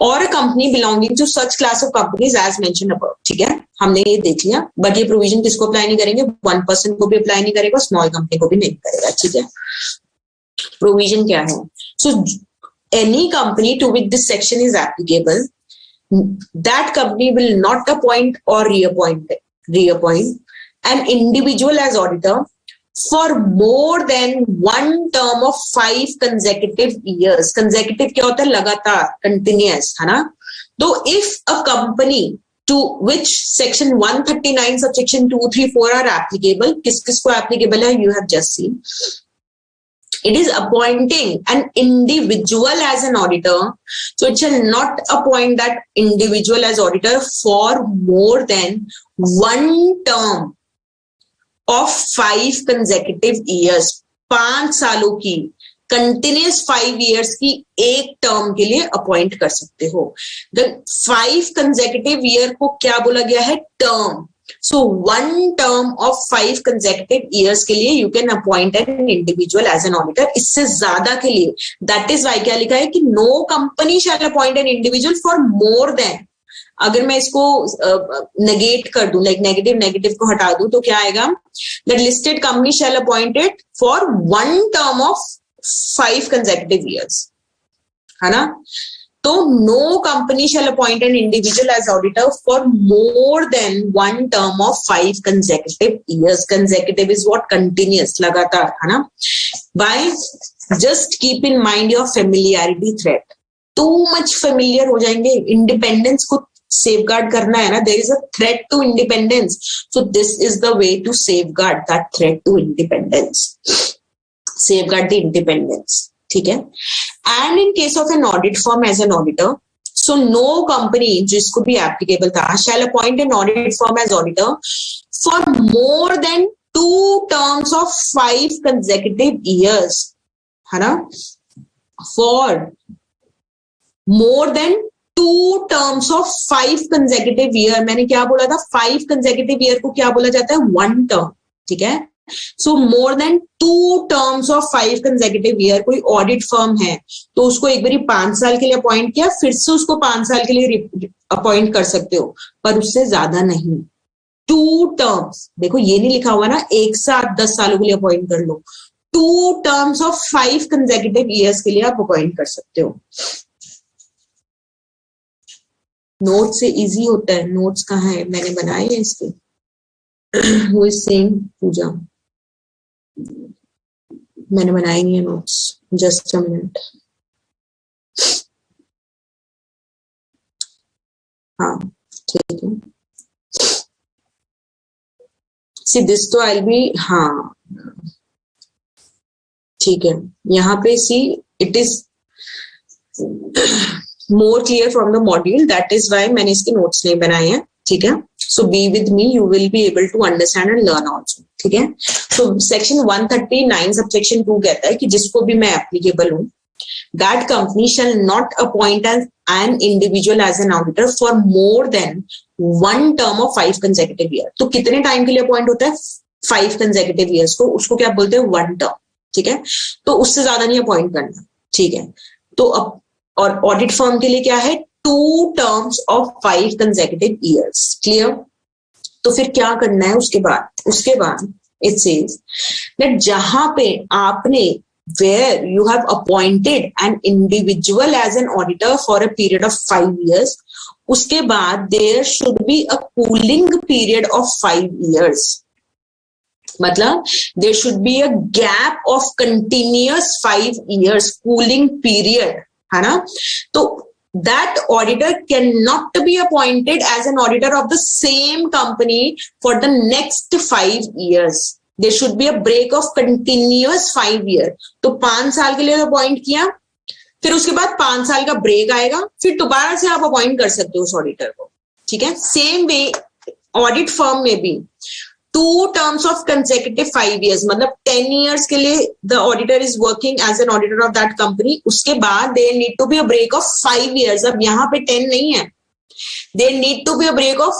or a company belonging to such class of companies as mentioned above. ठीक है, हमने ये देख लिया, but ये provision किसको अप्लाई नहीं करेंगे? 1% को भी अप्लाई नहीं करेगा, स्मॉल कंपनी को भी नहीं करेगा. ठीक है, प्रोविजन क्या है? सो any company to which this section is applicable, that company will not appoint or reappoint an individual as auditor for more than one term of 5 consecutive years. Consecutive क्या होता है? लगातार, continuous, है ना? तो if a company to which section 139 subsection 2, 3, 4 are applicable, किस को applicable है? You have just seen. It is appointing an individual as an auditor, so it shall not appoint that individual as auditor for more than one term of 5 consecutive years. 5 सालों की continuous 5 years की एक term के लिए appoint कर सकते हो. The 5 consecutive year को क्या बोला गया है? Term. So one term of 5 consecutive years के लिए you can appoint an individual as an auditor. इससे ज्यादा के लिए, that is why क्या लिखा है कि no company shall appoint an individual for more than. अगर मैं इसको नेगेट कर दूं, लाइक नेगेटिव को हटा दूं, तो क्या आएगा? That listed company shall appoint it for one term of 5 consecutive years, है ना? तो no company shall appoint an individual as auditor for more than one term of 5 consecutive years. Consecutive is what? Continuous, लगातार, है ना? Why? Just keep in mind your familiarity threat. Too much familiar हो जाएंगे, independence को safeguard करना है ना. There is a threat to independence, so this is the way to safeguard that threat to independence. Safeguard the independence. ठीक है. And in case of an audit firm as an auditor, so no company जिसको भी applicable था shall appoint an audit firm as auditor for more than 2 terms of 5 consecutive years, है ना? For more than 2 terms of 5 consecutive year. मैंने क्या बोला था? 5 consecutive year को क्या बोला जाता है? 1 term. ठीक है. So more than 2 terms of 5 consecutive year. कोई ऑडिट फर्म है तो उसको एक बारी 5 साल के लिए अपॉइंट किया, फिर से उसको 5 साल के लिए अपॉइंट कर सकते हो, पर उससे ज्यादा नहीं. 2 terms, देखो ये नहीं लिखा हुआ ना एक साथ 10 सालों के लिए अपॉइंट कर लो. 2 terms of 5 consecutive years के लिए आप अपॉइंट कर सकते हो. नोट से इजी होता है. नोट्स कहाँ है? मैंने बनाए हैं इसके. Who is saying? पूजा. मैंने बनाई नहीं है नोट्स. Just a minute. हाँ ठीक है. सी दिस तो आई बी. हाँ ठीक है. यहाँ पे see it is more clear from the module, that is why मैंने इसके नोट्स नहीं बनाए हैं. ठीक है. So be with me, you will be able to understand and learn also. ठीक है. So section 139 subsection 2 कहता है कि जिसको भी मैं applicable हूँ, that company shall not appoint an individual as an auditor for more than one term of 5 consecutive years. तो कितने टाइम के लिए अपॉइंट होता है? 5 consecutive years को, उसको क्या बोलते हैं? 1 term. ठीक है. तो उससे ज्यादा नहीं अपॉइंट करना. ठीक है. तो अब और ऑडिट फर्म के लिए क्या है? 2 terms of 5 consecutive years. Clear? तो फिर क्या करना है उसके बाद? It says that जहां पे आपने where you have appointed an individual as an auditor for a period of 5 years, उसके बाद there should be a cooling period of 5 years. मतलब there should be a gap of continuous 5 years cooling period, है ना? तो that auditor cannot be appointed as an auditor of the same company for the next 5 years. There should be a break of continuous 5 years. तो 5 साल के लिए appoint किया, फिर उसके बाद 5 साल का ब्रेक आएगा, फिर दोबारा से आप अपॉइंट कर सकते हो उस ऑडिटर को. ठीक है. सेम वे ऑडिट फर्म में भी 2 terms of consecutive 5 years, मतलब 10 years के लिए the auditor is working as an auditor of that company. उसके बाद there need to be a break of 5 years. अब यहाँ पे 10 नहीं है, there need to be a break of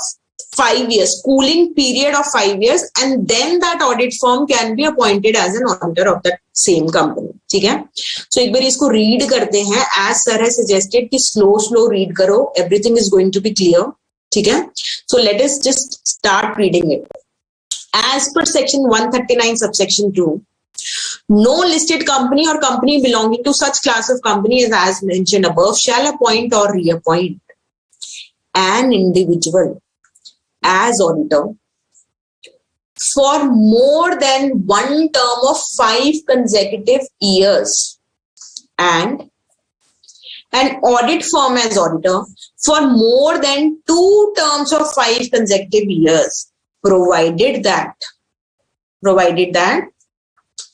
5 years, cooling period of 5 years, and then that audit firm can be appointed as an auditor of that same company. ठीक है, so एक बार इसको read करते हैं. As sir has suggested कि slow read करो, everything is going to be clear. ठीक है, so let us just start reading it. As per section 139 subsection 2, no listed company or company belonging to such class of company as mentioned above shall appoint or reappoint an individual as auditor for more than one term of 5 consecutive years, and an audit firm as auditor for more than 2 terms of 5 consecutive years, provided that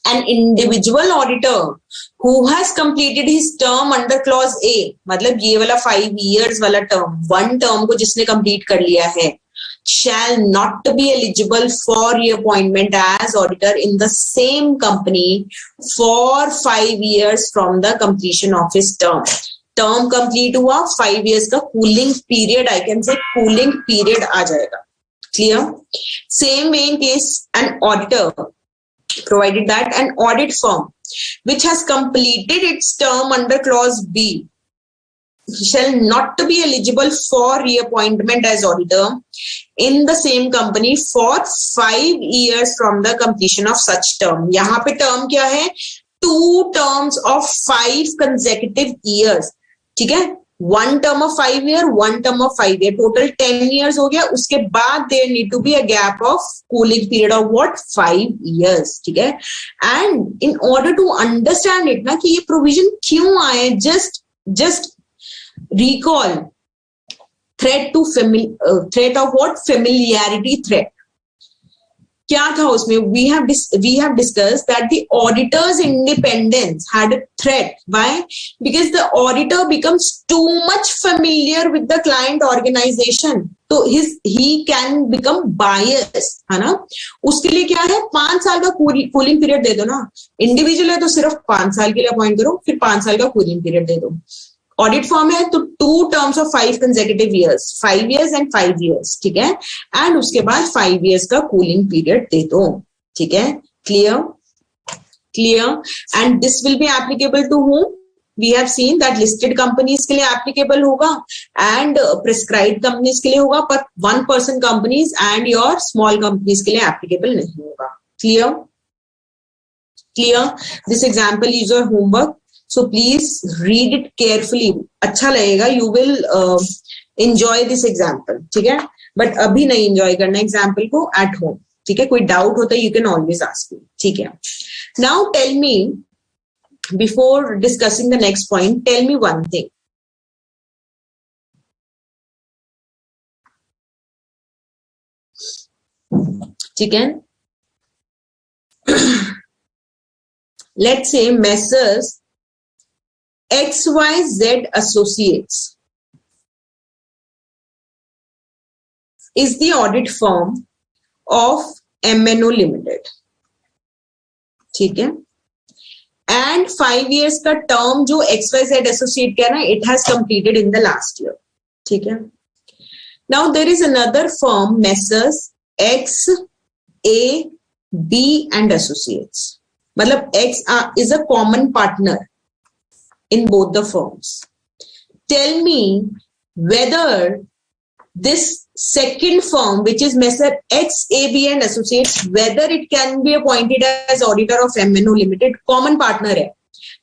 an individual auditor who has completed his term under clause A, मतलब ये वाला 5 years वाला term, 1 term को जिसने complete कर लिया है, shall not be eligible for reappointment as auditor in the same company for 5 years from the completion of his term. Term complete हुआ, 5 years का cooling period, I can say cooling period आ जाएगा. Clear? Same way in case an auditor, provided that an audit firm which has completed its term under clause B shall not be eligible for reappointment as auditor in the same company for 5 years from the completion of such term. यहाँ पे term क्या है? 2 terms of 5 consecutive years. ठीक है, 1 term of 5 year, 1 term of 5 year, total 10 years हो गया. उसके बाद there need to be a gap of cooling period of what? 5 years. ठीक है, and in order to understand it ना कि ये provision क्यों आए, just recall threat of what? Familiarity threat. क्या था उसमें? We have discussed that the auditor's independence had a threat. Why? Because the auditor becomes too much familiar with the client organization, तो he can become biased, है ना. उसके लिए क्या है? 5 साल का कूलिंग पीरियड दे दो ना. इंडिविजुअल है तो सिर्फ 5 साल के लिए अपॉइंट करो, फिर 5 साल का कूलिंग पीरियड दे दो. ऑडिट फॉर्म है तो 2 terms of 5 consecutive years, 5 years and 5 years. ठीक है, एंड उसके बाद 5 years का कूलिंग पीरियड दे दो. ठीक है, clear. And this will be applicable to whom? We have seen that listed companies के लिए एप्लीकेबल होगा एंड प्रिस्क्राइब्ड कंपनीज के लिए होगा, पर 1% companies and your small companies के लिए एप्लीकेबल नहीं होगा. Clear. This example is your homework, so please read it carefully. अच्छा लगेगा, you will enjoy this example. ठीक है, but अभी नहीं enjoy करना example को, at home. ठीक है, कोई doubt होता है you can always ask me. ठीक है, now tell me, before discussing the next point, tell me one thing. ठीक है, let's say Messrs XYZ Associates is the audit firm of MNO Limited. ठीक है, and 5 years का term जो XYZ Associate का ना, it has completed in the last year. ठीक है, now there is another firm Messrs X, A, B and Associates. मतलब X is a common partner in both the firms. Tell me whether this second firm, which is Messrs X, A, B and Associates, whether it can be appointed as auditor of MNO Limited. Common partner है.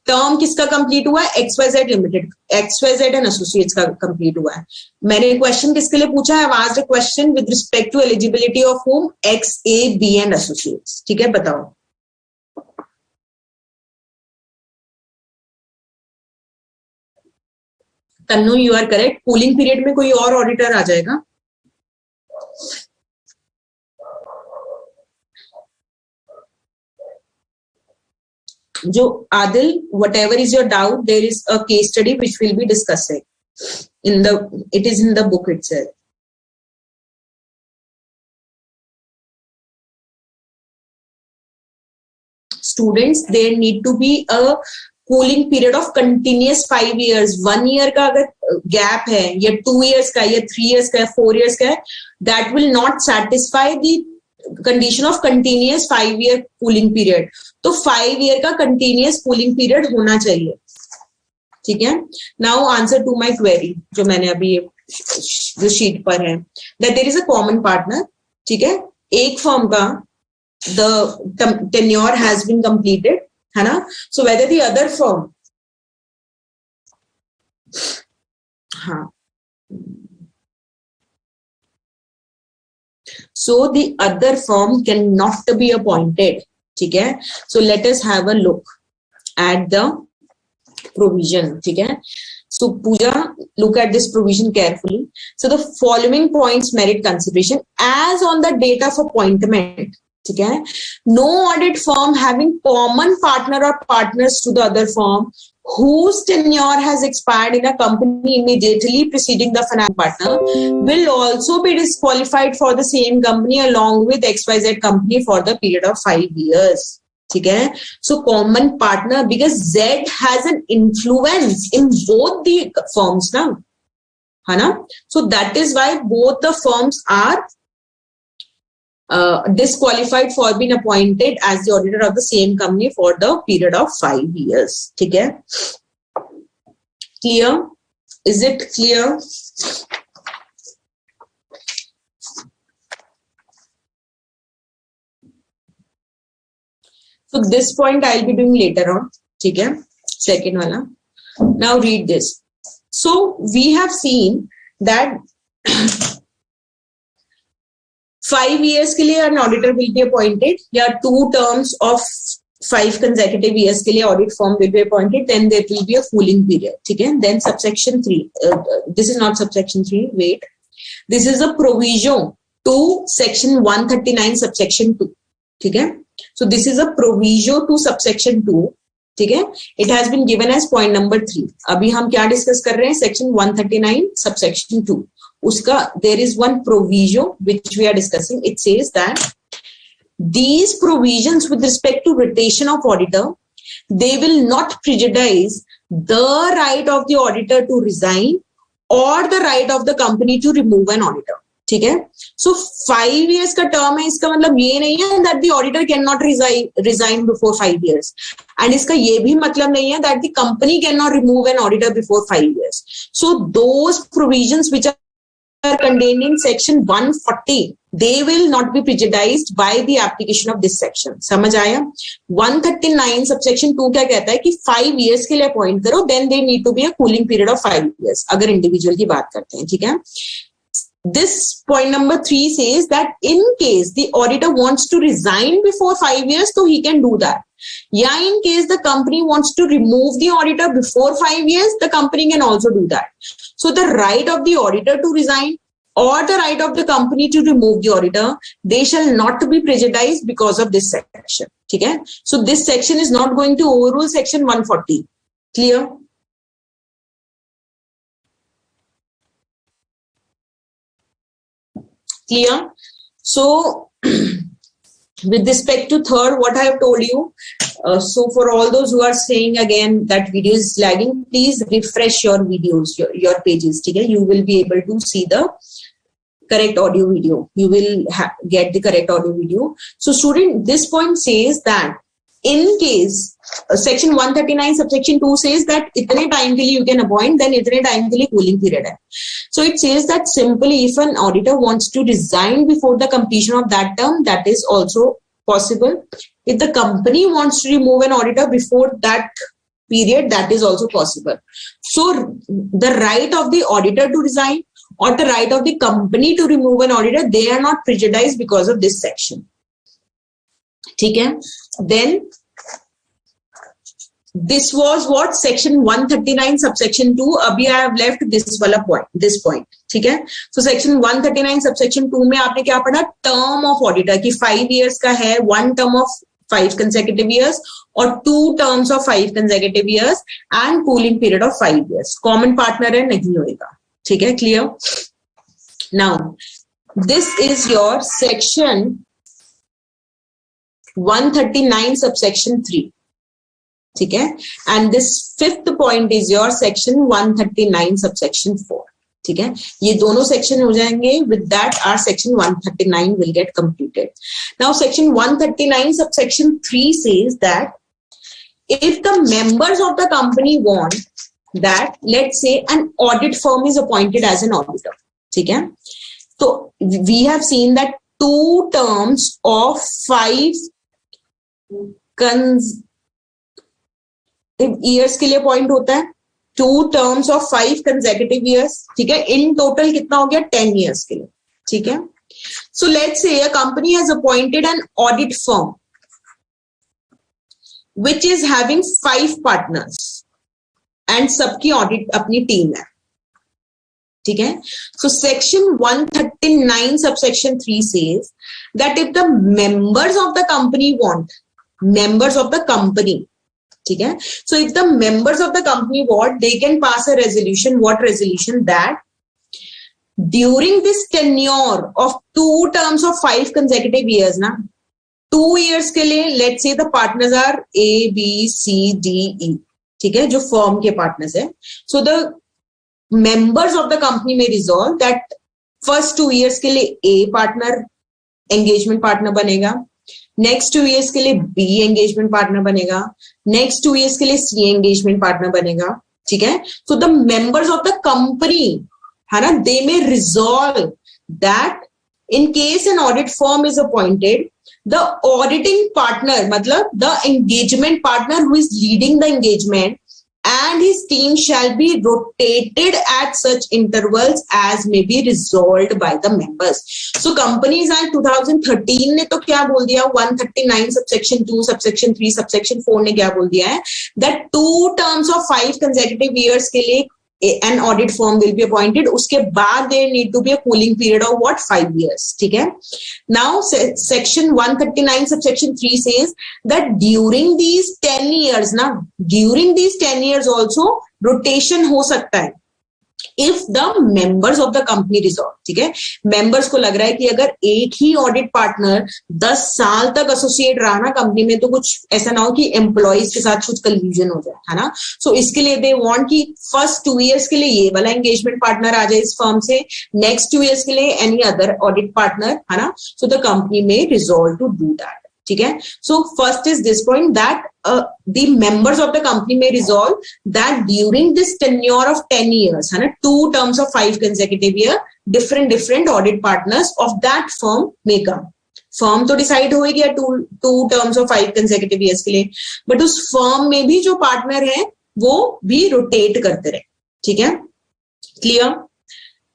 Term किसका complete हुआ है? XYZ Limited, XYZ and Associates का complete हुआ है. मैंने question किसके लिए पूछा है? I've asked a question with respect to eligibility of whom? X, A, B and Associates. ठीक है, बताओ. Tannu, you are correct. Cooling period में कोई और ऑडिटर आ जाएगा. जो Adil, whatever is your doubt, there is a case study which we'll be discussing it is in the book itself. students, there need to be a cooling period of continuous 5 years. 1 year का अगर gap है, या 2 years का, या 3 years का, 4 years का, that will not satisfy the condition of continuous 5 year cooling period. तो 5 year का continuous cooling period होना चाहिए. ठीक है. Now answer to my query जो मैंने अभी जो शीट पर है, that there is a common partner. ठीक है. एक फर्म का the tenure has been completed, है ना. So whether the other firm, हाँ, so the other firm cannot be appointed. ठीक है. So let us have a look at the provision. ठीक है. So Pooja, look at this provision carefully. So the following points merit consideration as on the date of appointment. ठीक है. No audit firm having common partner or partners to the other firm whose tenure has expired in a company immediately preceding the financial partner will also be disqualified for the same company along with XYZ company for the period of 5 years. ठीक है. So common partner, because Z has an influence in both the firms now, है ना. So that is why both the firms are disqualified for being appointed as the auditor of the same company for the period of 5 years. ठीक है. Clear? Is it clear? So this point I'll be doing later on. ठीक है. Second वाला. Now read this. So we have seen that 5 years के लिए an auditor will be appointed, या 2 terms of 5 consecutive years के लिए audit firm will be appointed, then there will be a cooling period. ठीक है. Then subsection 3. This is not subsection 3. Wait. This is a provision to section 139 subsection 2. ठीक है. So this is a proviso to subsection 2. ठीक है. It has been given as point number 3. अभी हम क्या discuss कर रहे हैं? section 139 subsection 2. उसका there is one proviso which we are discussing. It says that these provisions with respect to rotation of auditor, they will not prejudice the right of the auditor to resign or the right of the company to remove an auditor. ठीक है. So 5 years का term है, इसका मतलब ये नहीं है that the auditor cannot resign before 5 years, and इसका ये भी मतलब नहीं है that the company cannot remove an auditor before 5 years. So those provisions which are contained in section 140, they will not be prejudiced by the application of this section. समझ आया? 139 subsection 2 क्या कहता है कि 5 years के लिए अपॉइंट करो, then they need to be a cooling period of 5 years अगर इंडिविजुअल की बात करते हैं. ठीक है. This point number 3 says that in case the auditor wants to resign before 5 years, so he can do that. Yeah, in case the company wants to remove the auditor before 5 years, the company can also do that. So the right of the auditor to resign or the right of the company to remove the auditor, they shall not be prejudiced because of this section. Okay? So this section is not going to overrule section 140. Clear? Clear? So with respect to third, what I have told you, so for all those who are saying again that video is lagging, please refresh your videos, your pages. Okay? You will be able to see the correct audio video. You will get the correct audio video. So student, this point says that in case section 139 subsection 2 says that इतने time के लिए you can appoint, then इतने time के लिए cooling period है. So it says that simply if an auditor wants to resign before the completion of that term, that is also possible. If the company wants to remove an auditor before that period, that is also possible. So the right of the auditor to resign or the right of the company to remove an auditor, they are not prejudiced because of this section. ठीक है. Then this was what section 139 subsection 2. अभी I have left this वाला point, this point. ठीक है. So section 139 subsection 2 में आपने क्या पढ़ा? Term of auditor कि 5 years का है, 1 term of 5 consecutive years और 2 terms of 5 consecutive years and cooling period of 5 years. Common partner है, नहीं होएगा. ठीक है. Clear? Now this is your section 139 subsection 3, ठीक है, and this fifth point is your section 139 subsection 4, ठीक है, ये दोनों सेक्शन हो जाएंगे. With that our section 139 will get completed. Now section 139 subsection 3 says that if the members of the company want that, let's say an audit firm is appointed as an auditor, ठीक है, तो we have seen that 2 terms of 5 years के लिए point होता है, 2 terms of 5 consecutive years, ठीक है, in total कितना हो गया 10 years के लिए, ठीक है. So let's say a company has appointed an audit firm which is having 5 partners and सबकी ऑडिट अपनी टीम है, ठीक है. So section 139 subsection 3 says that if the members of the company want, members of the company, ठीक है, so if the members of the company want, they can pass a resolution. What resolution? That during this tenure of 2 terms of 5 consecutive years, ना 2 years के लिए, let's say the partners are A, B, C, D, E, ठीक है, जो firm के partners है. So the members of the company may resolve that first 2 years के लिए A partner engagement partner बनेगा, next 2 years के लिए B engagement partner बनेगा, next 2 years के लिए C engagement partner बनेगा, ठीक है. So the members of the company, है ना, they may resolve that in case an audit firm is appointed, the auditing partner, मतलब the engagement partner who is leading the engagement and his team shall be rotated at such intervals as may be resolved by the members. So Companies Act 2013 ने तो क्या बोल दिया, 139 subsection 2 subsection 3 subsection 4 ने क्या बोल दिया है, that 2 terms of 5 consecutive years के लिए an audit firm will be appointed. उसके बाद there need to be a cooling period of what, 5 years, ठीक है. Now section 139 subsection 3 says that during these 10 years ना, during these 10 years also rotation हो सकता है if the members of the company resolve, ठीक है. members को लग रहा है कि अगर एक ही ऑडिट पार्टनर 10 साल तक एसोसिएट रहा ना कंपनी में, तो कुछ ऐसा ना हो कि एम्प्लॉइज के साथ कुछ कन्फ्यूजन हो जाए, है ना. सो इसके लिए दे वांट कि फर्स्ट 2 years के लिए ये वाला एंगेजमेंट पार्टनर आ जाए इस फर्म से, नेक्स्ट 2 years के लिए एनी अदर ऑडिट पार्टनर, है ना. सो द कंपनी में रिजॉल्व टू डू दैट, ठीक है. So first is this point that the members of the company may resolve that during this tenure of 10 years, है ना, 2 terms of 5 consecutive year, different audit partners of that firm may come. Firm तो decide हो गया 2 terms of 5 consecutive years के लिए, but उस firm में भी जो पार्टनर है वो भी रोटेट करते रहे, ठीक है. Clear?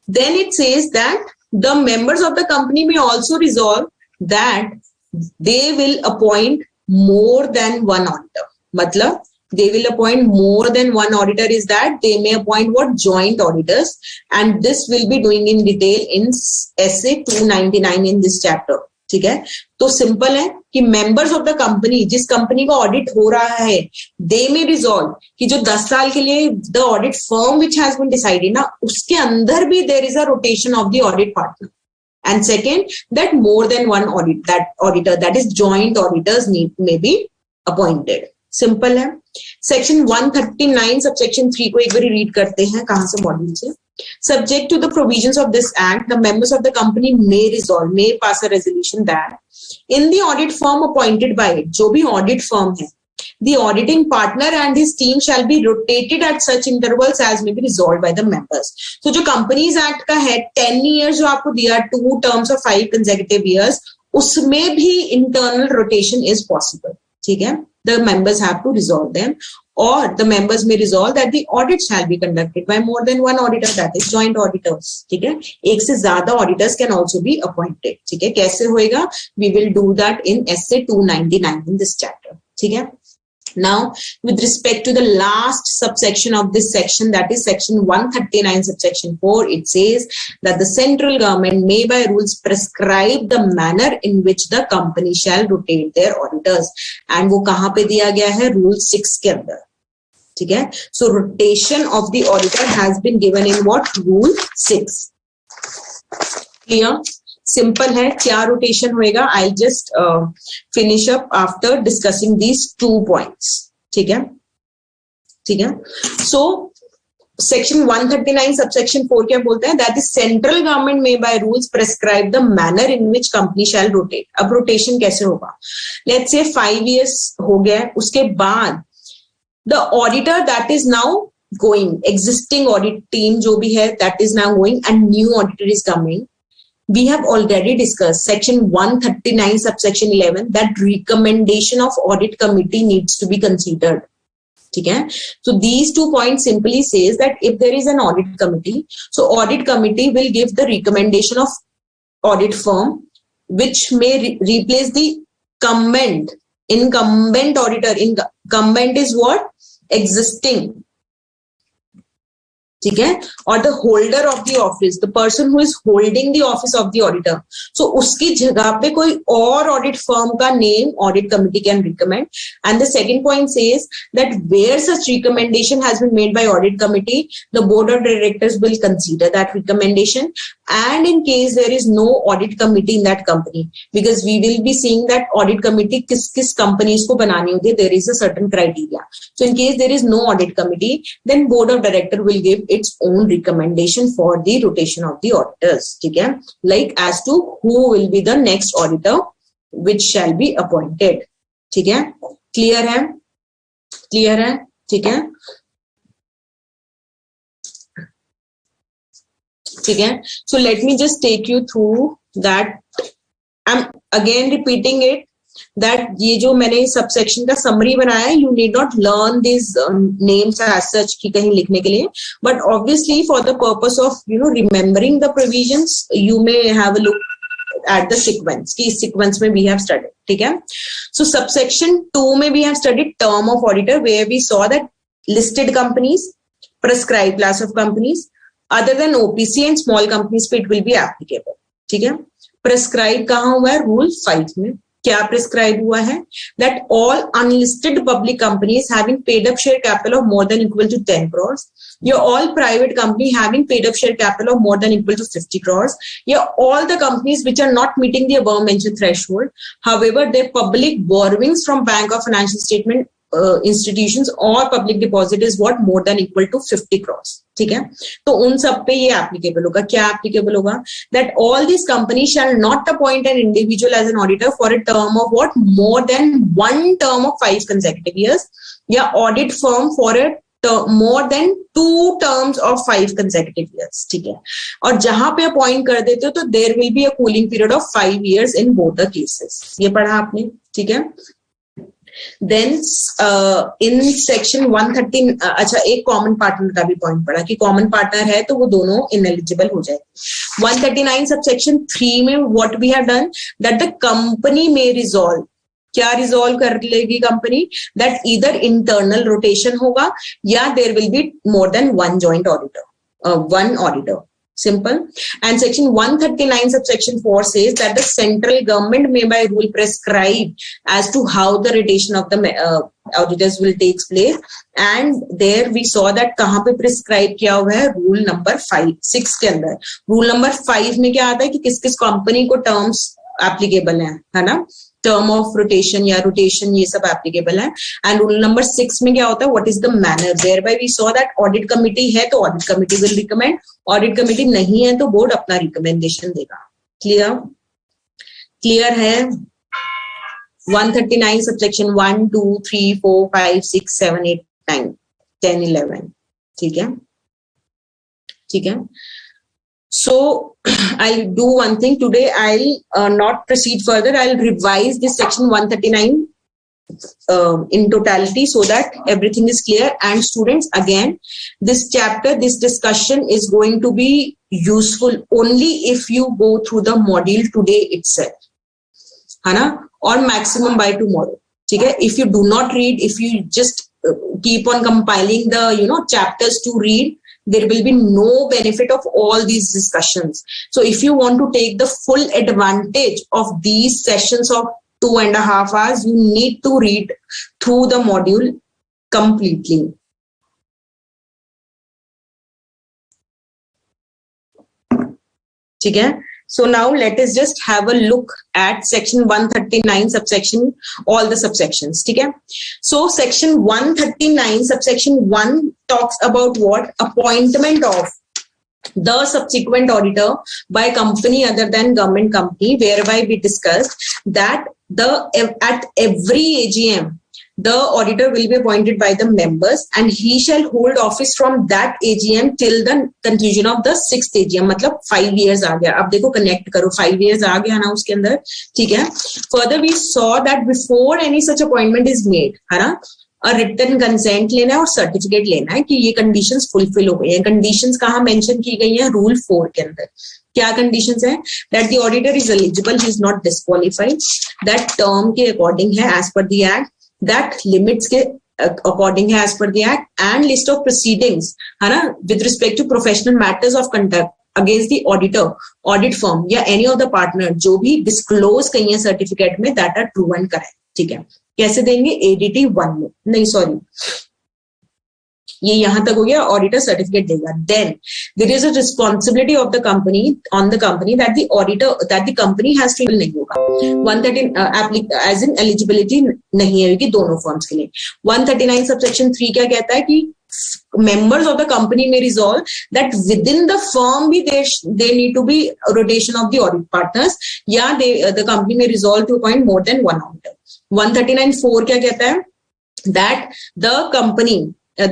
Then it says that the members of the company may also resolve that they will appoint more than one auditor. मतलब they will appoint more than one auditor is that they may appoint what, joint auditors, and this will be doing in detail in essay 299 in this chapter, ठीक है. तो simple है कि members of the company, जिस company का audit हो रहा है, दे मे रिजॉल्व कि जो 10 साल के लिए the audit firm which has been decided ना, उसके अंदर भी there is a rotation of the audit partner. And second, that more than one auditor, that is joint auditors may be appointed. Simple है. Section 139 subsection 3 को एक बार read करते हैं, कहाँ से, मॉड्यूल से. Subject to the provisions of this act, the members of the company may resolve, may pass a resolution that in the audit firm appointed by it, जो भी audit firm है, the auditing partner and his team shall be rotated at such intervals as may be resolved by the members. So जो Companies Act का है 10 years जो आपको दिया, 2 terms of 5 consecutive years, उसमें भी internal rotation is possible, ठीक है. The members have to resolve them, or the members may resolve that the audit shall be conducted by more than one auditor, that is joint auditors, ठीक है. एक से ज्यादा auditors can also be appointed, ठीक है. कैसे होएगा? We will do that in essay 299 in this chapter, ठीक है. Now, with respect to the last subsection of this section, that is section 139 subsection 4, it says that the central government may by rules prescribe the manner in which the company shall rotate their auditors. And वो कहाँ पे दिया गया है? Rule 6 के अंदर, ठीक है. So rotation of the auditor has been given in what? Rule 6. Clear? Simple है, क्या रोटेशन होएगा, I just finish up after discussing these 2 points. ठीक है, ठीक है. सो सेक्शन 139 सबसेक्शन 4 क्या बोलता है, दैट इज सेंट्रल गवर्नमेंट में by rules prescribe the manner in which company shall rotate. अब रोटेशन कैसे होगा, लेट्स से 5 years हो गया, उसके बाद the auditor that is now going, existing audit team जो भी है that is now going and new auditor is coming. We have already discussed section 139 subsection 11 that recommendation of audit committee needs to be considered. ठीक है, so these 2 points simply says that if there is an audit committee, so audit committee will give the recommendation of audit firm which may replace the incumbent auditor. Incumbent is what? Existing. ठीक है, और the holder of the office, the person who is holding the office of the auditor. So उसकी जगह पे कोई और audit firm का name audit committee can recommend. And the second point says that where such recommendation has been made by audit committee, the board of directors will consider that recommendation. And in case there is no audit committee in that company, because we will B seeing that audit committee किस किस companies को बनानी होती है, there is a certain criteria. So in case there is no audit committee, then board of director will give its own recommendation for the rotation of the auditors. ठीक है, like as to who will be the next auditor which shall be appointed. ठीक है, clear है, clear है. ठीक है, ठीक है. So let me just take you through that. I'm again repeating it that ये जो मैंने सबसेक्शन का समरी बनाया है, you need not learn these names as such कि कहीं लिखने के लिए, but obviously for the purpose of remembering the provisions, you may have a look at the sequence कि इस sequence में we have studied. ठीक है, so subsection 2 में we have studied term of auditor where we saw that listed companies, prescribed class of companies other than OPC and small companies पे it will be applicable. ठीक है, prescribe कहाँ हुआ है, rule 5 में क्या प्रिस्क्राइब हुआ है, that all unlisted public companies having paid up share capital of more than equal to 10 crores, या all private company having paid up share capital of more than equal to 50 crores, या all the companies which are not meeting the above mentioned threshold, however there public borrowings from bank और financial statement institutions or public deposit is what more than equal to 50 crores. ठीक है, तो उन सब पे ये applicable होगा. क्या एप्लीकेबल होगा, that all this company shall not appoint an individual as an auditor for a term of what more than 1 term of 5 consecutive years, या audit firm for a more than 2 terms of 5 consecutive years. ठीक है, और जहां पे appoint कर देते हो तो there will be a cooling period of 5 years in both the cases. ये पढ़ा आपने. ठीक है, देन इन सेक्शन 113 अच्छा एक कॉमन पार्टनर का भी पॉइंट पड़ा कि कॉमन पार्टनर है तो वो दोनों इनएलिजिबल हो जाएंगे. 139 सबसेक्शन 3 में what we have done, that the company में रिजॉल्व, क्या रिजॉल्व कर लेगी company, that either internal rotation होगा या there will be more than one joint auditor, one auditor. Simple. And section 139 subsection 4 says that the central government may by rule prescribe as to how the rotation of the auditors will take place. And there we saw that कहाँ पे prescribe किया हुआ है, rule number 6 के अंदर. rule number 5 में क्या आता है कि किस किस कंपनी को terms applicable है ना, टर्म ऑफ रोटेशन या रोटेशन, ये सब एप्लीकेबल है. एंड रूल नंबर 6 में क्या होता है, what is the manner, thereby we saw that audit committee है तो audit committee will recommend, audit committee नहीं है तो बोर्ड अपना रिकमेंडेशन देगा. क्लियर, क्लियर है. 139 सबसेक्शन 1 2 3 4 5 6 7 8 9 10 11. ठीक है, ठीक है. So I'll do one thing today. I'll not proceed further. I'll revise this section 139 in totality so that everything is clear. And students, again, this chapter, this discussion is going to be useful only if you go through the module today itself, है ना, or maximum by tomorrow. ठीक है, if you do not read, if you just keep on compiling the chapters to read, there will be no benefit of all these discussions. So if you want to take the full advantage of these sessions of 2.5 hours, you need to read through the module completely. ठीक है, So now let us just have a look at section 139 subsection, all the subsections. ठीक है? So section 139 subsection 1 talks about what? Appointment of the subsequent auditor by company other than government company, whereby we discussed that at every AGM the auditor will be appointed by the members and he shall hold office from that AGM till the conclusion of the 6th AGM. मतलब 5 years आ गया. अब देखो connect करो, 5 years आ गया ना उसके अंदर. ठीक है? Further we saw that before any such appointment is made, है ना, a written consent लेना है और सर्टिफिकेट लेना है कि ये कंडीशंस फुलफिल हो गई हैं. कंडीशंस कहाँ मेंशन की गई हैं? रूल 4 के अंदर. क्या कंडीशंस है? That the auditor is eligible, he is not disqualified, that term के अकॉर्डिंग है as per the act, that limits के अकॉर्डिंग है as per the act, and list of proceedings, है ना, with respect to professional matters of conduct against the auditor, audit firm या any of the partner जो भी disclose कही है certificate में, that are true and correct. ठीक है? कैसे देंगे? ADT 1 में, नहीं सॉरी, ये यहां तक हो गया. ऑडिटर सर्टिफिकेट देगा. Then there is a responsibility of the company on the company that the auditor that the company has to, नहीं होगा 113 एज इन एलिजिबिलिटी नहीं है कि दोनों फर्म्स के लिए. 139 सबसेक्शन 3 क्या कहता है कि members of the company may resolve that within the firm be they need to be rotation of the audit partners, या the company may resolve to appoint more than one auditor. 139(4) क्या कहता है? That the company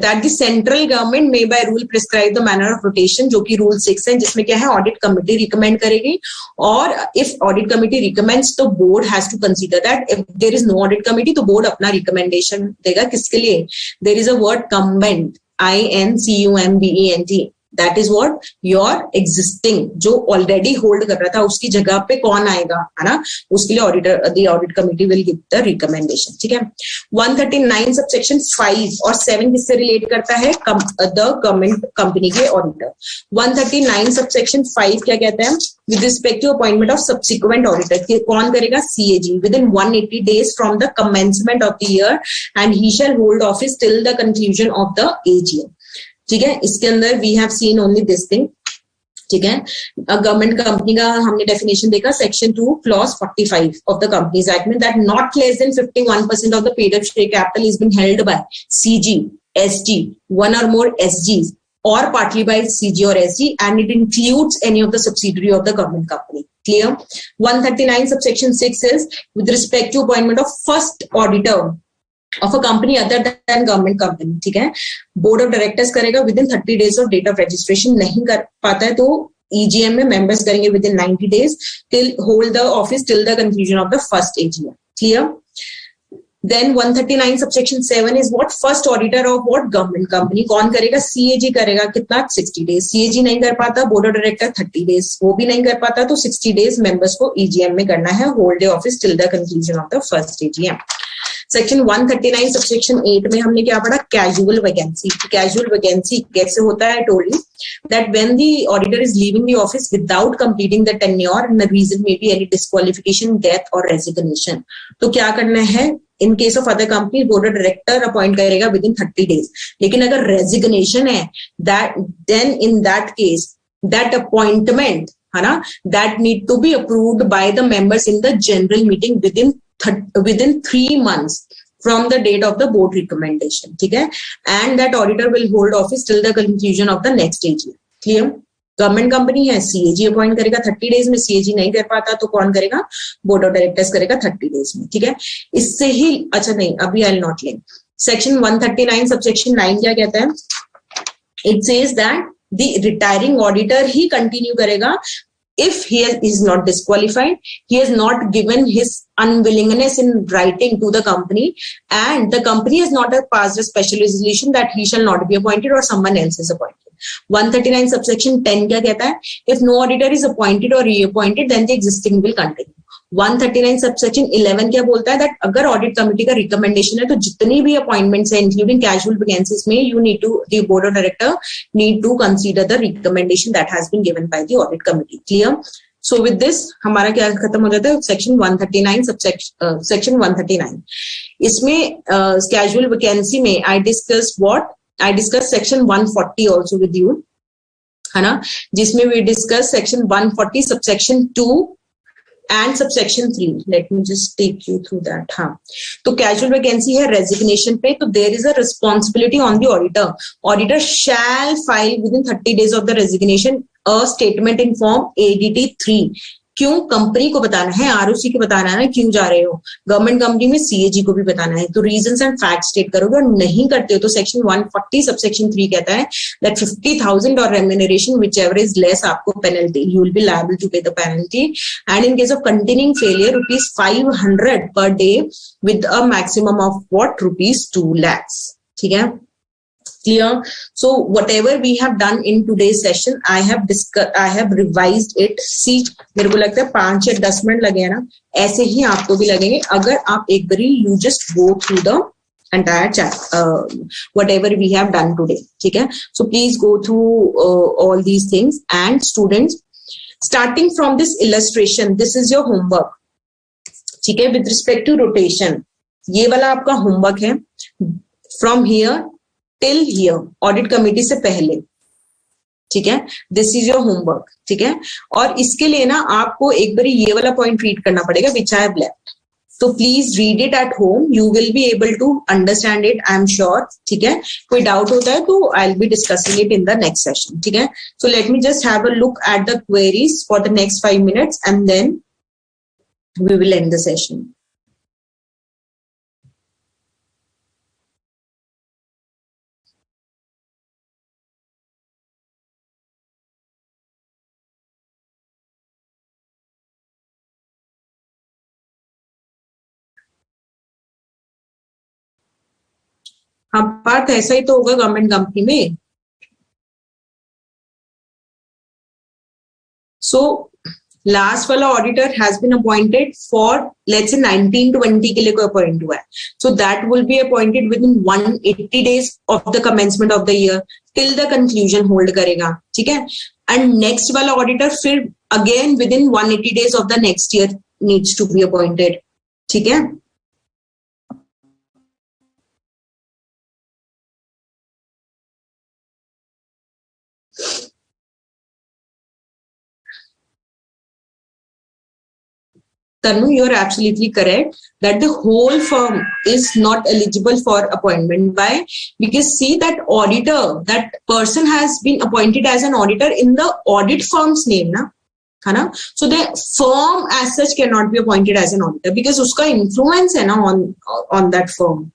that the central government may by rule prescribe the manner of rotation, जो कि rule 6 है, जिसमें क्या है? ऑडिट कमिटी रिकमेंड करेगी, और इफ ऑडिट कमिटी रिकमेंड्स तो board has to consider that. If there is no audit committee तो बोर्ड अपना रिकमेंडेशन देगा. किसके लिए? There is a word comment, INCUMBENT. That is what? Your existing, जो already hold कर रहा था उसकी जगह पे कौन आएगा, है ना, उसके लिए auditor, the audit committee will give the recommendation. ठीक है? 139 सबसेक्शन 5 और 7 किससे रिलेट करता है? द गवर्नमेंट कंपनी के ऑडिटर. 139 सबसेक्शन 5 क्या कहता है? With respect to appointment of subsequent auditor, कौन करेगा? CAG, within 180 days from the commencement of the year and he shall hold office till the conclusion of the AGM. ठीक है? इसके अंदर we have seen only this thing. ठीक है? Government company का हमने डेफिनेशन देखा section 2 clause 45 of the companies act में, that not less than 51% of the paid up share capital is been held by CG, SG, one or more SGs, or partly by CG or SG, and it includes any of the subsidiary of the government company. Clear? 139 subsection 6 is with respect to appointment of first auditor of a company other than government company. ठीक है? Board of directors करेगा within 30 days of date of registration. नहीं कर पाता है तो EGM में members करेंगे within 90 days till hold the office till the conclusion of the first AGM. क्लियर? Then 139 subsection 7 is what? First auditor of what? Government company. कौन करेगा? CAG करेगा. कितना? 60 days. CAG नहीं कर पाता, बोर्ड ऑफ डायरेक्टर 30 days, वो भी नहीं कर पाता तो 60 days मेंबर्स को EGM में करना है, hold the office till the conclusion of the first AGM. Section 139 subsection 8 में हमने क्या पढ़ा? Casual vacancy. कैजुअल वैकेंसी कैसे होता है? Told you that when the auditor is leaving the office without completing the tenure and the reason may be any disqualification, death or resignation, तो क्या करना है? In case of other company board of director appoint करेगा within 30 days. लेकिन अगर resignation है, that then in that case that appointment, है ना, that need to be approved by the members in the general meeting within 3 months from the date of the board recommendation. ठीक है? And that auditor will hold office till the conclusion of the next AGM. Clear? Government company है, CAG appoint करेगा 30 days में. CAG नहीं कर पाता तो कौन करेगा? बोर्ड ऑफ डायरेक्टर्स करेगा 30 days में. ठीक है? इससे ही, अच्छा नहीं, अभी I will not link. Section 139 subsection 9 क्या कहता है? It says that the retiring auditor he continue करेगा if he is not disqualified, he has not given his unwillingness in writing to the company, and the company has not passed a special resolution that he shall not be appointed or someone else is appointed. 139 subsection 10 क्या कहता है? If no auditor is appointed or reappointed, then the existing will continue. 139 subsection 11 क्या बोलता है? That अगर audit committee का recommendation है तो जितनी भी अपॉइंटमेंट्स है इंक्लूडिंग कैजुअल वैकेंसीज में, you need to, the board of director need to consider the recommendation that has been given by the audit committee. Clear? So with this हमारा क्या खत्म हो जाता है? Section 139 subsection section 139. इसमें casual vacancy में I discuss section 140 also with you. है ना, जिसमें we discuss section 140 subsection 2 and subsection 3. Let me just take you through that. हाँ, तो casual vacancy है resignation पे, तो there is a responsibility on the auditor. Auditor shall file within 30 days of the resignation a statement in form ADT 3. क्यों? Company को बताना है, ROC को बताना है क्यों जा रहे हो, गवर्नमेंट कंपनी में सीएजी को भी बताना है, तो रीजंस एंड फैक्ट्स स्टेट करोगे, और नहीं करते हो तो सेक्शन 140 सबसेक्शन 3 कहता है दैट 50,000 और remuneration whichever is less आपको penalty, you will be liable to pay the penalty, and in case of continuing failure ₹500 per day with a maximum of what ₹2 lakhs. ठीक है, clear? So whatever we have done in today's session, I have revised it. See, मेरे को लगता है 5 या 10 minute लगे हैं ना, ऐसे ही आपको भी लगेंगे अगर आप एक बारी you just go through the entire chapter, whatever we have done today. ठीक है, so please go through all these things. And students, starting from this illustration, this is your homework. ठीक है, with respect to rotation, ये वाला आपका homework है from here till here, audit committee से पहले. ठीक है, दिस इज योर होमवर्क. ठीक है, और इसके लिए ना आपको एक बार ये वाला पॉइंट रीड करना पड़ेगा विच आई हैव लेफ्ट. तो please read it at home, you will be able to understand it, I am sure. ठीक है, कोई डाउट होता है तो I will be discussing it in the next session. ठीक है, so let me just have a look at the queries for the next 5 minutes and then we will end the session. हाँ पार्थ, ऐसा ही तो होगा गवर्नमेंट कंपनी में. So last वाला auditor has been appointed for let's say 1920 के लिए कोई अपॉइंट हुआ है, so that will be appointed within 180 days of the commencement of the year till the conclusion hold करेगा. ठीक है, एंड नेक्स्ट वाला ऑडिटर फिर again within 180 days of the next year needs to be appointed. ठीक है, Tanu, you're absolutely correct that the whole firm is not eligible for appointment. Why? Because see, that auditor, that person has been appointed as an auditor in the audit firm's name, na? है ना? So the firm as such cannot be appointed as an auditor because उसका influence है ना on that firm.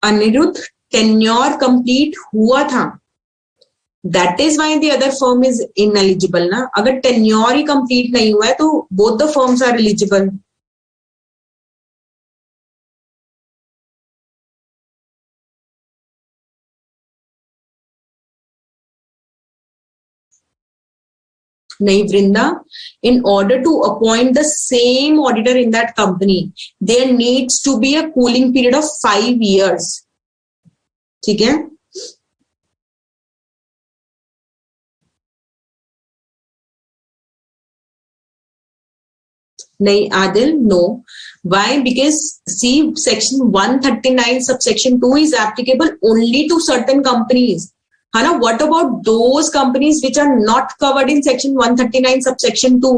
Aniruddh, tenure complete हुआ था, that is why the other firm is ineligible ना. अगर tenure ही कंप्लीट नहीं हुआ है तो both the firms are eligible. नहीं Vrinda, in order to appoint the same auditor in that company, there needs to be a cooling period of 5 years. ठीक है, नहीं Adil, no. Why? Because see, section 139 subsection 2 is applicable only to certain companies. है ना, what about those companies which are not covered in section 139 subsection 2?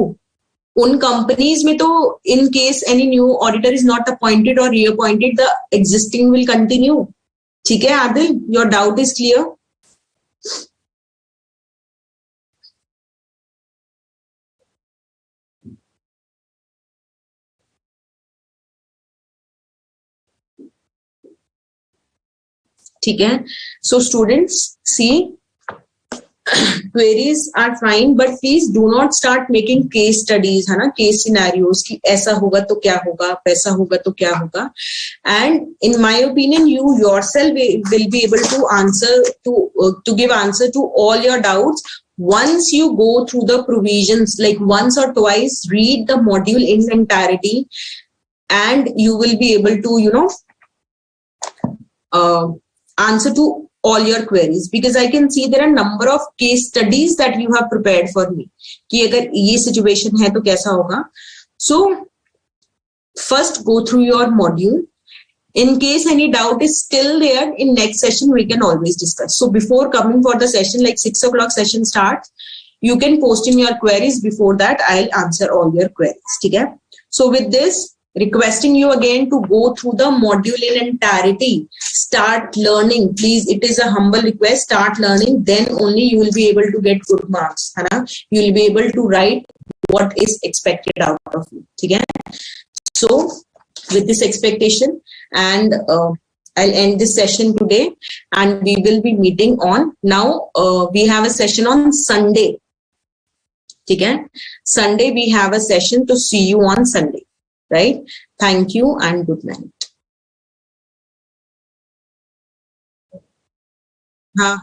उन companies में तो in case any new auditor is not appointed or reappointed, the existing will continue. ठीक है Adil, your doubt is clear? ठीक है, so students, see, queries are fine, but please do not start making case studies, है ना, case scenarios कि ऐसा होगा तो क्या होगा, वैसा होगा तो क्या होगा. And in my opinion, you yourself will be able to answer to give answer to all your doubts once you go through the provisions, like once or twice read the module in entirety, and you will be able to answer to all your queries, because I can see there are number of case studies that you have prepared for me कि अगर ये situation है तो कैसा होगा. So first go through your module. In case any doubt is still there, in next session we can always discuss. So before coming for the session, like 6 o'clock session starts, you can post in your queries. Before that, I'll answer all your queries. Okay? So with this, requesting you again to go through the module in entirety. Start learning, please. It is a humble request. Start learning. Then only you will be able to get good marks. You will be able to write what is expected out of you. Okay? So with this expectation, and I'll end this session today, and we will be meeting on now. We have a session on Sunday. Okay? Sunday we have a session to see you on Sunday. Right? Thank you and good night. हाँ